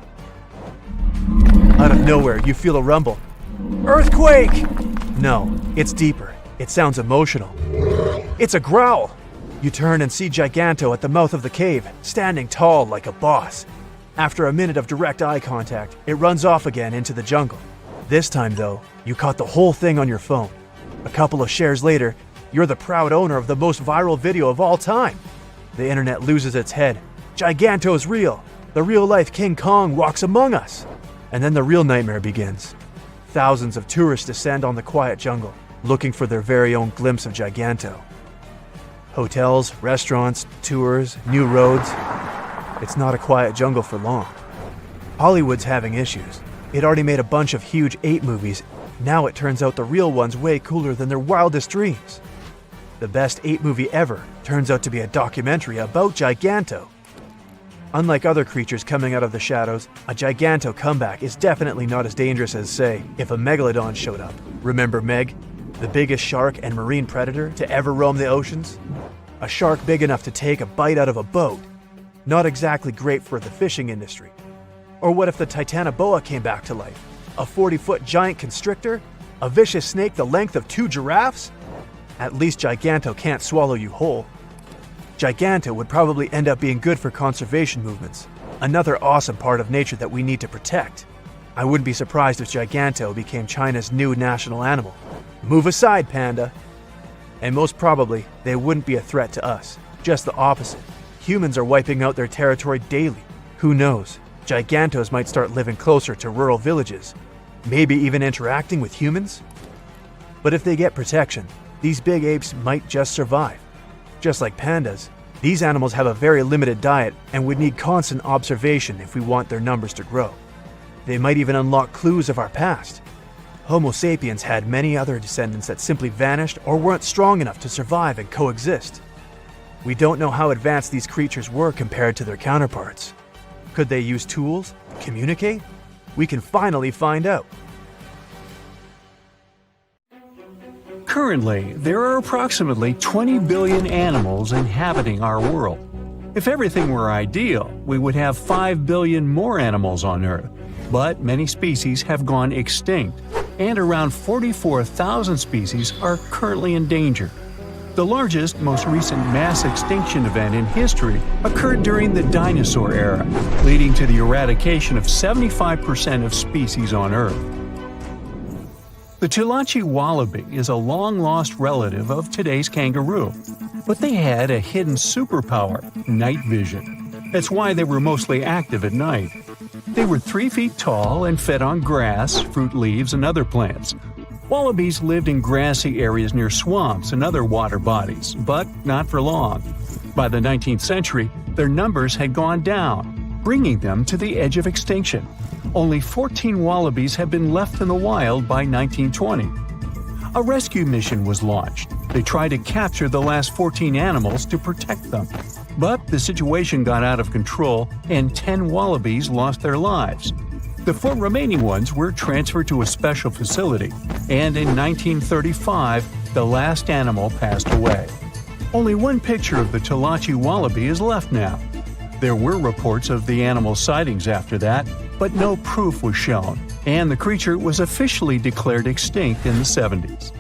Out of nowhere, you feel a rumble. Earthquake! No, it's deeper. It sounds emotional. It's a growl. You turn and see Giganto at the mouth of the cave, standing tall like a boss. After a minute of direct eye contact, it runs off again into the jungle. This time, though, you caught the whole thing on your phone. A couple of shares later, you're the proud owner of the most viral video of all time. The internet loses its head. Giganto's real. The real-life King Kong walks among us. And then the real nightmare begins. Thousands of tourists descend on the quiet jungle, looking for their very own glimpse of Giganto. Hotels, restaurants, tours, new roads. It's not a quiet jungle for long. Hollywood's having issues. It already made a bunch of huge ape movies. Now it turns out the real one's way cooler than their wildest dreams. The best ape movie ever turns out to be a documentary about Giganto. Unlike other creatures coming out of the shadows, a Giganto comeback is definitely not as dangerous as, say, if a megalodon showed up. Remember Meg? The biggest shark and marine predator to ever roam the oceans? A shark big enough to take a bite out of a boat. Not exactly great for the fishing industry. Or what if the Titanoboa came back to life? A 40-foot giant constrictor? A vicious snake the length of 2 giraffes? At least Giganto can't swallow you whole. Giganto would probably end up being good for conservation movements, another awesome part of nature that we need to protect. I wouldn't be surprised if Giganto became China's new national animal. Move aside, panda! And most probably, they wouldn't be a threat to us, just the opposite. Humans are wiping out their territory daily. Who knows? Gigantos might start living closer to rural villages, maybe even interacting with humans. But if they get protection, these big apes might just survive. Just like pandas, these animals have a very limited diet and would need constant observation if we want their numbers to grow. They might even unlock clues of our past. Homo sapiens had many other descendants that simply vanished or weren't strong enough to survive and coexist. We don't know how advanced these creatures were compared to their counterparts. Could they use tools? Communicate? We can finally find out. Currently, there are approximately 20 billion animals inhabiting our world. If everything were ideal, we would have 5 billion more animals on Earth. But many species have gone extinct, and around 44,000 species are currently in danger. The largest, most recent mass extinction event in history occurred during the dinosaur era, leading to the eradication of 75% of species on Earth. The Tulachi wallaby is a long-lost relative of today's kangaroo, but they had a hidden superpower, night vision. That's why they were mostly active at night. They were 3 feet tall and fed on grass, fruit leaves, and other plants. Wallabies lived in grassy areas near swamps and other water bodies, but not for long. By the 19th century, their numbers had gone down, bringing them to the edge of extinction. Only 14 wallabies had been left in the wild by 1920. A rescue mission was launched. They tried to capture the last 14 animals to protect them. But the situation got out of control and 10 wallabies lost their lives. The 4 remaining ones were transferred to a special facility, and in 1935, the last animal passed away. Only one picture of the Tulachi wallaby is left now. There were reports of the animal's sightings after that, but no proof was shown, and the creature was officially declared extinct in the 70s.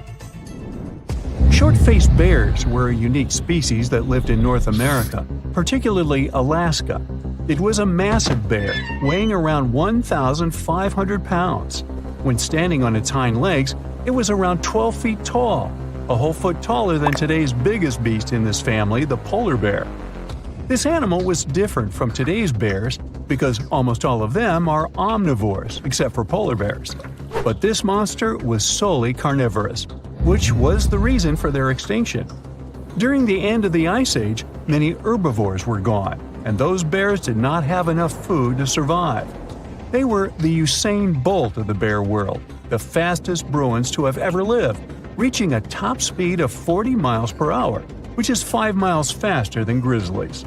Short-faced bears were a unique species that lived in North America, particularly Alaska. It was a massive bear, weighing around 1,500 pounds. When standing on its hind legs, it was around 12 feet tall, a whole foot taller than today's biggest beast in this family, the polar bear. This animal was different from today's bears because almost all of them are omnivores, except for polar bears. But this monster was solely carnivorous, which was the reason for their extinction. During the end of the Ice Age, many herbivores were gone, and those bears did not have enough food to survive. They were the Usain Bolt of the bear world, the fastest Bruins to have ever lived, reaching a top speed of 40 miles per hour, which is 5 miles faster than grizzlies.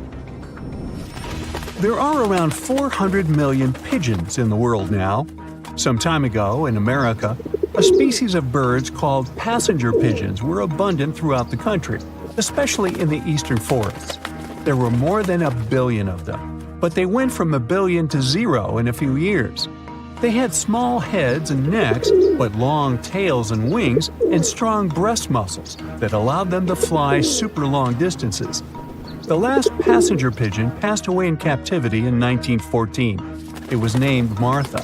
There are around 400 million pigeons in the world now. Some time ago, in America, a species of birds called passenger pigeons were abundant throughout the country, especially in the eastern forests. There were more than 1 billion of them, but they went from 1 billion to 0 in a few years. They had small heads and necks, but long tails and wings and strong breast muscles that allowed them to fly super long distances. The last passenger pigeon passed away in captivity in 1914. It was named Martha.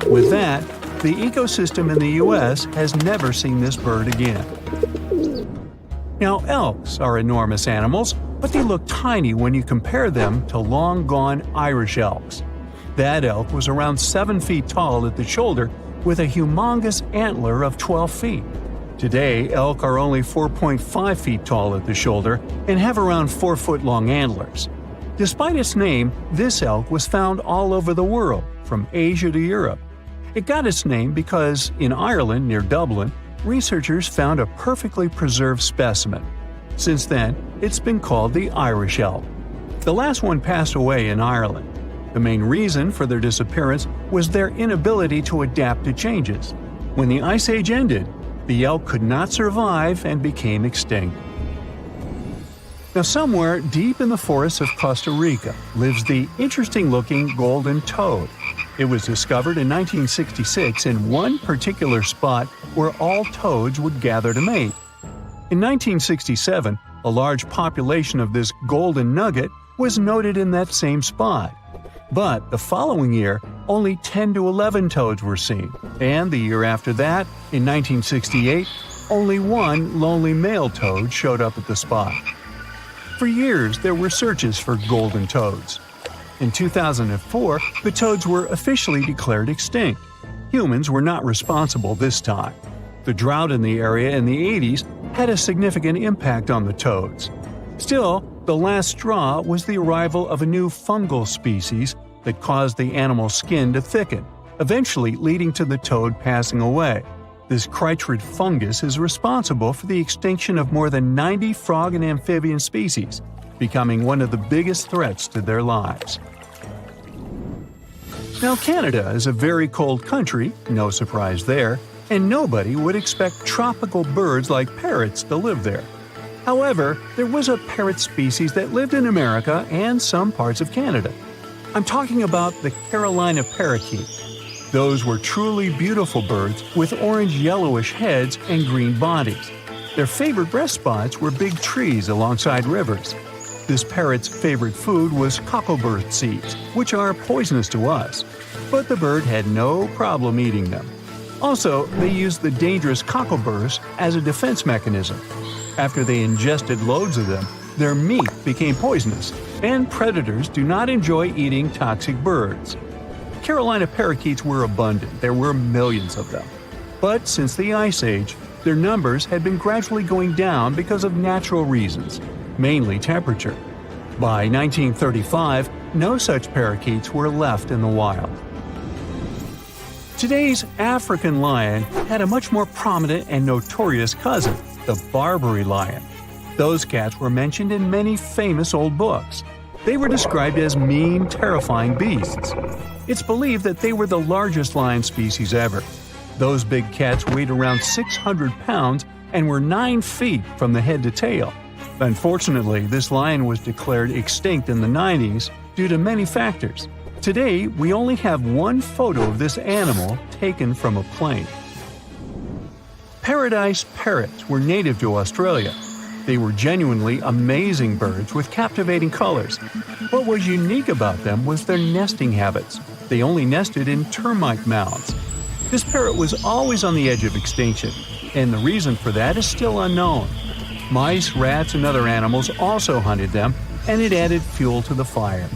With that, the ecosystem in the U.S. has never seen this bird again. Now, elks are enormous animals, but they look tiny when you compare them to long-gone Irish elks. That elk was around 7 feet tall at the shoulder with a humongous antler of 12 feet. Today, elk are only 4.5 feet tall at the shoulder and have around 4-foot-long antlers. Despite its name, this elk was found all over the world, from Asia to Europe. It got its name because, in Ireland near Dublin, researchers found a perfectly preserved specimen. Since then, it's been called the Irish elk. The last one passed away in Ireland. The main reason for their disappearance was their inability to adapt to changes. When the Ice Age ended, the elk could not survive and became extinct. Now, somewhere deep in the forests of Costa Rica lives the interesting-looking golden toad. It was discovered in 1966 in one particular spot where all toads would gather to mate. In 1967, a large population of this golden nugget was noted in that same spot. But the following year, only 10 to 11 toads were seen, and the year after that, in 1968, only one lonely male toad showed up at the spot. For years, there were searches for golden toads. In 2004, the toads were officially declared extinct. Humans were not responsible this time. The drought in the area in the 80s had a significant impact on the toads. Still, the last straw was the arrival of a new fungal species that caused the animal's skin to thicken, eventually leading to the toad passing away. This chytrid fungus is responsible for the extinction of more than 90 frog and amphibian species, becoming one of the biggest threats to their lives. Now, Canada is a very cold country, no surprise there, and nobody would expect tropical birds like parrots to live there. However, there was a parrot species that lived in America and some parts of Canada. I'm talking about the Carolina parakeet. Those were truly beautiful birds with orange-yellowish heads and green bodies. Their favorite rest spots were big trees alongside rivers. This parrot's favorite food was cocklebur seeds, which are poisonous to us, but the bird had no problem eating them. Also, they used the dangerous cockleburs as a defense mechanism. After they ingested loads of them, their meat became poisonous, and predators do not enjoy eating toxic birds. Carolina parakeets were abundant, there were millions of them. But since the Ice Age, their numbers had been gradually going down because of natural reasons, mainly temperature. By 1935, no such parakeets were left in the wild. Today's African lion had a much more prominent and notorious cousin, the Barbary lion. Those cats were mentioned in many famous old books. They were described as mean, terrifying beasts. It's believed that they were the largest lion species ever. Those big cats weighed around 600 pounds and were 9 feet from the head to tail. Unfortunately, this lion was declared extinct in the 90s due to many factors. Today, we only have one photo of this animal taken from a plane. Paradise parrots were native to Australia. They were genuinely amazing birds with captivating colors. What was unique about them was their nesting habits. They only nested in termite mounds. This parrot was always on the edge of extinction, and the reason for that is still unknown. Mice, rats, and other animals also hunted them, and it added fuel to the fire.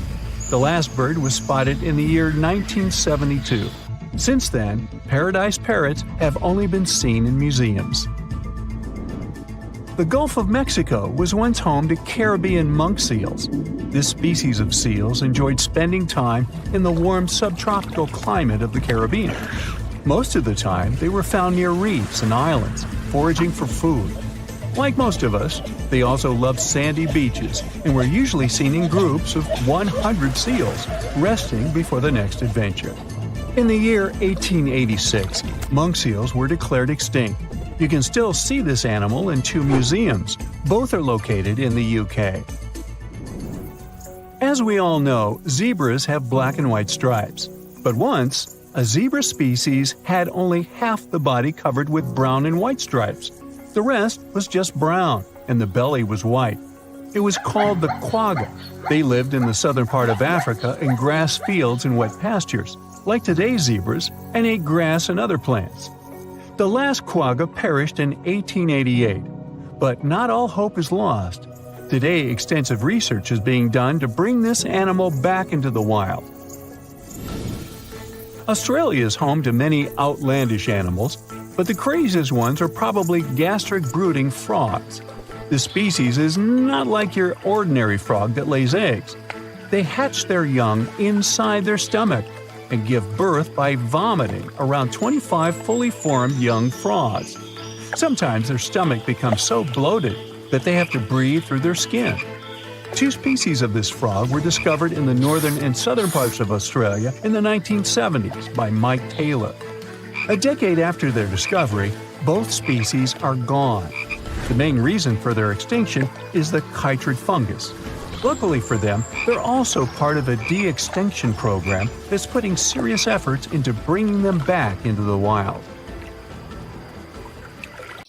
The last bird was spotted in the year 1972. Since then, paradise parrots have only been seen in museums. The Gulf of Mexico was once home to Caribbean monk seals. This species of seals enjoyed spending time in the warm subtropical climate of the Caribbean. Most of the time, they were found near reefs and islands, foraging for food. Like most of us, they also loved sandy beaches and were usually seen in groups of 100 seals, resting before the next adventure. In the year 1886, monk seals were declared extinct. You can still see this animal in 2 museums. Both are located in the UK. As we all know, zebras have black and white stripes. But once, a zebra species had only half the body covered with brown and white stripes. The rest was just brown, and the belly was white. It was called the quagga. They lived in the southern part of Africa in grass fields and wet pastures, like today's zebras, and ate grass and other plants. The last quagga perished in 1888, But not all hope is lost. Today, extensive research is being done to bring this animal back into the wild. Australia is home to many outlandish animals, but the craziest ones are probably gastric brooding frogs. This species is not like your ordinary frog that lays eggs. They hatch their young inside their stomach and give birth by vomiting around 25 fully formed young frogs. Sometimes their stomach becomes so bloated that they have to breathe through their skin. 2 species of this frog were discovered in the northern and southern parts of Australia in the 1970s by Mike Taylor. A decade after their discovery, both species are gone. The main reason for their extinction is the chytrid fungus. Luckily for them, they're also part of a de-extinction program that's putting serious efforts into bringing them back into the wild.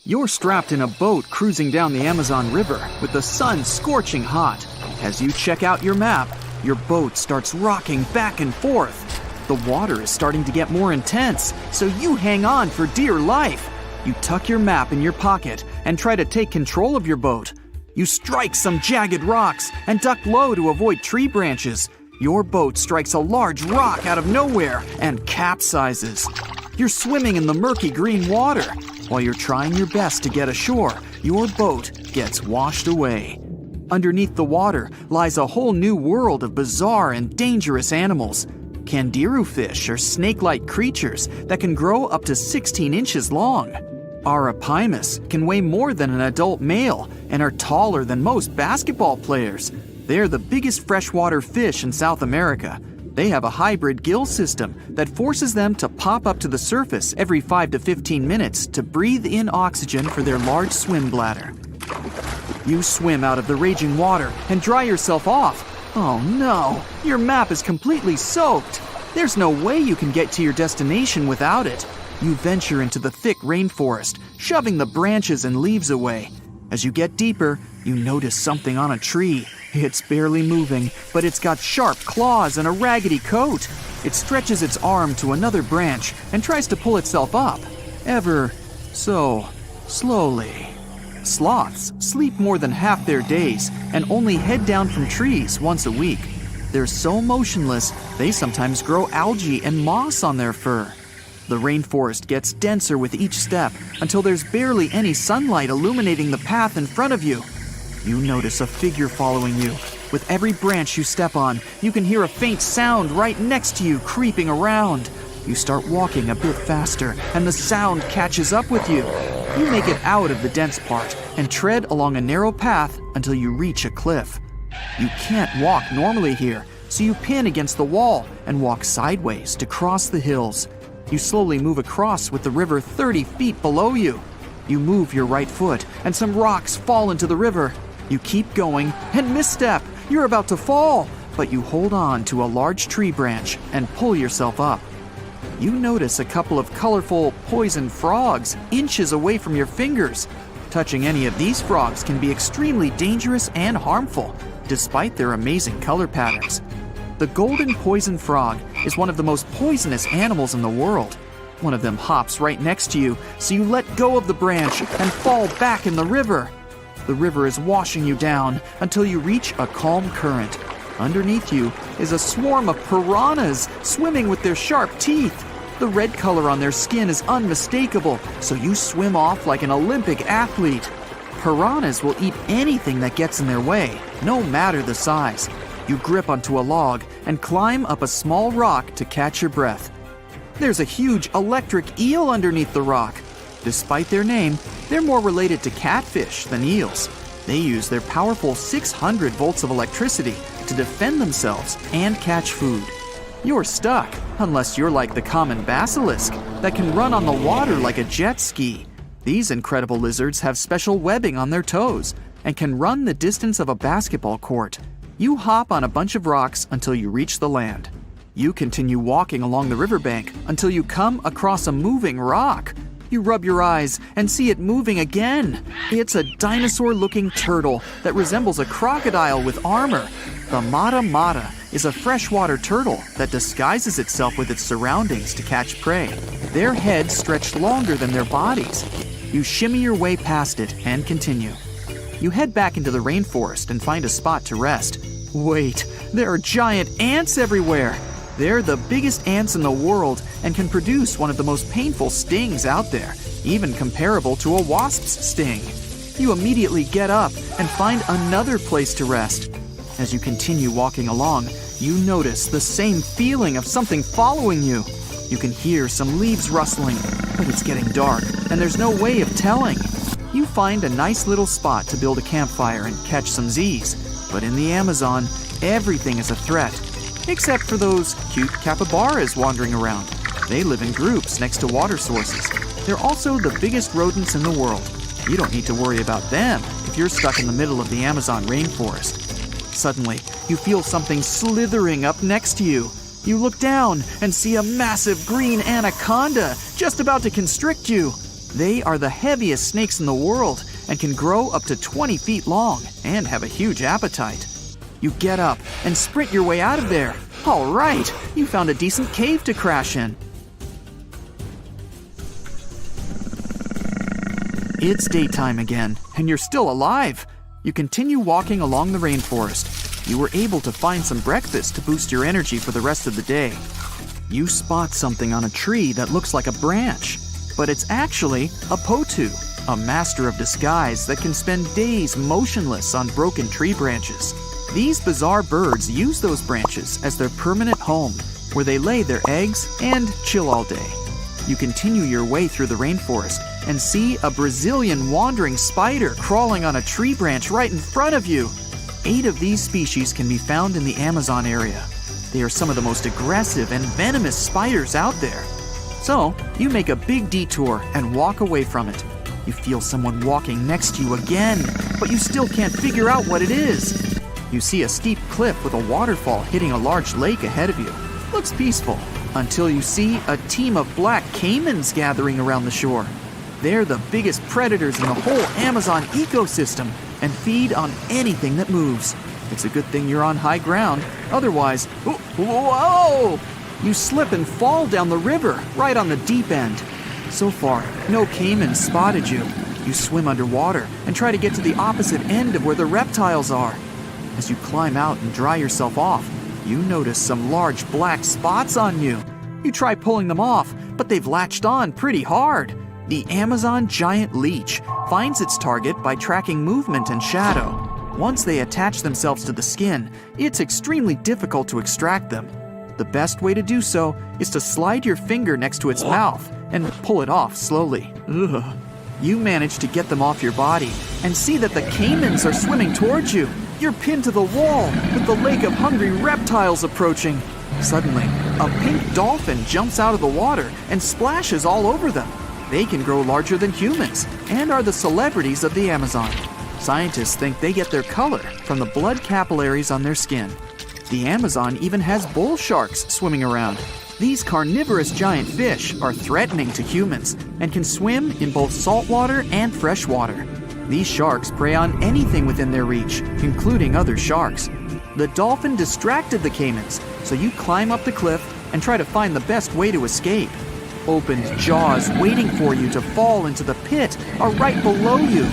You're strapped in a boat cruising down the Amazon River with the sun scorching hot. As you check out your map, your boat starts rocking back and forth. The water is starting to get more intense, so you hang on for dear life. You tuck your map in your pocket and try to take control of your boat. You strike some jagged rocks and duck low to avoid tree branches. Your boat strikes a large rock out of nowhere and capsizes. You're swimming in the murky green water. While you're trying your best to get ashore, your boat gets washed away. Underneath the water lies a whole new world of bizarre and dangerous animals. Candiru fish are snake-like creatures that can grow up to 16 inches long. Arapimus can weigh more than an adult male and are taller than most basketball players. They're the biggest freshwater fish in South America. They have a hybrid gill system that forces them to pop up to the surface every 5 to 15 minutes to breathe in oxygen for their large swim bladder. You swim out of the raging water and dry yourself off. Oh no, your map is completely soaked. There's no way you can get to your destination without it. You venture into the thick rainforest, shoving the branches and leaves away. As you get deeper, you notice something on a tree. It's barely moving, but it's got sharp claws and a raggedy coat. It stretches its arm to another branch and tries to pull itself up, ever so slowly. Sloths sleep more than half their days and only head down from trees once a week. They're so motionless, they sometimes grow algae and moss on their fur. The rainforest gets denser with each step until there's barely any sunlight illuminating the path in front of you. You notice a figure following you. With every branch you step on, you can hear a faint sound right next to you creeping around. You start walking a bit faster, and the sound catches up with you. You make it out of the dense part and tread along a narrow path until you reach a cliff. You can't walk normally here, so you pin against the wall and walk sideways to cross the hills. You slowly move across with the river 30 feet below you. You move your right foot, and some rocks fall into the river. You keep going and misstep. You're about to fall, but you hold on to a large tree branch and pull yourself up. You notice a couple of colorful, poison frogs inches away from your fingers. Touching any of these frogs can be extremely dangerous and harmful, despite their amazing color patterns. The golden poison frog is one of the most poisonous animals in the world. One of them hops right next to you, so you let go of the branch and fall back in the river. The river is washing you down until you reach a calm current. Underneath you is a swarm of piranhas swimming with their sharp teeth. The red color on their skin is unmistakable, so you swim off like an Olympic athlete. Piranhas will eat anything that gets in their way, no matter the size. You grip onto a log and climb up a small rock to catch your breath. There's a huge electric eel underneath the rock. Despite their name, they're more related to catfish than eels. They use their powerful 600 volts of electricity to defend themselves and catch food. You're stuck, unless you're like the common basilisk that can run on the water like a jet ski. These incredible lizards have special webbing on their toes and can run the distance of a basketball court. You hop on a bunch of rocks until you reach the land. You continue walking along the riverbank until you come across a moving rock. You rub your eyes and see it moving again. It's a dinosaur-looking turtle that resembles a crocodile with armor. The mata mata is a freshwater turtle that disguises itself with its surroundings to catch prey. Their heads stretch longer than their bodies. You shimmy your way past it and continue. You head back into the rainforest and find a spot to rest. Wait, there are giant ants everywhere! They're the biggest ants in the world and can produce one of the most painful stings out there, even comparable to a wasp's sting. You immediately get up and find another place to rest. As you continue walking along, you notice the same feeling of something following you. You can hear some leaves rustling, but it's getting dark and there's no way of telling. You find a nice little spot to build a campfire and catch some Z's, but in the Amazon, everything is a threat, except for those cute capybaras wandering around. They live in groups next to water sources. They're also the biggest rodents in the world. You don't need to worry about them if you're stuck in the middle of the Amazon rainforest. Suddenly, you feel something slithering up next to you. You look down and see a massive green anaconda just about to constrict you. They are the heaviest snakes in the world and can grow up to 20 feet long and have a huge appetite. You get up and sprint your way out of there. All right, you found a decent cave to crash in. It's daytime again, and you're still alive. You continue walking along the rainforest. You were able to find some breakfast to boost your energy for the rest of the day. You spot something on a tree that looks like a branch, but it's actually a potu, a master of disguise that can spend days motionless on broken tree branches. These bizarre birds use those branches as their permanent home, where they lay their eggs and chill all day. You continue your way through the rainforest and see a Brazilian wandering spider crawling on a tree branch right in front of you. 8 of these species can be found in the Amazon area. They are some of the most aggressive and venomous spiders out there. So, you make a big detour and walk away from it. You feel someone walking next to you again, but you still can't figure out what it is. You see a steep cliff with a waterfall hitting a large lake ahead of you. Looks peaceful, until you see a team of black caimans gathering around the shore. They're the biggest predators in the whole Amazon ecosystem and feed on anything that moves. It's a good thing you're on high ground, otherwise, whoa! You slip and fall down the river, right on the deep end. So far, no caimans spotted you. You swim underwater and try to get to the opposite end of where the reptiles are. As you climb out and dry yourself off, you notice some large black spots on you. You try pulling them off, but they've latched on pretty hard. The Amazon giant leech finds its target by tracking movement and shadow. Once they attach themselves to the skin, it's extremely difficult to extract them. The best way to do so is to slide your finger next to its mouth and pull it off slowly. Ugh. You manage to get them off your body and see that the caimans are swimming towards you. You're pinned to the wall with the lake of hungry reptiles approaching. Suddenly, a pink dolphin jumps out of the water and splashes all over them. They can grow larger than humans and are the celebrities of the Amazon. Scientists think they get their color from the blood capillaries on their skin. The Amazon even has bull sharks swimming around. These carnivorous giant fish are threatening to humans and can swim in both saltwater and freshwater. These sharks prey on anything within their reach, including other sharks. The dolphin distracted the caimans, so you climb up the cliff and try to find the best way to escape. Opened jaws waiting for you to fall into the pit are right below you.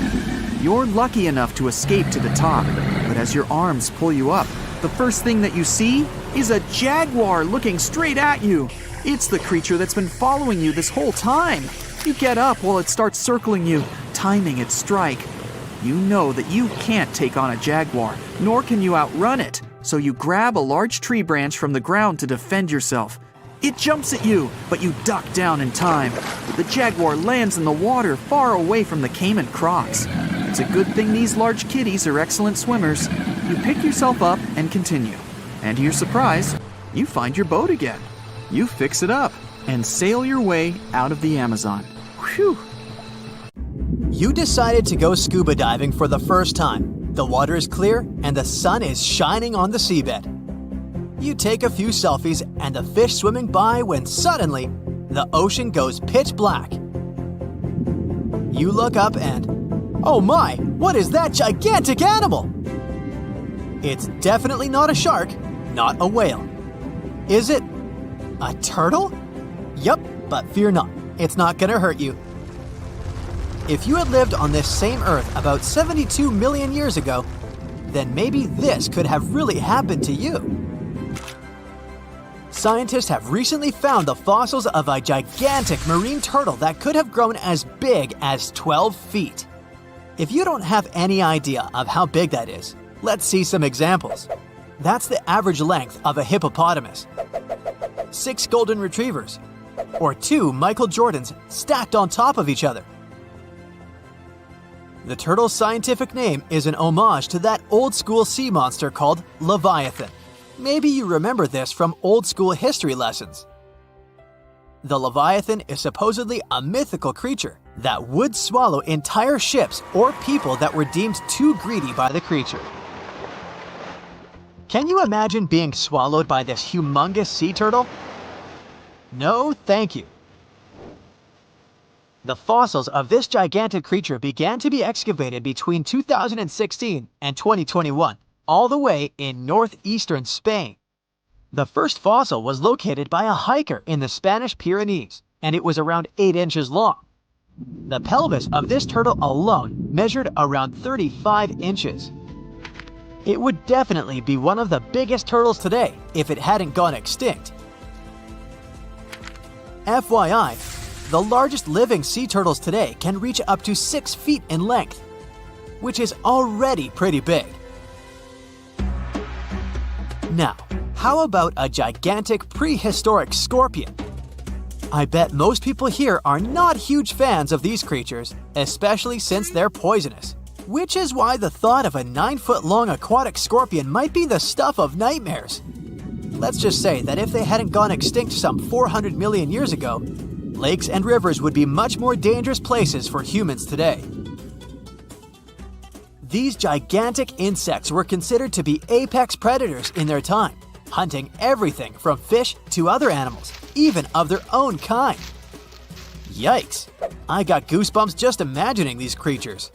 You're lucky enough to escape to the top, but as your arms pull you up, the first thing that you see is a jaguar looking straight at you. It's the creature that's been following you this whole time. You get up while it starts circling you, timing its strike. You know that you can't take on a jaguar, nor can you outrun it, so you grab a large tree branch from the ground to defend yourself. It jumps at you, but you duck down in time. The jaguar lands in the water far away from the caiman crocs. It's a good thing these large kitties are excellent swimmers. You pick yourself up and continue. And to your surprise, you find your boat again. You fix it up and sail your way out of the Amazon. Whew! You decided to go scuba diving for the first time. The water is clear and the sun is shining on the seabed. You take a few selfies and the fish swimming by when suddenly the ocean goes pitch black. You look up and, oh my, what is that gigantic animal? It's definitely not a shark, not a whale. Is it a turtle? Yup, but fear not, it's not gonna hurt you. If you had lived on this same Earth about 72 million years ago, then maybe this could have really happened to you. Scientists have recently found the fossils of a gigantic marine turtle that could have grown as big as 12 feet. If you don't have any idea of how big that is, let's see some examples. That's the average length of a hippopotamus, 6 golden retrievers, or 2 Michael Jordans stacked on top of each other. The turtle's scientific name is an homage to that old-school sea monster called Leviathan. Maybe you remember this from old-school history lessons. The Leviathan is supposedly a mythical creature that would swallow entire ships or people that were deemed too greedy by the creature. Can you imagine being swallowed by this humongous sea turtle? No, thank you. The fossils of this gigantic creature began to be excavated between 2016 and 2021, all the way in northeastern Spain. The first fossil was located by a hiker in the Spanish Pyrenees, and it was around 8 inches long. The pelvis of this turtle alone measured around 35 inches. It would definitely be one of the biggest turtles today if it hadn't gone extinct. FYI, the largest living sea turtles today can reach up to 6 feet in length, which is already pretty big. Now, how about a gigantic prehistoric scorpion? I bet most people here are not huge fans of these creatures, especially since they're poisonous, which is why the thought of a 9-foot-long aquatic scorpion might be the stuff of nightmares. Let's just say that if they hadn't gone extinct some 400 million years ago, lakes and rivers would be much more dangerous places for humans today. These gigantic insects were considered to be apex predators in their time, hunting everything from fish to other animals, even of their own kind. Yikes! I got goosebumps just imagining these creatures.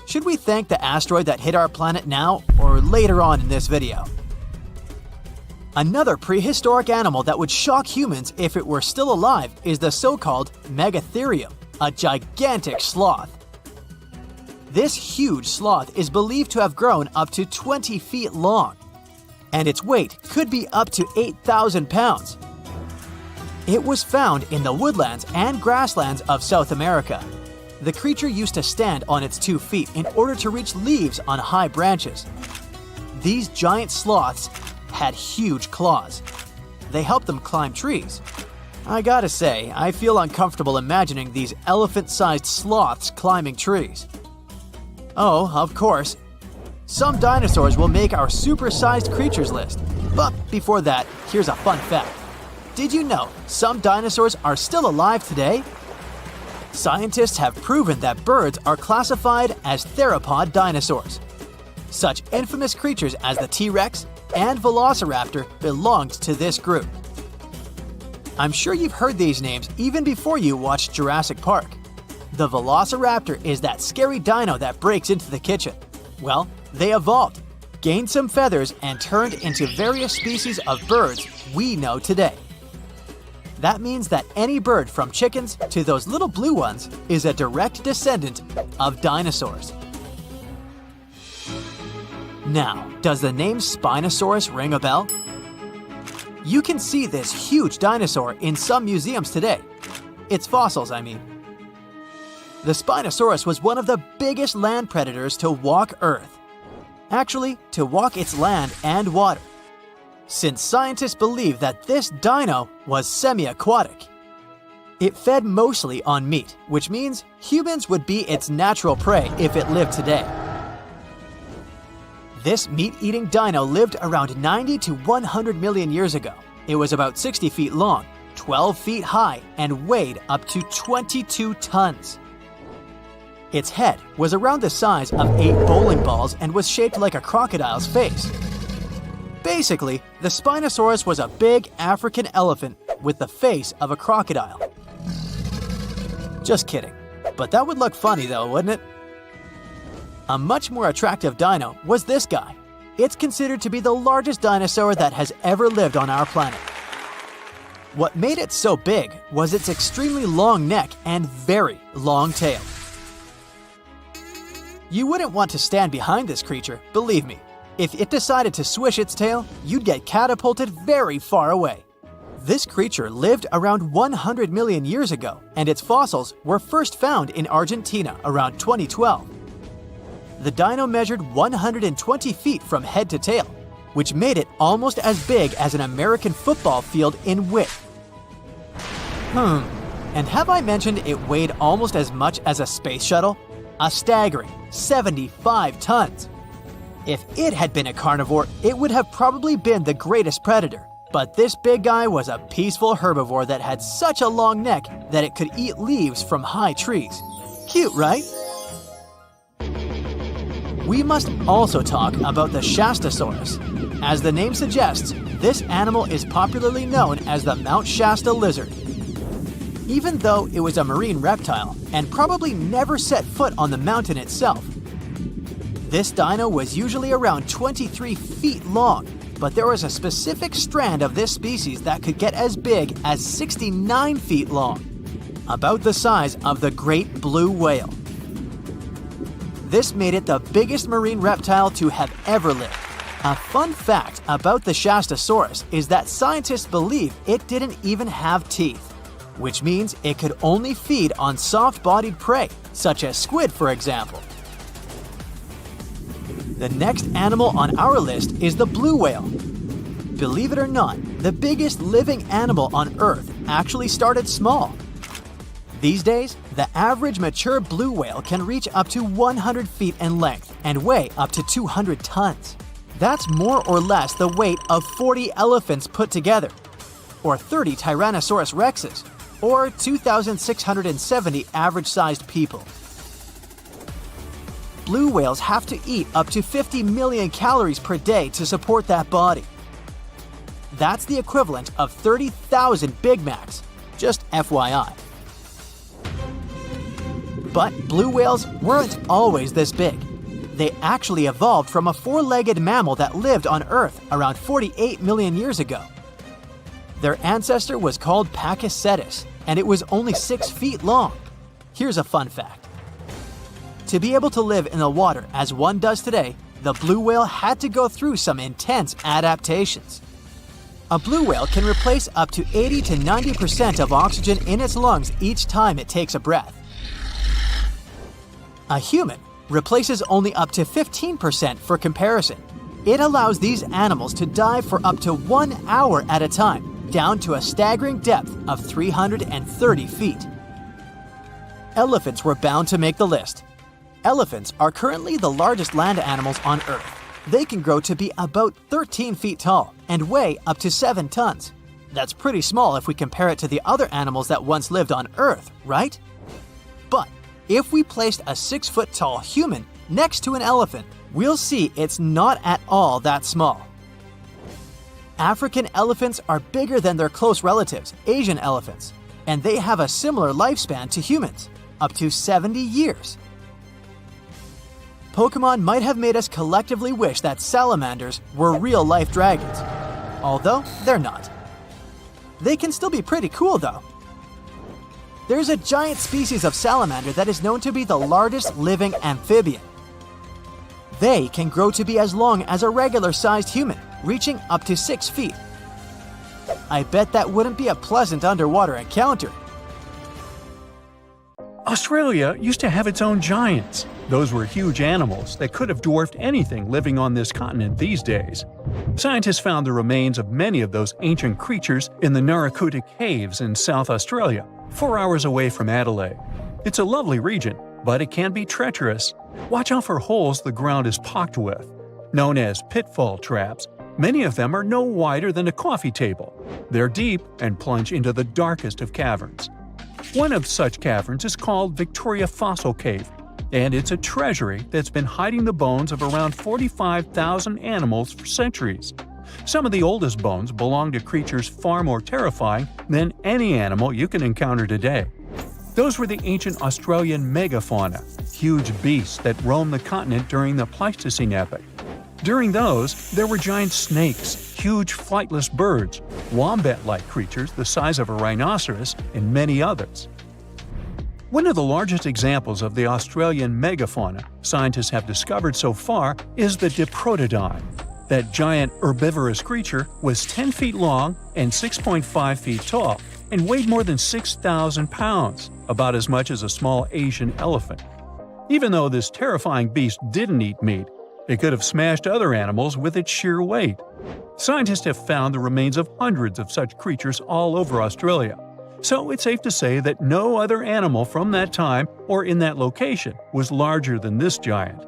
Should we thank the asteroid that hit our planet now or later on in this video? Another prehistoric animal that would shock humans if it were still alive is the so-called megatherium, a gigantic sloth. This huge sloth is believed to have grown up to 20 feet long, and its weight could be up to 8,000 pounds. It was found in the woodlands and grasslands of South America. The creature used to stand on its 2 feet in order to reach leaves on high branches. These giant sloths had huge claws. They helped them climb trees. I gotta say, I feel uncomfortable imagining these elephant-sized sloths climbing trees. Oh, of course, some dinosaurs will make our super-sized creatures list. But before that, here's a fun fact. Did you know some dinosaurs are still alive today? Scientists have proven that birds are classified as theropod dinosaurs. Such infamous creatures as the T-Rex and Velociraptor belonged to this group. I'm sure you've heard these names even before you watched Jurassic Park. The Velociraptor is that scary dino that breaks into the kitchen. Well, they evolved, gained some feathers, and turned into various species of birds we know today. That means that any bird from chickens to those little blue ones is a direct descendant of dinosaurs. Now, does the name Spinosaurus ring a bell? You can see this huge dinosaur in some museums today. Its fossils, I mean. The Spinosaurus was one of the biggest land predators to walk Earth. Actually, to walk its land and water, since scientists believe that this dino was semi-aquatic. It fed mostly on meat, which means humans would be its natural prey if it lived today. This meat-eating dino lived around 90 to 100 million years ago. It was about 60 feet long, 12 feet high, and weighed up to 22 tons. Its head was around the size of 8 bowling balls and was shaped like a crocodile's face. Basically, the Spinosaurus was a big African elephant with the face of a crocodile. Just kidding. But that would look funny though, wouldn't it? A much more attractive dino was this guy. It's considered to be the largest dinosaur that has ever lived on our planet. What made it so big was its extremely long neck and very long tail. You wouldn't want to stand behind this creature, believe me. If it decided to swish its tail, you'd get catapulted very far away. This creature lived around 100 million years ago, and its fossils were first found in Argentina around 2012. The dino measured 120 feet from head to tail, which made it almost as big as an American football field in width. And have I mentioned it weighed almost as much as a space shuttle? A staggering 75 tons. If it had been a carnivore, it would have probably been the greatest predator. But this big guy was a peaceful herbivore that had such a long neck that it could eat leaves from high trees. Cute, right? We must also talk about the Shastasaurus. As the name suggests, this animal is popularly known as the Mount Shasta lizard. Even though it was a marine reptile and probably never set foot on the mountain itself, this dino was usually around 23 feet long, but there was a specific strand of this species that could get as big as 69 feet long, about the size of the great blue whale. This made it the biggest marine reptile to have ever lived. A fun fact about the Shastasaurus is that scientists believe it didn't even have teeth, which means it could only feed on soft-bodied prey, such as squid, for example. The next animal on our list is the blue whale. Believe it or not, the biggest living animal on Earth actually started small. These days, the average mature blue whale can reach up to 100 feet in length and weigh up to 200 tons. That's more or less the weight of 40 elephants put together, or 30 Tyrannosaurus rexes, or 2,670 average-sized people. Blue whales have to eat up to 50 million calories per day to support that body. That's the equivalent of 30,000 Big Macs, just FYI. But blue whales weren't always this big. They actually evolved from a four-legged mammal that lived on Earth around 48 million years ago. Their ancestor was called Pakicetus, and it was only 6 feet long. Here's a fun fact. To be able to live in the water as one does today, the blue whale had to go through some intense adaptations. A blue whale can replace up to 80 to 90% of oxygen in its lungs each time it takes a breath. A human replaces only up to 15% for comparison. It allows these animals to dive for up to 1 hour at a time, down to a staggering depth of 330 feet. Elephants were bound to make the list. Elephants are currently the largest land animals on Earth. They can grow to be about 13 feet tall and weigh up to 7 tons. That's pretty small if we compare it to the other animals that once lived on Earth, right? But if we placed a 6-foot-tall human next to an elephant, we'll see it's not at all that small. African elephants are bigger than their close relatives, Asian elephants, and they have a similar lifespan to humans, up to 70 years. Pokemon might have made us collectively wish that salamanders were real-life dragons, although they're not. They can still be pretty cool, though. There's a giant species of salamander that is known to be the largest living amphibian. They can grow to be as long as a regular-sized human, reaching up to 6 feet. I bet that wouldn't be a pleasant underwater encounter. Australia used to have its own giants. Those were huge animals that could have dwarfed anything living on this continent these days. Scientists found the remains of many of those ancient creatures in the Narracuta Caves in South Australia, 4 hours away from Adelaide. It's a lovely region, but it can be treacherous. Watch out for holes the ground is pocked with. Known as pitfall traps, many of them are no wider than a coffee table. They're deep and plunge into the darkest of caverns. One of such caverns is called Victoria Fossil Cave, and it's a treasury that's been hiding the bones of around 45,000 animals for centuries. Some of the oldest bones belong to creatures far more terrifying than any animal you can encounter today. Those were the ancient Australian megafauna, huge beasts that roamed the continent during the Pleistocene epoch. During those, there were giant snakes, huge flightless birds, wombat-like creatures the size of a rhinoceros, and many others. One of the largest examples of the Australian megafauna scientists have discovered so far is the Diprotodon. That giant herbivorous creature was 10 feet long and 6.5 feet tall, and weighed more than 6,000 pounds, about as much as a small Asian elephant. Even though this terrifying beast didn't eat meat, it could have smashed other animals with its sheer weight. Scientists have found the remains of hundreds of such creatures all over Australia, so it's safe to say that no other animal from that time or in that location was larger than this giant.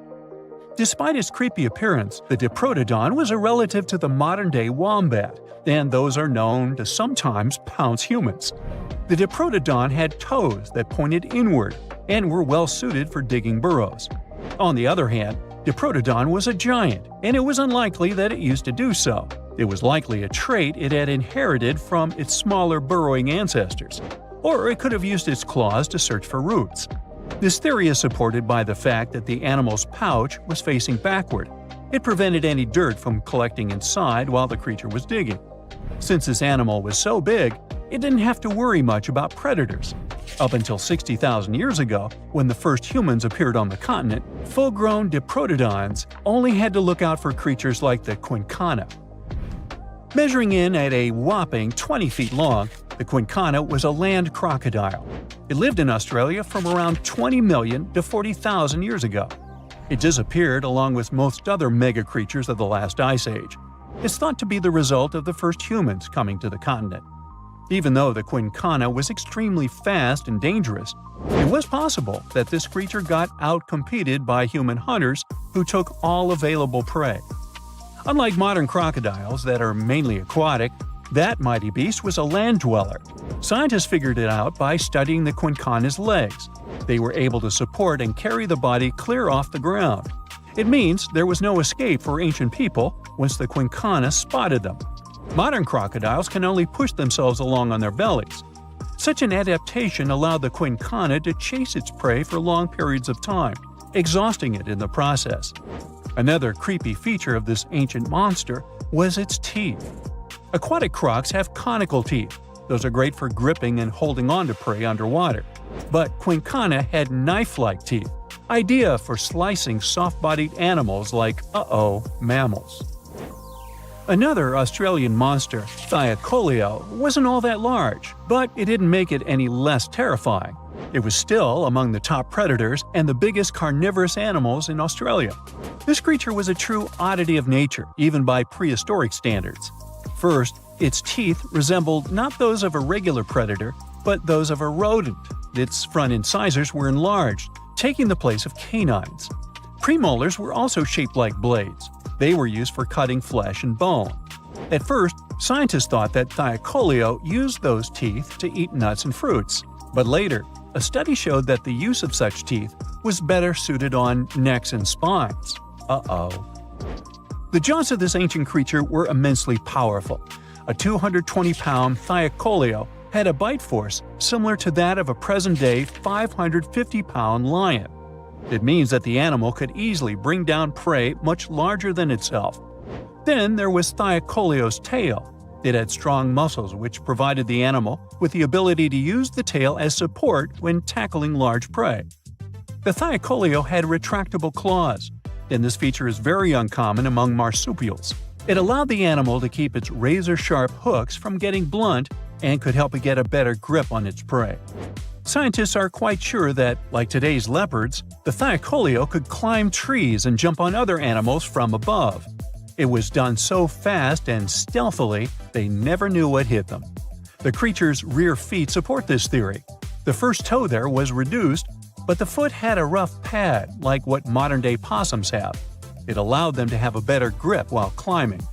Despite its creepy appearance, the Diprotodon was a relative to the modern-day wombat, and those are known to sometimes pounce humans. The Diprotodon had toes that pointed inward and were well suited for digging burrows. On the other hand, Diprotodon was a giant, and it was unlikely that it used to do so. It was likely a trait it had inherited from its smaller burrowing ancestors, or it could have used its claws to search for roots. This theory is supported by the fact that the animal's pouch was facing backward. It prevented any dirt from collecting inside while the creature was digging. Since this animal was so big, it didn't have to worry much about predators. Up until 60,000 years ago, when the first humans appeared on the continent, full-grown Diprotodons only had to look out for creatures like the Quincana. Measuring in at a whopping 20 feet long, the Quincana was a land crocodile. It lived in Australia from around 20 million to 40,000 years ago. It disappeared along with most other mega creatures of the last ice age. It's thought to be the result of the first humans coming to the continent. Even though the Quincana was extremely fast and dangerous, it was possible that this creature got out-competed by human hunters who took all available prey. Unlike modern crocodiles that are mainly aquatic, that mighty beast was a land dweller. Scientists figured it out by studying the Quincana's legs. They were able to support and carry the body clear off the ground. It means there was no escape for ancient people once the Quincana spotted them. Modern crocodiles can only push themselves along on their bellies. Such an adaptation allowed the Quincana to chase its prey for long periods of time, exhausting it in the process. Another creepy feature of this ancient monster was its teeth. Aquatic crocs have conical teeth. Those are great for gripping and holding on to prey underwater. But Quincana had knife-like teeth, ideal for slicing soft-bodied animals like, mammals. Another Australian monster, Thylacoleo, wasn't all that large, but it didn't make it any less terrifying. It was still among the top predators and the biggest carnivorous animals in Australia. This creature was a true oddity of nature, even by prehistoric standards. First, its teeth resembled not those of a regular predator, but those of a rodent. Its front incisors were enlarged, taking the place of canines. Premolars were also shaped like blades. They were used for cutting flesh and bone. At first, scientists thought that Thylacoleo used those teeth to eat nuts and fruits. But later, a study showed that the use of such teeth was better suited on necks and spines. The jaws of this ancient creature were immensely powerful. A 220-pound Thylacoleo had a bite force similar to that of a present-day 550-pound lion. It means that the animal could easily bring down prey much larger than itself. Then there was Thylacoleo's tail. It had strong muscles which provided the animal with the ability to use the tail as support when tackling large prey. The Thylacoleo had retractable claws, and this feature is very uncommon among marsupials. It allowed the animal to keep its razor-sharp hooks from getting blunt and could help it get a better grip on its prey. Scientists are quite sure that, like today's leopards, the Thylacoleo could climb trees and jump on other animals from above. It was done so fast and stealthily, they never knew what hit them. The creature's rear feet support this theory. The first toe there was reduced, but the foot had a rough pad like what modern-day possums have. It allowed them to have a better grip while climbing.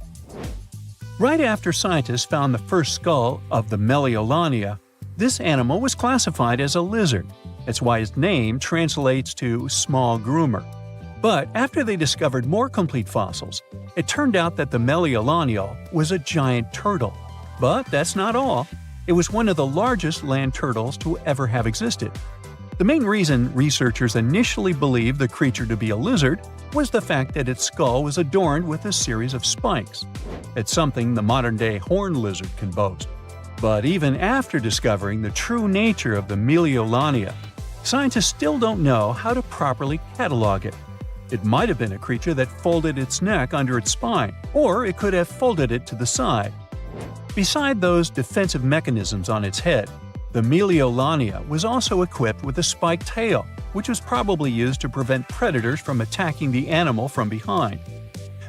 Right after scientists found the first skull of the Meliolania, this animal was classified as a lizard. That's why its name translates to small groomer. But after they discovered more complete fossils, it turned out that the Meliolania was a giant turtle. But that's not all. It was one of the largest land turtles to ever have existed. The main reason researchers initially believed the creature to be a lizard was the fact that its skull was adorned with a series of spikes. It's something the modern-day horned lizard can boast. But even after discovering the true nature of the Meliolania, Scientists still don't know how to properly catalog it. It might have been a creature that folded its neck under its spine, or it could have folded it to the side. Beside those defensive mechanisms on its head, the Meliolania was also equipped with a spiked tail, which was probably used to prevent predators from attacking the animal from behind.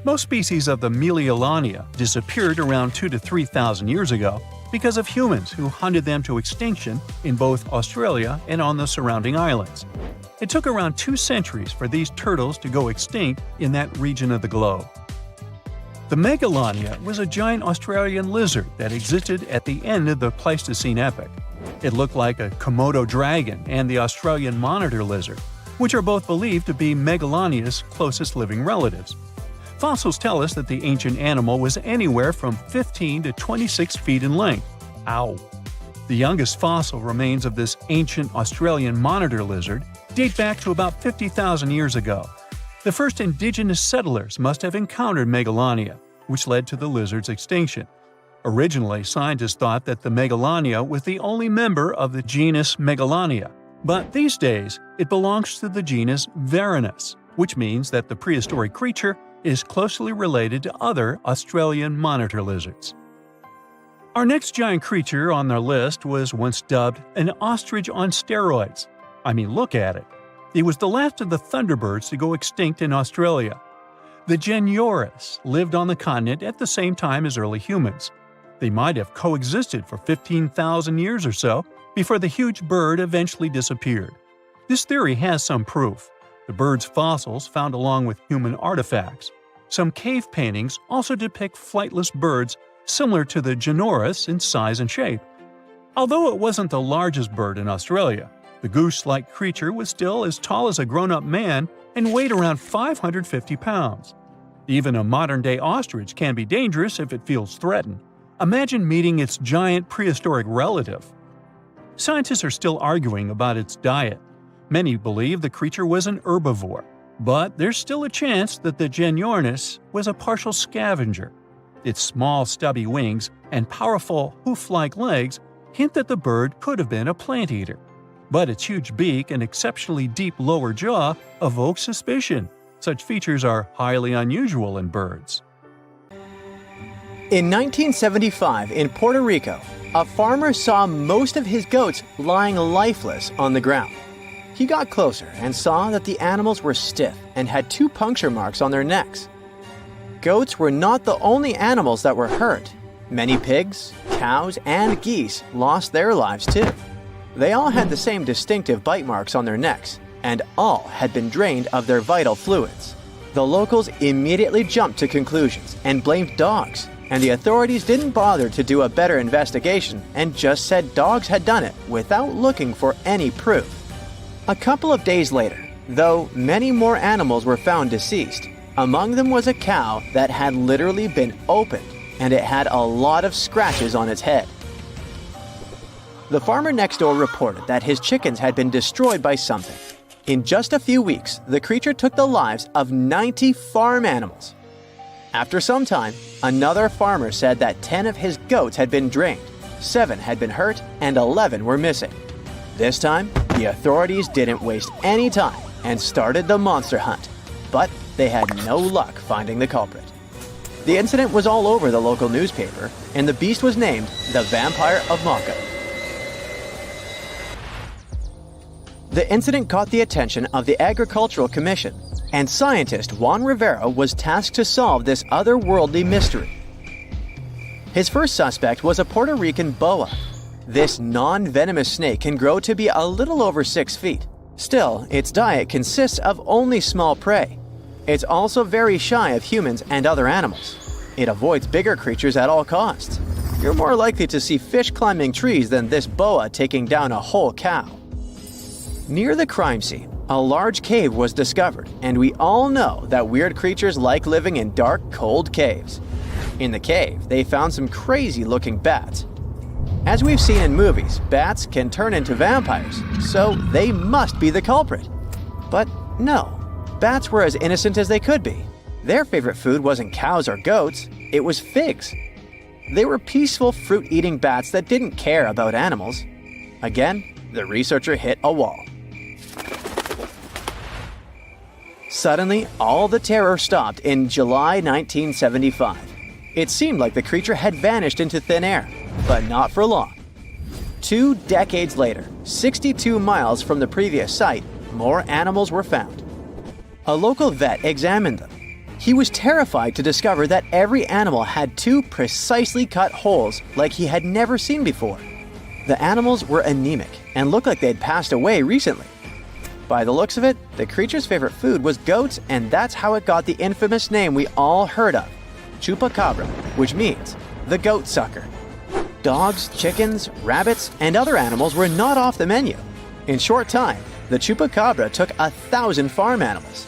Most species of the Meliolania disappeared around 2,000 to 3,000 years ago because of humans who hunted them to extinction in both Australia and on the surrounding islands. It took around 2 centuries for these turtles to go extinct in that region of the globe. The Megalania was a giant Australian lizard that existed at the end of the Pleistocene epoch. It looked like a Komodo dragon and the Australian monitor lizard, which are both believed to be Megalania's closest living relatives. Fossils tell us that the ancient animal was anywhere from 15 to 26 feet in length. Ow! The youngest fossil remains of this ancient Australian monitor lizard date back to about 50,000 years ago. The first indigenous settlers must have encountered Megalania, which led to the lizard's extinction. Originally, scientists thought that the Megalania was the only member of the genus Megalania, but these days it belongs to the genus Varanus, which means that the prehistoric creature is closely related to other Australian monitor lizards. Our next giant creature on the list was once dubbed an ostrich on steroids. I mean, look at it. It was the last of the thunderbirds to go extinct in Australia. The Genyornis lived on the continent at the same time as early humans. They might have coexisted for 15,000 years or so before the huge bird eventually disappeared. This theory has some proof. The bird's fossils found along with human artifacts. Some cave paintings also depict flightless birds similar to the Genyornis in size and shape. Although it wasn't the largest bird in Australia, the goose-like creature was still as tall as a grown-up man and weighed around 550 pounds. Even a modern-day ostrich can be dangerous if it feels threatened. Imagine meeting its giant prehistoric relative. Scientists are still arguing about its diet. Many believe the creature was an herbivore, but there's still a chance that the Genyornis was a partial scavenger. Its small, stubby wings and powerful hoof-like legs hint that the bird could have been a plant eater. But its huge beak and exceptionally deep lower jaw evoke suspicion. Such features are highly unusual in birds. In 1975, in Puerto Rico, a farmer saw most of his goats lying lifeless on the ground. He got closer and saw that the animals were stiff and had 2 puncture marks on their necks. Goats were not the only animals that were hurt. Many pigs, cows, and geese lost their lives too. They all had the same distinctive bite marks on their necks, and all had been drained of their vital fluids. The locals immediately jumped to conclusions and blamed dogs, and the authorities didn't bother to do a better investigation and just said dogs had done it without looking for any proof. A couple of days later, though, many more animals were found deceased. Among them was a cow that had literally been opened, and it had a lot of scratches on its head. The farmer next door reported that his chickens had been destroyed by something. In just a few weeks, the creature took the lives of 90 farm animals. After some time, another farmer said that 10 of his goats had been drained, 7 had been hurt, and 11 were missing. This time, the authorities didn't waste any time and started the monster hunt, but they had no luck finding the culprit. The incident was all over the local newspaper, and the beast was named the Vampire of Mocha. The incident caught the attention of the Agricultural Commission, and scientist Juan Rivera was tasked to solve this otherworldly mystery. His first suspect was a Puerto Rican boa. This non-venomous snake can grow to be a little over 6 feet. Still, its diet consists of only small prey. It's also very shy of humans and other animals. It avoids bigger creatures at all costs. You're more likely to see fish climbing trees than this boa taking down a whole cow. Near the crime scene, a large cave was discovered, and we all know that weird creatures like living in dark, cold caves. In the cave, they found some crazy-looking bats. As we've seen in movies, bats can turn into vampires, so they must be the culprit. But no, bats were as innocent as they could be. Their favorite food wasn't cows or goats, it was figs. They were peaceful fruit-eating bats that didn't care about animals. Again, the researcher hit a wall. Suddenly, all the terror stopped in July 1975. It seemed like the creature had vanished into thin air, but not for long. 2 decades later, 62 miles from the previous site, more animals were found. A local vet examined them. He was terrified to discover that every animal had 2 precisely cut holes like he had never seen before. The animals were anemic and looked like they'd passed away recently. By the looks of it, the creature's favorite food was goats, and that's how it got the infamous name we all heard of, Chupacabra, which means the goat sucker. Dogs, chickens, rabbits, and other animals were not off the menu. In short time, the Chupacabra took 1,000 farm animals.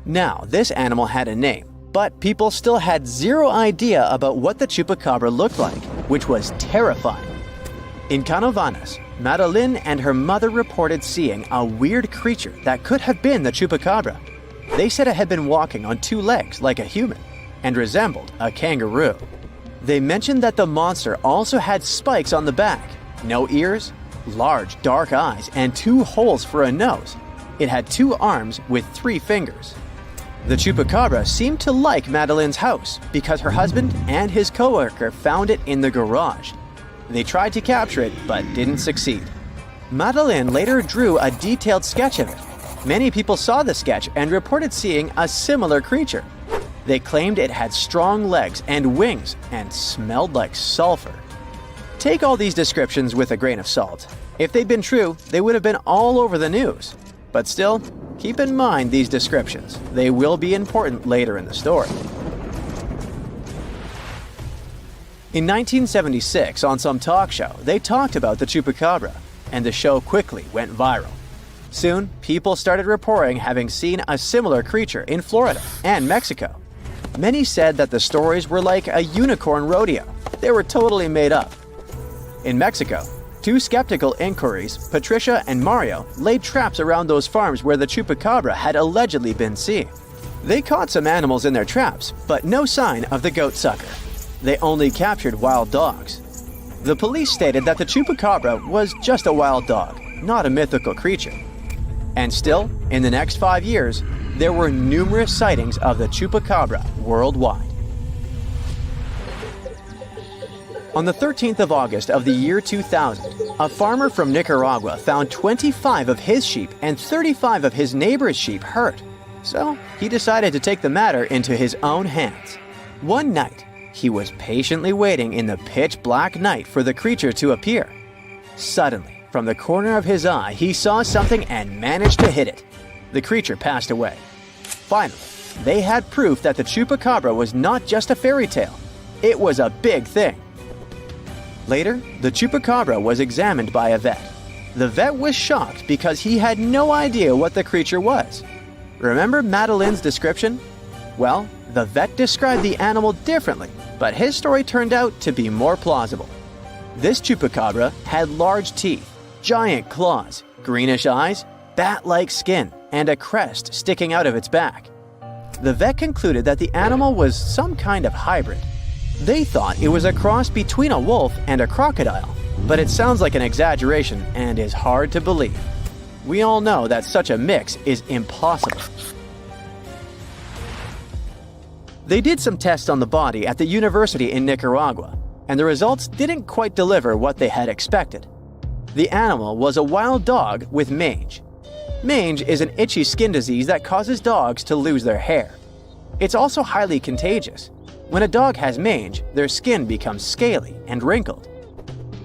Now, this animal had a name, but people still had zero idea about what the Chupacabra looked like, which was terrifying. In Canovanas, Madeline and her mother reported seeing a weird creature that could have been the Chupacabra. They said it had been walking on 2 legs like a human and resembled a kangaroo. They mentioned that the monster also had spikes on the back, no ears, large dark eyes, and 2 holes for a nose. It had 2 arms with 3 fingers. The Chupacabra seemed to like Madeline's house because her husband and his coworker found it in the garage. They tried to capture it but didn't succeed. Madeline later drew a detailed sketch of it. Many people saw the sketch and reported seeing a similar creature. They claimed it had strong legs and wings and smelled like sulfur. Take all these descriptions with a grain of salt. If they'd been true, they would have been all over the news. But still, keep in mind these descriptions. They will be important later in the story. In 1976, on some talk show, they talked about the Chupacabra, and the show quickly went viral. Soon, people started reporting having seen a similar creature in Florida and Mexico. Many said that the stories were like a unicorn rodeo. They were totally made up. In Mexico, 2 skeptical inquiries, Patricia and Mario, laid traps around those farms where the Chupacabra had allegedly been seen. They caught some animals in their traps, but no sign of the goat sucker. They only captured wild dogs. The police stated that the Chupacabra was just a wild dog, not a mythical creature. And still, in the next 5 years, there were numerous sightings of the Chupacabra worldwide. On the 13th of August of the year 2000, a farmer from Nicaragua found 25 of his sheep and 35 of his neighbor's sheep hurt. So he decided to take the matter into his own hands. One night, he was patiently waiting in the pitch-black night for the creature to appear. Suddenly, from the corner of his eye, he saw something and managed to hit it. The creature passed away. Finally, they had proof that the Chupacabra was not just a fairy tale. It was a big thing. Later, the Chupacabra was examined by a vet. The vet was shocked because he had no idea what the creature was. Remember Madeline's description? Well, the vet described the animal differently, but his story turned out to be more plausible. This Chupacabra had large teeth, giant claws, greenish eyes, bat-like skin, and a crest sticking out of its back. The vet concluded that the animal was some kind of hybrid. They thought it was a cross between a wolf and a crocodile, but it sounds like an exaggeration and is hard to believe. We all know that such a mix is impossible. They did some tests on the body at the university in Nicaragua, and the results didn't quite deliver what they had expected. The animal was a wild dog with mange. Mange is an itchy skin disease that causes dogs to lose their hair. It's also highly contagious. When a dog has mange, their skin becomes scaly and wrinkled.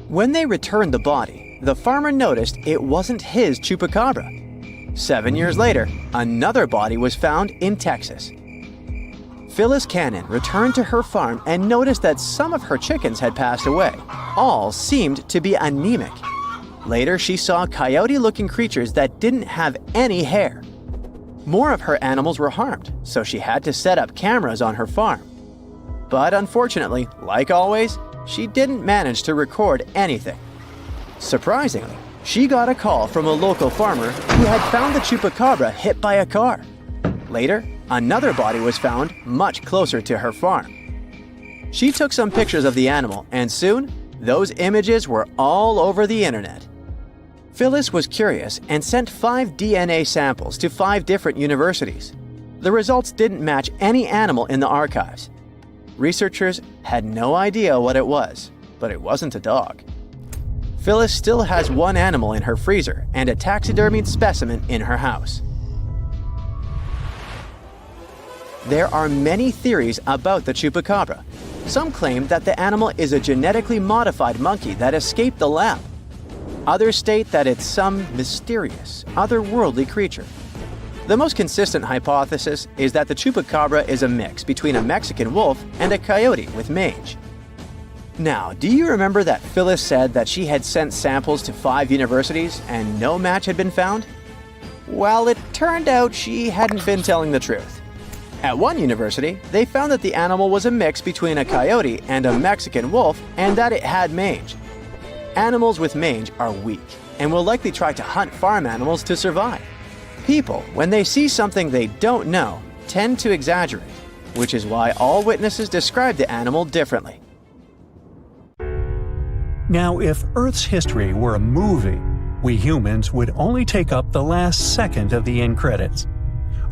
When they returned the body, the farmer noticed it wasn't his Chupacabra. 7 years later, another body was found in Texas. Phyllis Cannon returned to her farm and noticed that some of her chickens had passed away. All seemed to be anemic. Later, she saw coyote-looking creatures that didn't have any hair. More of her animals were harmed, so she had to set up cameras on her farm. But unfortunately, like always, she didn't manage to record anything. Surprisingly, she got a call from a local farmer who had found the Chupacabra hit by a car. Later, another body was found much closer to her farm. She took some pictures of the animal, and soon, those images were all over the internet. Phyllis was curious and sent 5 DNA samples to 5 different universities. The results didn't match any animal in the archives. Researchers had no idea what it was, but it wasn't a dog. Phyllis still has one animal in her freezer and a taxidermied specimen in her house. There are many theories about the Chupacabra. Some claim that the animal is a genetically modified monkey that escaped the lab. Others state that it's some mysterious, otherworldly creature. The most consistent hypothesis is that the Chupacabra is a mix between a Mexican wolf and a coyote with mange. Now, do you remember that Phyllis said that she had sent samples to 5 universities and no match had been found? Well, it turned out she hadn't been telling the truth. At one university, they found that the animal was a mix between a coyote and a Mexican wolf and that it had mange. Animals with mange are weak and will likely try to hunt farm animals to survive. People, when they see something they don't know, tend to exaggerate, which is why all witnesses describe the animal differently. Now, if Earth's history were a movie, we humans would only take up the last second of the end credits.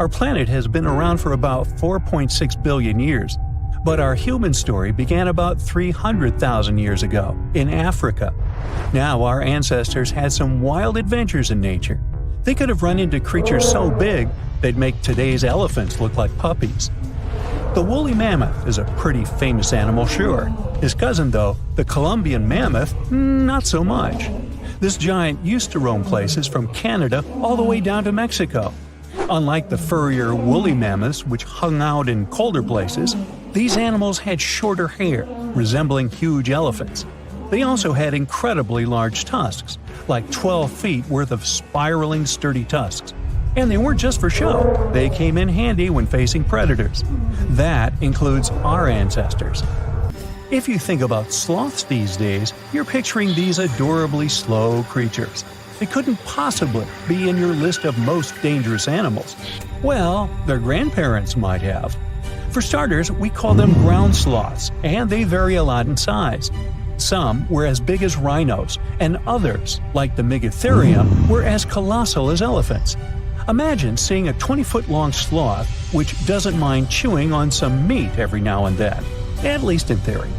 Our planet has been around for about 4.6 billion years, but our human story began about 300,000 years ago in Africa. Now, our ancestors had some wild adventures in nature. They could have run into creatures so big they'd make today's elephants look like puppies. The woolly mammoth is a pretty famous animal, sure. His cousin, though, the Colombian mammoth, not so much. This giant used to roam places from Canada all the way down to Mexico. Unlike the furrier woolly mammoths, which hung out in colder places, these animals had shorter hair, resembling huge elephants. They also had incredibly large tusks, like 12 feet worth of spiraling, sturdy tusks. And they weren't just for show, they came in handy when facing predators. That includes our ancestors. If you think about sloths these days, you're picturing these adorably slow creatures. They couldn't possibly be in your list of most dangerous animals. Well, their grandparents might have. For starters, we call them ground sloths, and they vary a lot in size. Some were as big as rhinos, and others, like the Megatherium, were as colossal as elephants. Imagine seeing a 20-foot-long sloth which doesn't mind chewing on some meat every now and then, at least in theory.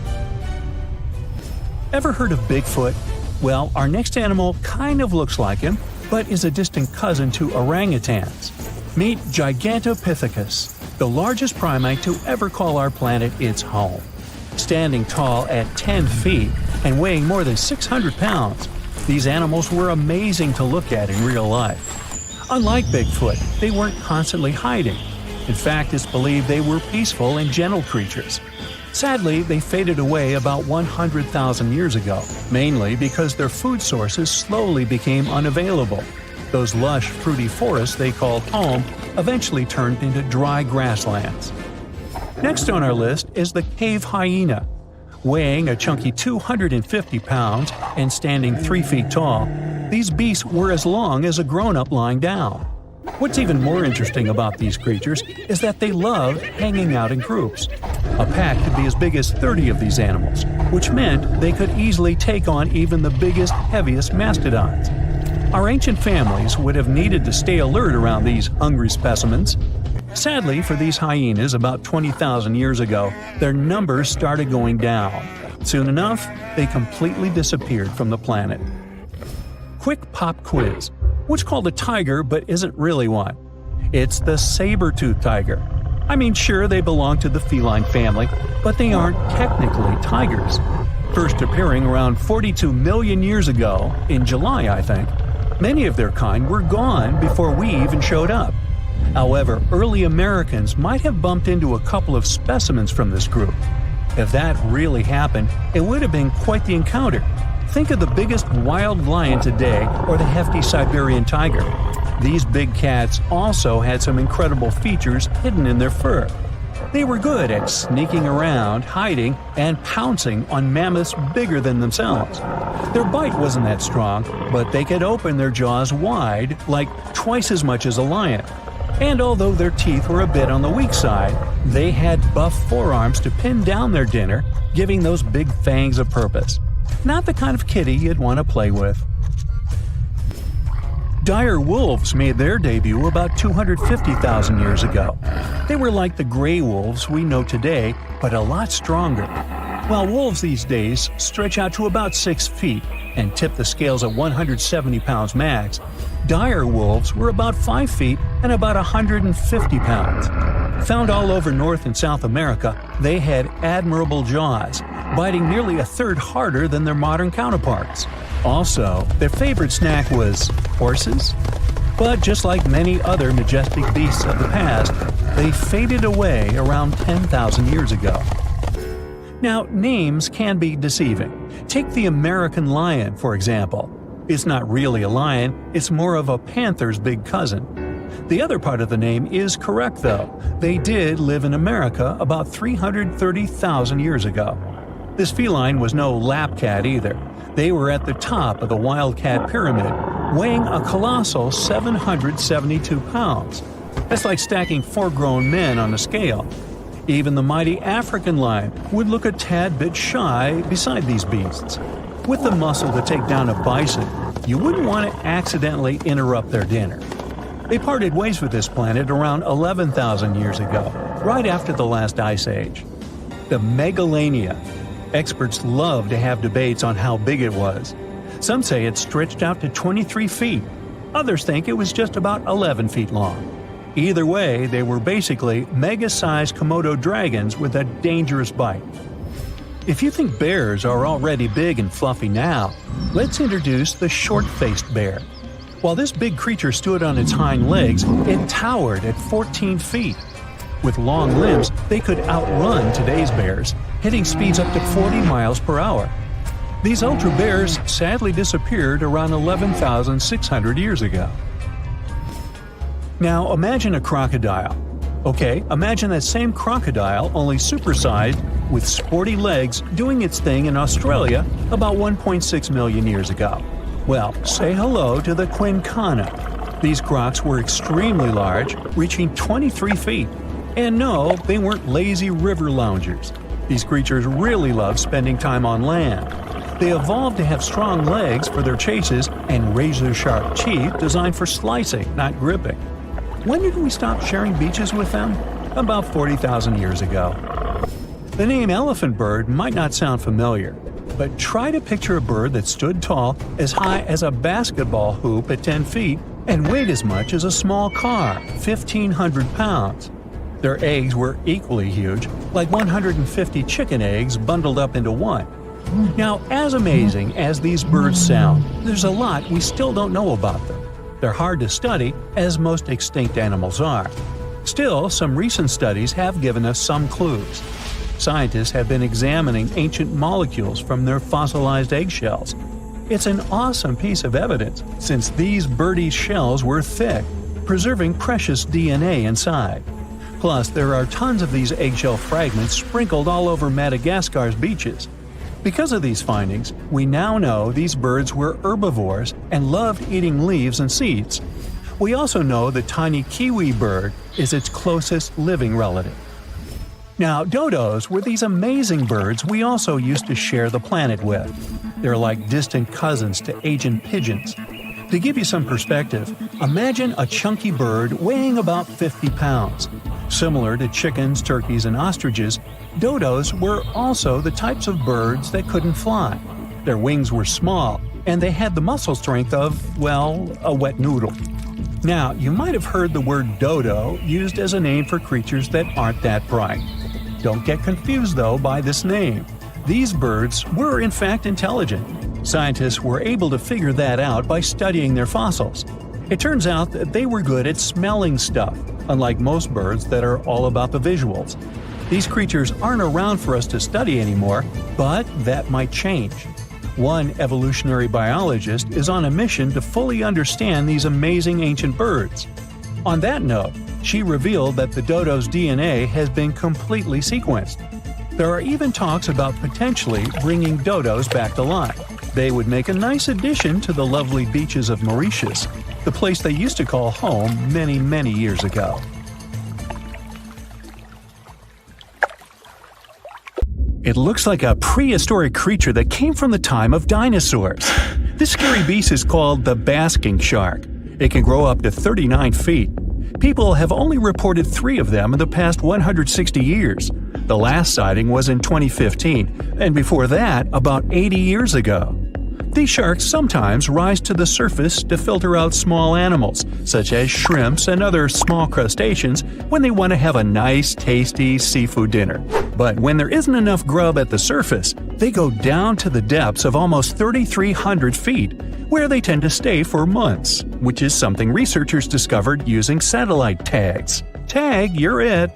Ever heard of Bigfoot? Well, our next animal kind of looks like him, but is a distant cousin to orangutans. Meet Gigantopithecus, the largest primate to ever call our planet its home. Standing tall at 10 feet and weighing more than 600 pounds, these animals were amazing to look at in real life. Unlike Bigfoot, they weren't constantly hiding. In fact, it's believed they were peaceful and gentle creatures. Sadly, they faded away about 100,000 years ago, mainly because their food sources slowly became unavailable. Those lush, fruity forests they called home eventually turned into dry grasslands. Next on our list is the cave hyena. Weighing a chunky 250 pounds and standing 3 feet tall, these beasts were as long as a grown-up lying down. What's even more interesting about these creatures is that they loved hanging out in groups. A pack could be as big as 30 of these animals, which meant they could easily take on even the biggest, heaviest mastodons. Our ancient families would have needed to stay alert around these hungry specimens. Sadly for these hyenas, about 20,000 years ago, their numbers started going down. Soon enough, they completely disappeared from the planet. Quick pop quiz. What's called a tiger but isn't really one? It's the saber-toothed tiger. I mean, sure, they belong to the feline family, but they aren't technically tigers. First appearing around 42 million years ago, in July, I think. Many of their kind were gone before we even showed up. However, early Americans might have bumped into a couple of specimens from this group. If that really happened, it would have been quite the encounter. Think of the biggest wild lion today or the hefty Siberian tiger. These big cats also had some incredible features hidden in their fur. They were good at sneaking around, hiding, and pouncing on mammoths bigger than themselves. Their bite wasn't that strong, but they could open their jaws wide, like twice as much as a lion. And although their teeth were a bit on the weak side, they had buff forearms to pin down their dinner, giving those big fangs a purpose. Not the kind of kitty you'd want to play with. Dire wolves made their debut about 250,000 years ago. They were like the gray wolves we know today, but a lot stronger. While wolves these days stretch out to about 6 feet and tip the scales at 170 pounds max, dire wolves were about 5 feet and about 150 pounds. Found all over North and South America, they had admirable jaws, biting nearly a third harder than their modern counterparts. Also, their favorite snack was horses. But just like many other majestic beasts of the past, they faded away around 10,000 years ago. Now, names can be deceiving. Take the American lion, for example. It's not really a lion, it's more of a panther's big cousin. The other part of the name is correct, though. They did live in America about 330,000 years ago. This feline was no lap cat either. They were at the top of the wildcat pyramid, weighing a colossal 772 pounds. That's like stacking 4 grown men on a scale. Even the mighty African lion would look a tad bit shy beside these beasts. With the muscle to take down a bison, you wouldn't want to accidentally interrupt their dinner. They parted ways with this planet around 11,000 years ago, right after the last ice age. The megalania. Experts love to have debates on how big it was. Some say it stretched out to 23 feet. Others think it was just about 11 feet long. Either way, they were basically mega-sized Komodo dragons with a dangerous bite. If you think bears are already big and fluffy now, let's introduce the short-faced bear. While this big creature stood on its hind legs, it towered at 14 feet. With long limbs, they could outrun today's bears, hitting speeds up to 40 miles per hour. These ultra bears sadly disappeared around 11,600 years ago. Now imagine a crocodile. Okay, imagine that same crocodile, only supersized, with sporty legs, doing its thing in Australia about 1.6 million years ago. Well, say hello to the quincana. These crocs were extremely large, reaching 23 feet. And no, they weren't lazy river loungers. These creatures really love spending time on land. They evolved to have strong legs for their chases and razor-sharp teeth designed for slicing, not gripping. When did we stop sharing beaches with them? About 40,000 years ago. The name elephant bird might not sound familiar, but try to picture a bird that stood tall as high as a basketball hoop at 10 feet and weighed as much as a small car, 1,500 pounds. Their eggs were equally huge, like 150 chicken eggs bundled up into one. Now, as amazing as these birds sound, there's a lot we still don't know about them. They're hard to study, as most extinct animals are. Still, some recent studies have given us some clues. Scientists have been examining ancient molecules from their fossilized eggshells. It's an awesome piece of evidence, since these birdie shells were thick, preserving precious DNA inside. Plus, there are tons of these eggshell fragments sprinkled all over Madagascar's beaches. Because of these findings, we now know these birds were herbivores and loved eating leaves and seeds. We also know the tiny kiwi bird is its closest living relative. Now, dodos were these amazing birds we also used to share the planet with. They're like distant cousins to Asian pigeons. To give you some perspective, imagine a chunky bird weighing about 50 pounds. Similar to chickens, turkeys, and ostriches, dodos were also the types of birds that couldn't fly. Their wings were small, and they had the muscle strength of, well, a wet noodle. Now, you might have heard the word dodo used as a name for creatures that aren't that bright. Don't get confused, though, by this name. These birds were, in fact, intelligent. Scientists were able to figure that out by studying their fossils. It turns out that they were good at smelling stuff, unlike most birds that are all about the visuals. These creatures aren't around for us to study anymore, but that might change. One evolutionary biologist is on a mission to fully understand these amazing ancient birds. On that note, she revealed that the dodo's DNA has been completely sequenced. There are even talks about potentially bringing dodos back to life. They would make a nice addition to the lovely beaches of Mauritius, the place they used to call home many, many years ago. It looks like a prehistoric creature that came from the time of dinosaurs. This scary beast is called the basking shark. It can grow up to 39 feet. People have only reported 3 of them in the past 160 years. The last sighting was in 2015, and before that, about 80 years ago. These sharks sometimes rise to the surface to filter out small animals, such as shrimps and other small crustaceans, when they want to have a nice, tasty seafood dinner. But when there isn't enough grub at the surface, they go down to the depths of almost 3,300 feet, where they tend to stay for months, which is something researchers discovered using satellite tags. Tag, you're it!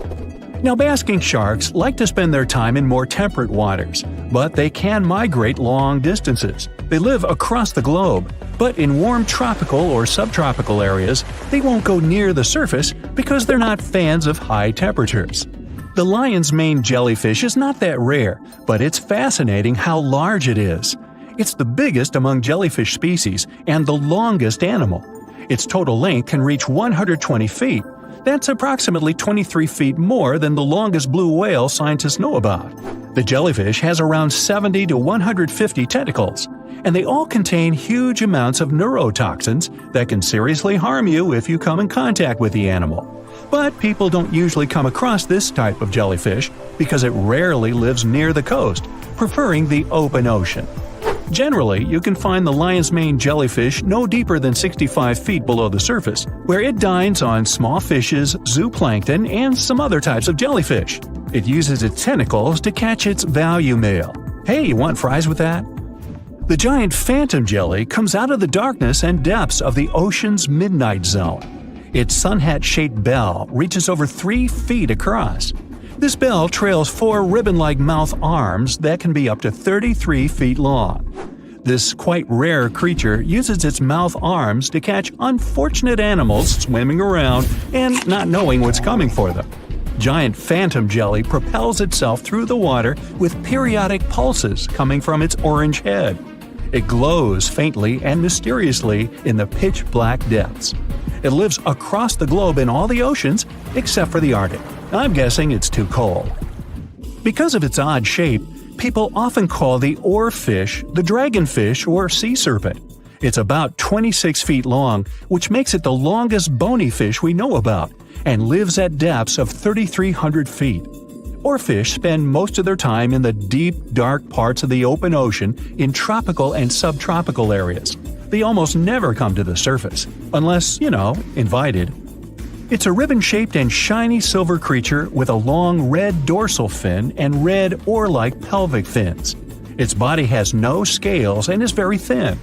Now, basking sharks like to spend their time in more temperate waters, but they can migrate long distances. They live across the globe, but in warm tropical or subtropical areas, they won't go near the surface because they're not fans of high temperatures. The lion's mane jellyfish is not that rare, but it's fascinating how large it is. It's the biggest among jellyfish species and the longest animal. Its total length can reach 120 feet. That's approximately 23 feet more than the longest blue whale scientists know about. The jellyfish has around 70 to 150 tentacles, and they all contain huge amounts of neurotoxins that can seriously harm you if you come in contact with the animal. But people don't usually come across this type of jellyfish because it rarely lives near the coast, preferring the open ocean. Generally, you can find the lion's mane jellyfish no deeper than 65 feet below the surface, where it dines on small fishes, zooplankton, and some other types of jellyfish. It uses its tentacles to catch its value meal. Hey, you want fries with that? The giant phantom jelly comes out of the darkness and depths of the ocean's midnight zone. Its sun hat-shaped bell reaches over 3 feet across. This bell trails 4 ribbon-like mouth arms that can be up to 33 feet long. This quite rare creature uses its mouth arms to catch unfortunate animals swimming around and not knowing what's coming for them. Giant phantom jelly propels itself through the water with periodic pulses coming from its orange head. It glows faintly and mysteriously in the pitch-black depths. It lives across the globe in all the oceans except for the Arctic. I'm guessing it's too cold. Because of its odd shape, people often call the oarfish the dragonfish or sea serpent. It's about 26 feet long, which makes it the longest bony fish we know about, and lives at depths of 3,300 feet. Oarfish spend most of their time in the deep, dark parts of the open ocean in tropical and subtropical areas. They almost never come to the surface, unless, invited. It's a ribbon-shaped and shiny silver creature with a long red dorsal fin and red oar-like pelvic fins. Its body has no scales and is very thin.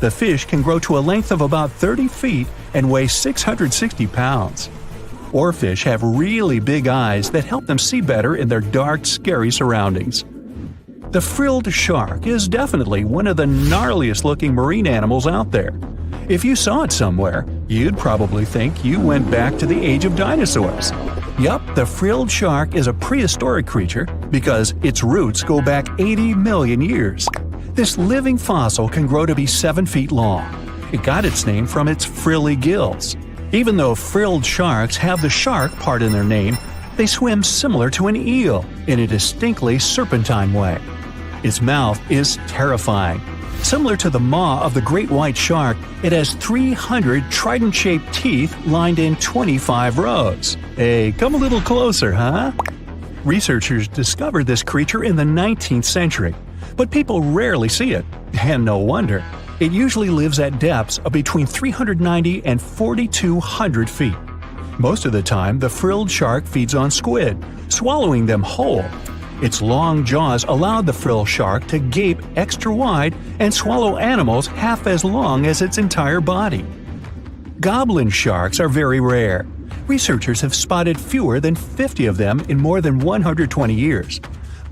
The fish can grow to a length of about 30 feet and weigh 660 pounds. Oarfish have really big eyes that help them see better in their dark, scary surroundings. The frilled shark is definitely one of the gnarliest-looking marine animals out there. If you saw it somewhere, you'd probably think you went back to the age of dinosaurs. Yup, the frilled shark is a prehistoric creature because its roots go back 80 million years. This living fossil can grow to be 7 feet long. It got its name from its frilly gills. Even though frilled sharks have the shark part in their name, they swim similar to an eel in a distinctly serpentine way. Its mouth is terrifying. Similar to the maw of the great white shark, it has 300 trident-shaped teeth lined in 25 rows. Hey, come a little closer, huh? Researchers discovered this creature in the 19th century, but people rarely see it, and no wonder. It usually lives at depths of between 390 and 4,200 feet. Most of the time, the frilled shark feeds on squid, swallowing them whole. Its long jaws allowed the frilled shark to gape extra wide and swallow animals half as long as its entire body. Goblin sharks are very rare. Researchers have spotted fewer than 50 of them in more than 120 years.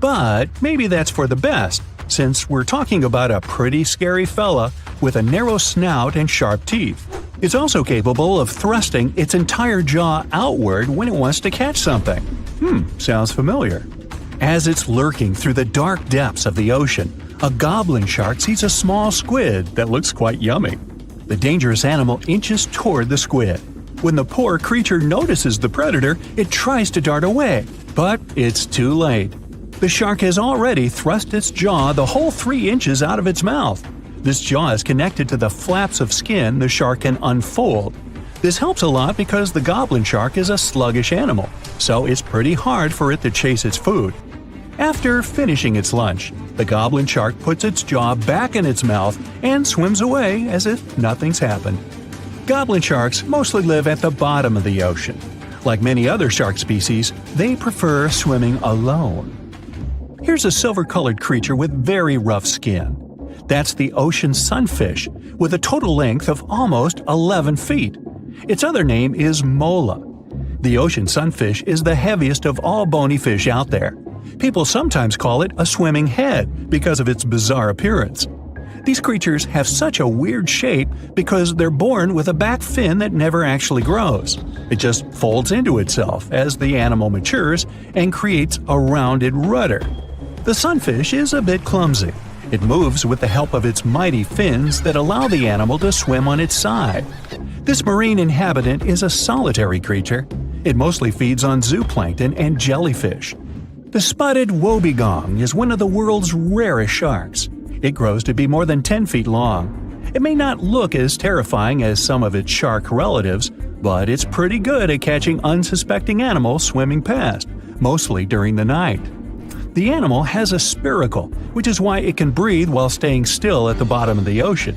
But maybe that's for the best, since we're talking about a pretty scary fella with a narrow snout and sharp teeth. It's also capable of thrusting its entire jaw outward when it wants to catch something. Sounds familiar. As it's lurking through the dark depths of the ocean, a goblin shark sees a small squid that looks quite yummy. The dangerous animal inches toward the squid. When the poor creature notices the predator, it tries to dart away, but it's too late. The shark has already thrust its jaw the whole 3 inches out of its mouth. This jaw is connected to the flaps of skin the shark can unfold. This helps a lot because the goblin shark is a sluggish animal, so it's pretty hard for it to chase its food. After finishing its lunch, the goblin shark puts its jaw back in its mouth and swims away as if nothing's happened. Goblin sharks mostly live at the bottom of the ocean. Like many other shark species, they prefer swimming alone. Here's a silver-colored creature with very rough skin. That's the ocean sunfish, with a total length of almost 11 feet. Its other name is mola. The ocean sunfish is the heaviest of all bony fish out there. People sometimes call it a swimming head because of its bizarre appearance. These creatures have such a weird shape because they're born with a back fin that never actually grows. It just folds into itself as the animal matures and creates a rounded rudder. The sunfish is a bit clumsy. It moves with the help of its mighty fins that allow the animal to swim on its side. This marine inhabitant is a solitary creature. It mostly feeds on zooplankton and jellyfish. The spotted wobbegong is one of the world's rarest sharks. It grows to be more than 10 feet long. It may not look as terrifying as some of its shark relatives, but it's pretty good at catching unsuspecting animals swimming past, mostly during the night. The animal has a spiracle, which is why it can breathe while staying still at the bottom of the ocean.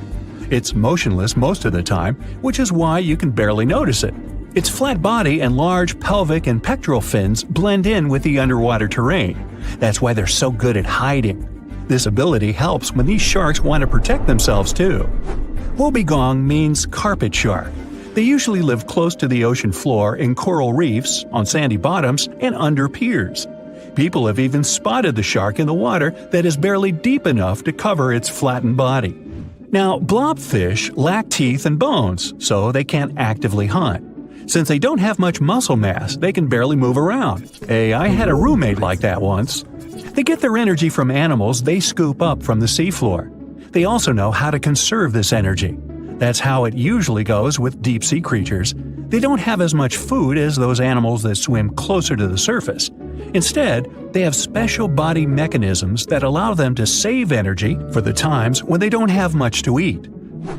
It's motionless most of the time, which is why you can barely notice it. Its flat body and large pelvic and pectoral fins blend in with the underwater terrain. That's why they're so good at hiding. This ability helps when these sharks want to protect themselves too. Wobbegong means carpet shark. They usually live close to the ocean floor in coral reefs, on sandy bottoms, and under piers. People have even spotted the shark in the water that is barely deep enough to cover its flattened body. Now, blobfish lack teeth and bones, so they can't actively hunt. Since they don't have much muscle mass, they can barely move around. Hey, I had a roommate like that once. They get their energy from animals they scoop up from the seafloor. They also know how to conserve this energy. That's how it usually goes with deep-sea creatures. They don't have as much food as those animals that swim closer to the surface. Instead, they have special body mechanisms that allow them to save energy for the times when they don't have much to eat.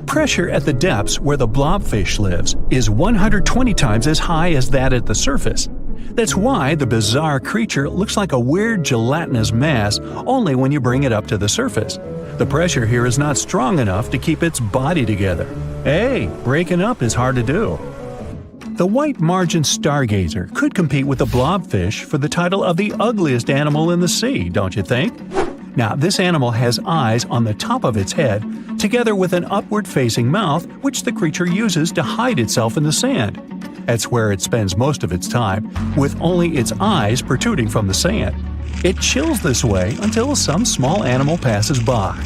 Pressure at the depths where the blobfish lives is 120 times as high as that at the surface. That's why the bizarre creature looks like a weird gelatinous mass only when you bring it up to the surface. The pressure here is not strong enough to keep its body together. Hey, breaking up is hard to do. The white margin stargazer could compete with the blobfish for the title of the ugliest animal in the sea, don't you think? Now, this animal has eyes on the top of its head, together with an upward-facing mouth which the creature uses to hide itself in the sand. That's where it spends most of its time, with only its eyes protruding from the sand. It chills this way until some small animal passes by.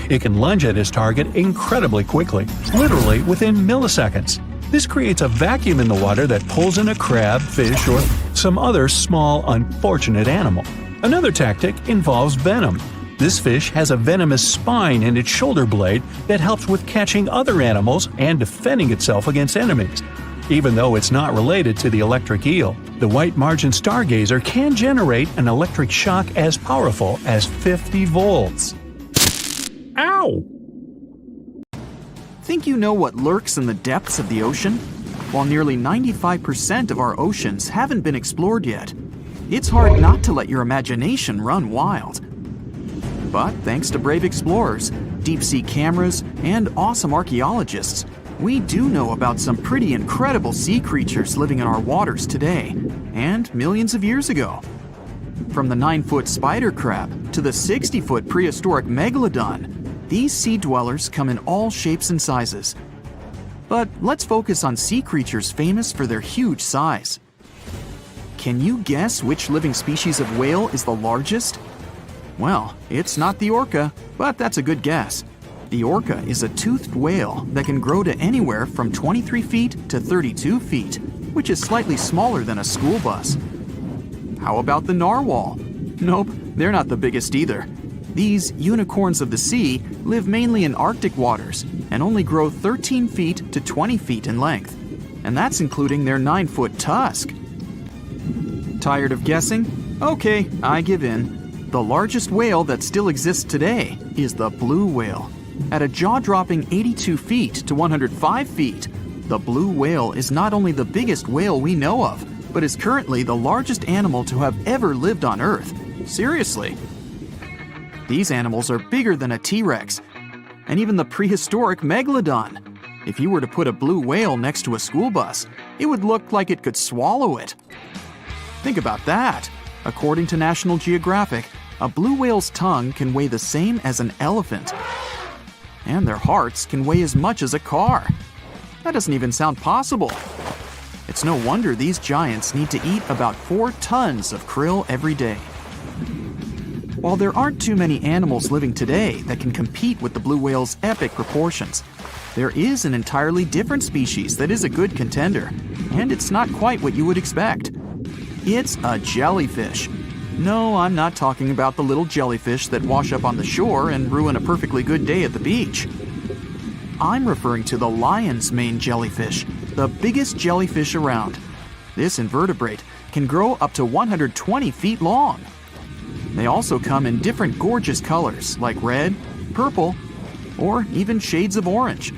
It can lunge at its target incredibly quickly, literally within milliseconds. This creates a vacuum in the water that pulls in a crab, fish, or some other small, unfortunate animal. Another tactic involves venom. This fish has a venomous spine in its shoulder blade that helps with catching other animals and defending itself against enemies. Even though it's not related to the electric eel, the white margin stargazer can generate an electric shock as powerful as 50 volts. Ow! Think you know what lurks in the depths of the ocean? While nearly 95% of our oceans haven't been explored yet, it's hard not to let your imagination run wild. But thanks to brave explorers, deep-sea cameras, and awesome archaeologists, we do know about some pretty incredible sea creatures living in our waters today, and millions of years ago. From the 9-foot spider crab to the 60-foot prehistoric megalodon, these sea dwellers come in all shapes and sizes. But let's focus on sea creatures famous for their huge size. Can you guess which living species of whale is the largest? Well, it's not the orca, but that's a good guess. The orca is a toothed whale that can grow to anywhere from 23 feet to 32 feet, which is slightly smaller than a school bus. How about the narwhal? Nope, they're not the biggest either. These unicorns of the sea live mainly in Arctic waters and only grow 13 feet to 20 feet in length, and that's including their 9-foot tusk. Tired of guessing? Okay, I give in. The largest whale that still exists today is the blue whale. At a jaw-dropping 82 feet to 105 feet, the blue whale is not only the biggest whale we know of, but is currently the largest animal to have ever lived on Earth. Seriously. These animals are bigger than a T-Rex, and even the prehistoric megalodon. If you were to put a blue whale next to a school bus, it would look like it could swallow it. Think about that. According to National Geographic, a blue whale's tongue can weigh the same as an elephant. And their hearts can weigh as much as a car. That doesn't even sound possible. It's no wonder these giants need to eat about 4 tons of krill every day. While there aren't too many animals living today that can compete with the blue whale's epic proportions, there is an entirely different species that is a good contender, and it's not quite what you would expect. It's a jellyfish. No, I'm not talking about the little jellyfish that wash up on the shore and ruin a perfectly good day at the beach. I'm referring to the lion's mane jellyfish, the biggest jellyfish around. This invertebrate can grow up to 120 feet long. They also come in different gorgeous colors like red, purple, or even shades of orange.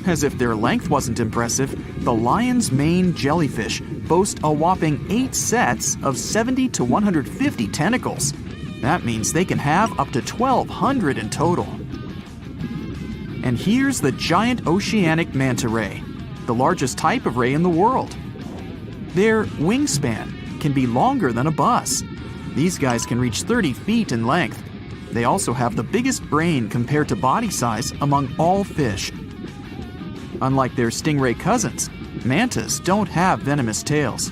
As if their length wasn't impressive, the lion's mane jellyfish boast a whopping 8 sets of 70 to 150 tentacles. That means they can have up to 1,200 in total. And here's the giant oceanic manta ray, the largest type of ray in the world. Their wingspan can be longer than a bus. These guys can reach 30 feet in length. They also have the biggest brain compared to body size among all fish. Unlike their stingray cousins, mantas don't have venomous tails.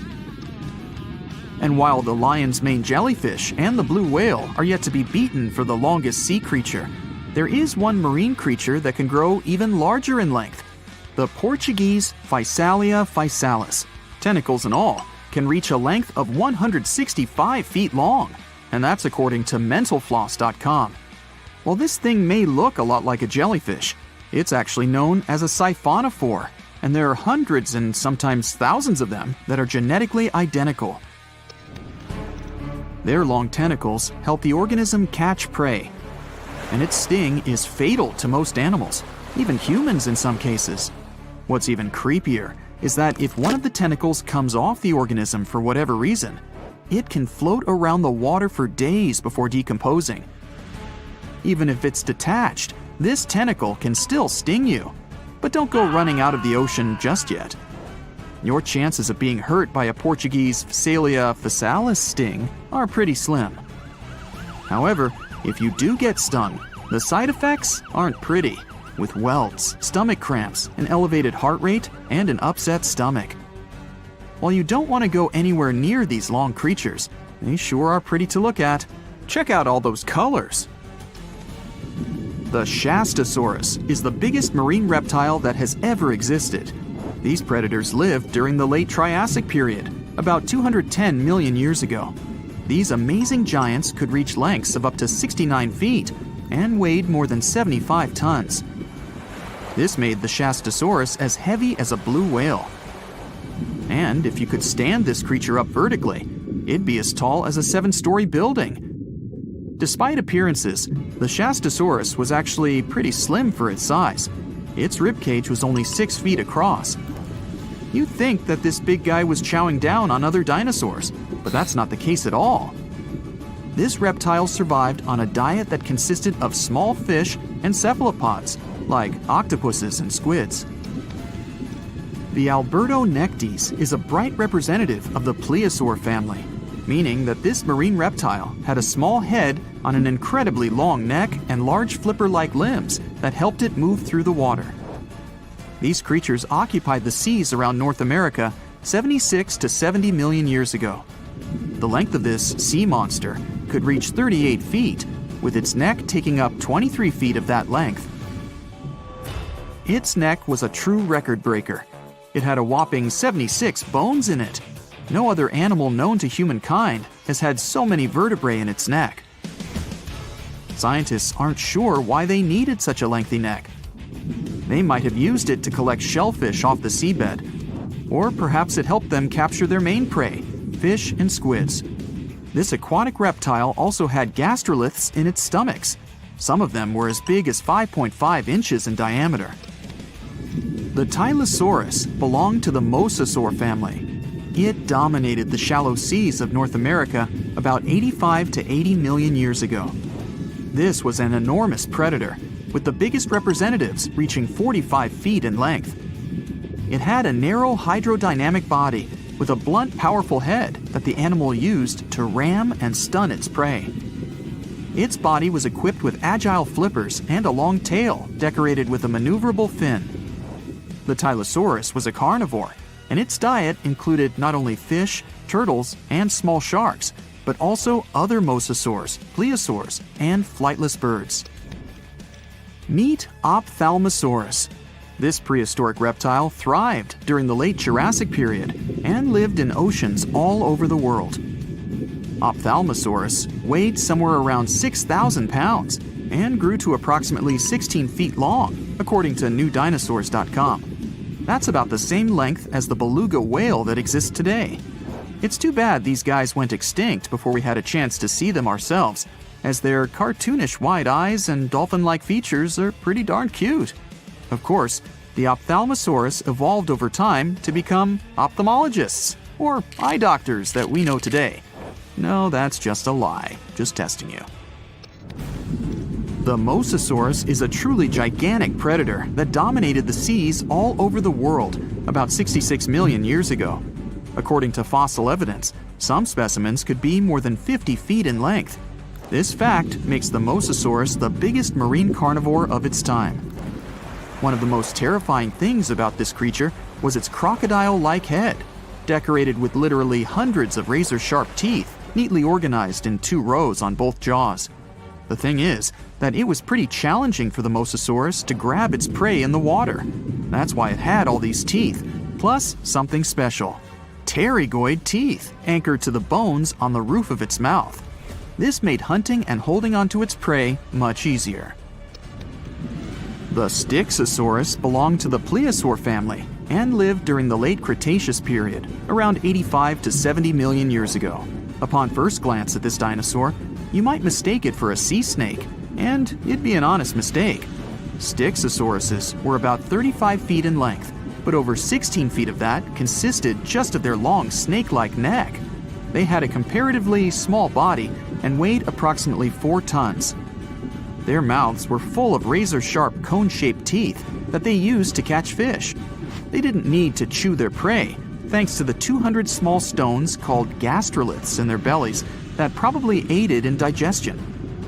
And while the lion's mane jellyfish and the blue whale are yet to be beaten for the longest sea creature, there is one marine creature that can grow even larger in length. The Portuguese Physalia physalis, tentacles and all, can reach a length of 165 feet long, and that's according to mentalfloss.com. While this thing may look a lot like a jellyfish, it's actually known as a siphonophore, and there are hundreds and sometimes thousands of them that are genetically identical. Their long tentacles help the organism catch prey, and its sting is fatal to most animals, even humans in some cases. What's even creepier is that if one of the tentacles comes off the organism for whatever reason, it can float around the water for days before decomposing. Even if it's detached, this tentacle can still sting you. But don't go running out of the ocean just yet. Your chances of being hurt by a Portuguese Physalia physalis sting are pretty slim. However, if you do get stung, the side effects aren't pretty, with welts, stomach cramps, an elevated heart rate, and an upset stomach. While you don't want to go anywhere near these long creatures, they sure are pretty to look at. Check out all those colors. The Shastasaurus is the biggest marine reptile that has ever existed. These predators lived during the late Triassic period, about 210 million years ago. These amazing giants could reach lengths of up to 69 feet and weighed more than 75 tons. This made the Shastasaurus as heavy as a blue whale. And if you could stand this creature up vertically, it'd be as tall as a 7-story building. Despite appearances, the Shastasaurus was actually pretty slim for its size. Its ribcage was only 6 feet across. You'd think that this big guy was chowing down on other dinosaurs, but that's not the case at all. This reptile survived on a diet that consisted of small fish and cephalopods, like octopuses and squids. The Albertonectes is a bright representative of the plesiosaur family, meaning that this marine reptile had a small head on an incredibly long neck and large flipper-like limbs that helped it move through the water. These creatures occupied the seas around North America 76 to 70 million years ago. The length of this sea monster could reach 38 feet, with its neck taking up 23 feet of that length. Its neck was a true record breaker. It had a whopping 76 bones in it. No other animal known to humankind has had so many vertebrae in its neck. Scientists aren't sure why they needed such a lengthy neck. They might have used it to collect shellfish off the seabed, or perhaps it helped them capture their main prey, fish and squids. This aquatic reptile also had gastroliths in its stomachs, Some of them were as big as 5.5 inches in diameter. The Tylosaurus belonged to the Mosasaur family. It dominated the shallow seas of North America about 85 to 80 million years ago. This was an enormous predator, with the biggest representatives reaching 45 feet in length. It had a narrow hydrodynamic body with a blunt, powerful head that the animal used to ram and stun its prey. Its body was equipped with agile flippers and a long tail decorated with a maneuverable fin. The Tylosaurus was a carnivore, and its diet included not only fish, turtles, and small sharks, but also other mosasaurs, plesiosaurs, and flightless birds. Meet Ophthalmosaurus. This prehistoric reptile thrived during the late Jurassic period and lived in oceans all over the world. Ophthalmosaurus weighed somewhere around 6,000 pounds and grew to approximately 16 feet long, according to newdinosaurs.com. That's about the same length as the beluga whale that exists today. It's too bad these guys went extinct before we had a chance to see them ourselves, as their cartoonish wide eyes and dolphin-like features are pretty darn cute. Of course, the Ophthalmosaurus evolved over time to become ophthalmologists, or eye doctors that we know today. No, that's just a lie. Just testing you. The Mosasaurus is a truly gigantic predator that dominated the seas all over the world about 66 million years ago. According to fossil evidence, some specimens could be more than 50 feet in length. This fact makes the Mosasaurus the biggest marine carnivore of its time. One of the most terrifying things about this creature was its crocodile-like head, decorated with literally hundreds of razor-sharp teeth, neatly organized in 2 rows on both jaws. The thing is that it was pretty challenging for the Mosasaurus to grab its prey in the water. That's why it had all these teeth, plus something special: pterygoid teeth anchored to the bones on the roof of its mouth. This made hunting and holding onto its prey much easier. The Styxosaurus belonged to the plesiosaur family and lived during the late Cretaceous period, around 85 to 70 million years ago. Upon first glance at this dinosaur, you might mistake it for a sea snake, and it'd be an honest mistake. Styxosauruses were about 35 feet in length, but over 16 feet of that consisted just of their long snake-like neck. They had a comparatively small body and weighed approximately 4 tons. Their mouths were full of razor-sharp cone-shaped teeth that they used to catch fish. They didn't need to chew their prey, thanks to the 200 small stones called gastroliths in their bellies that probably aided in digestion.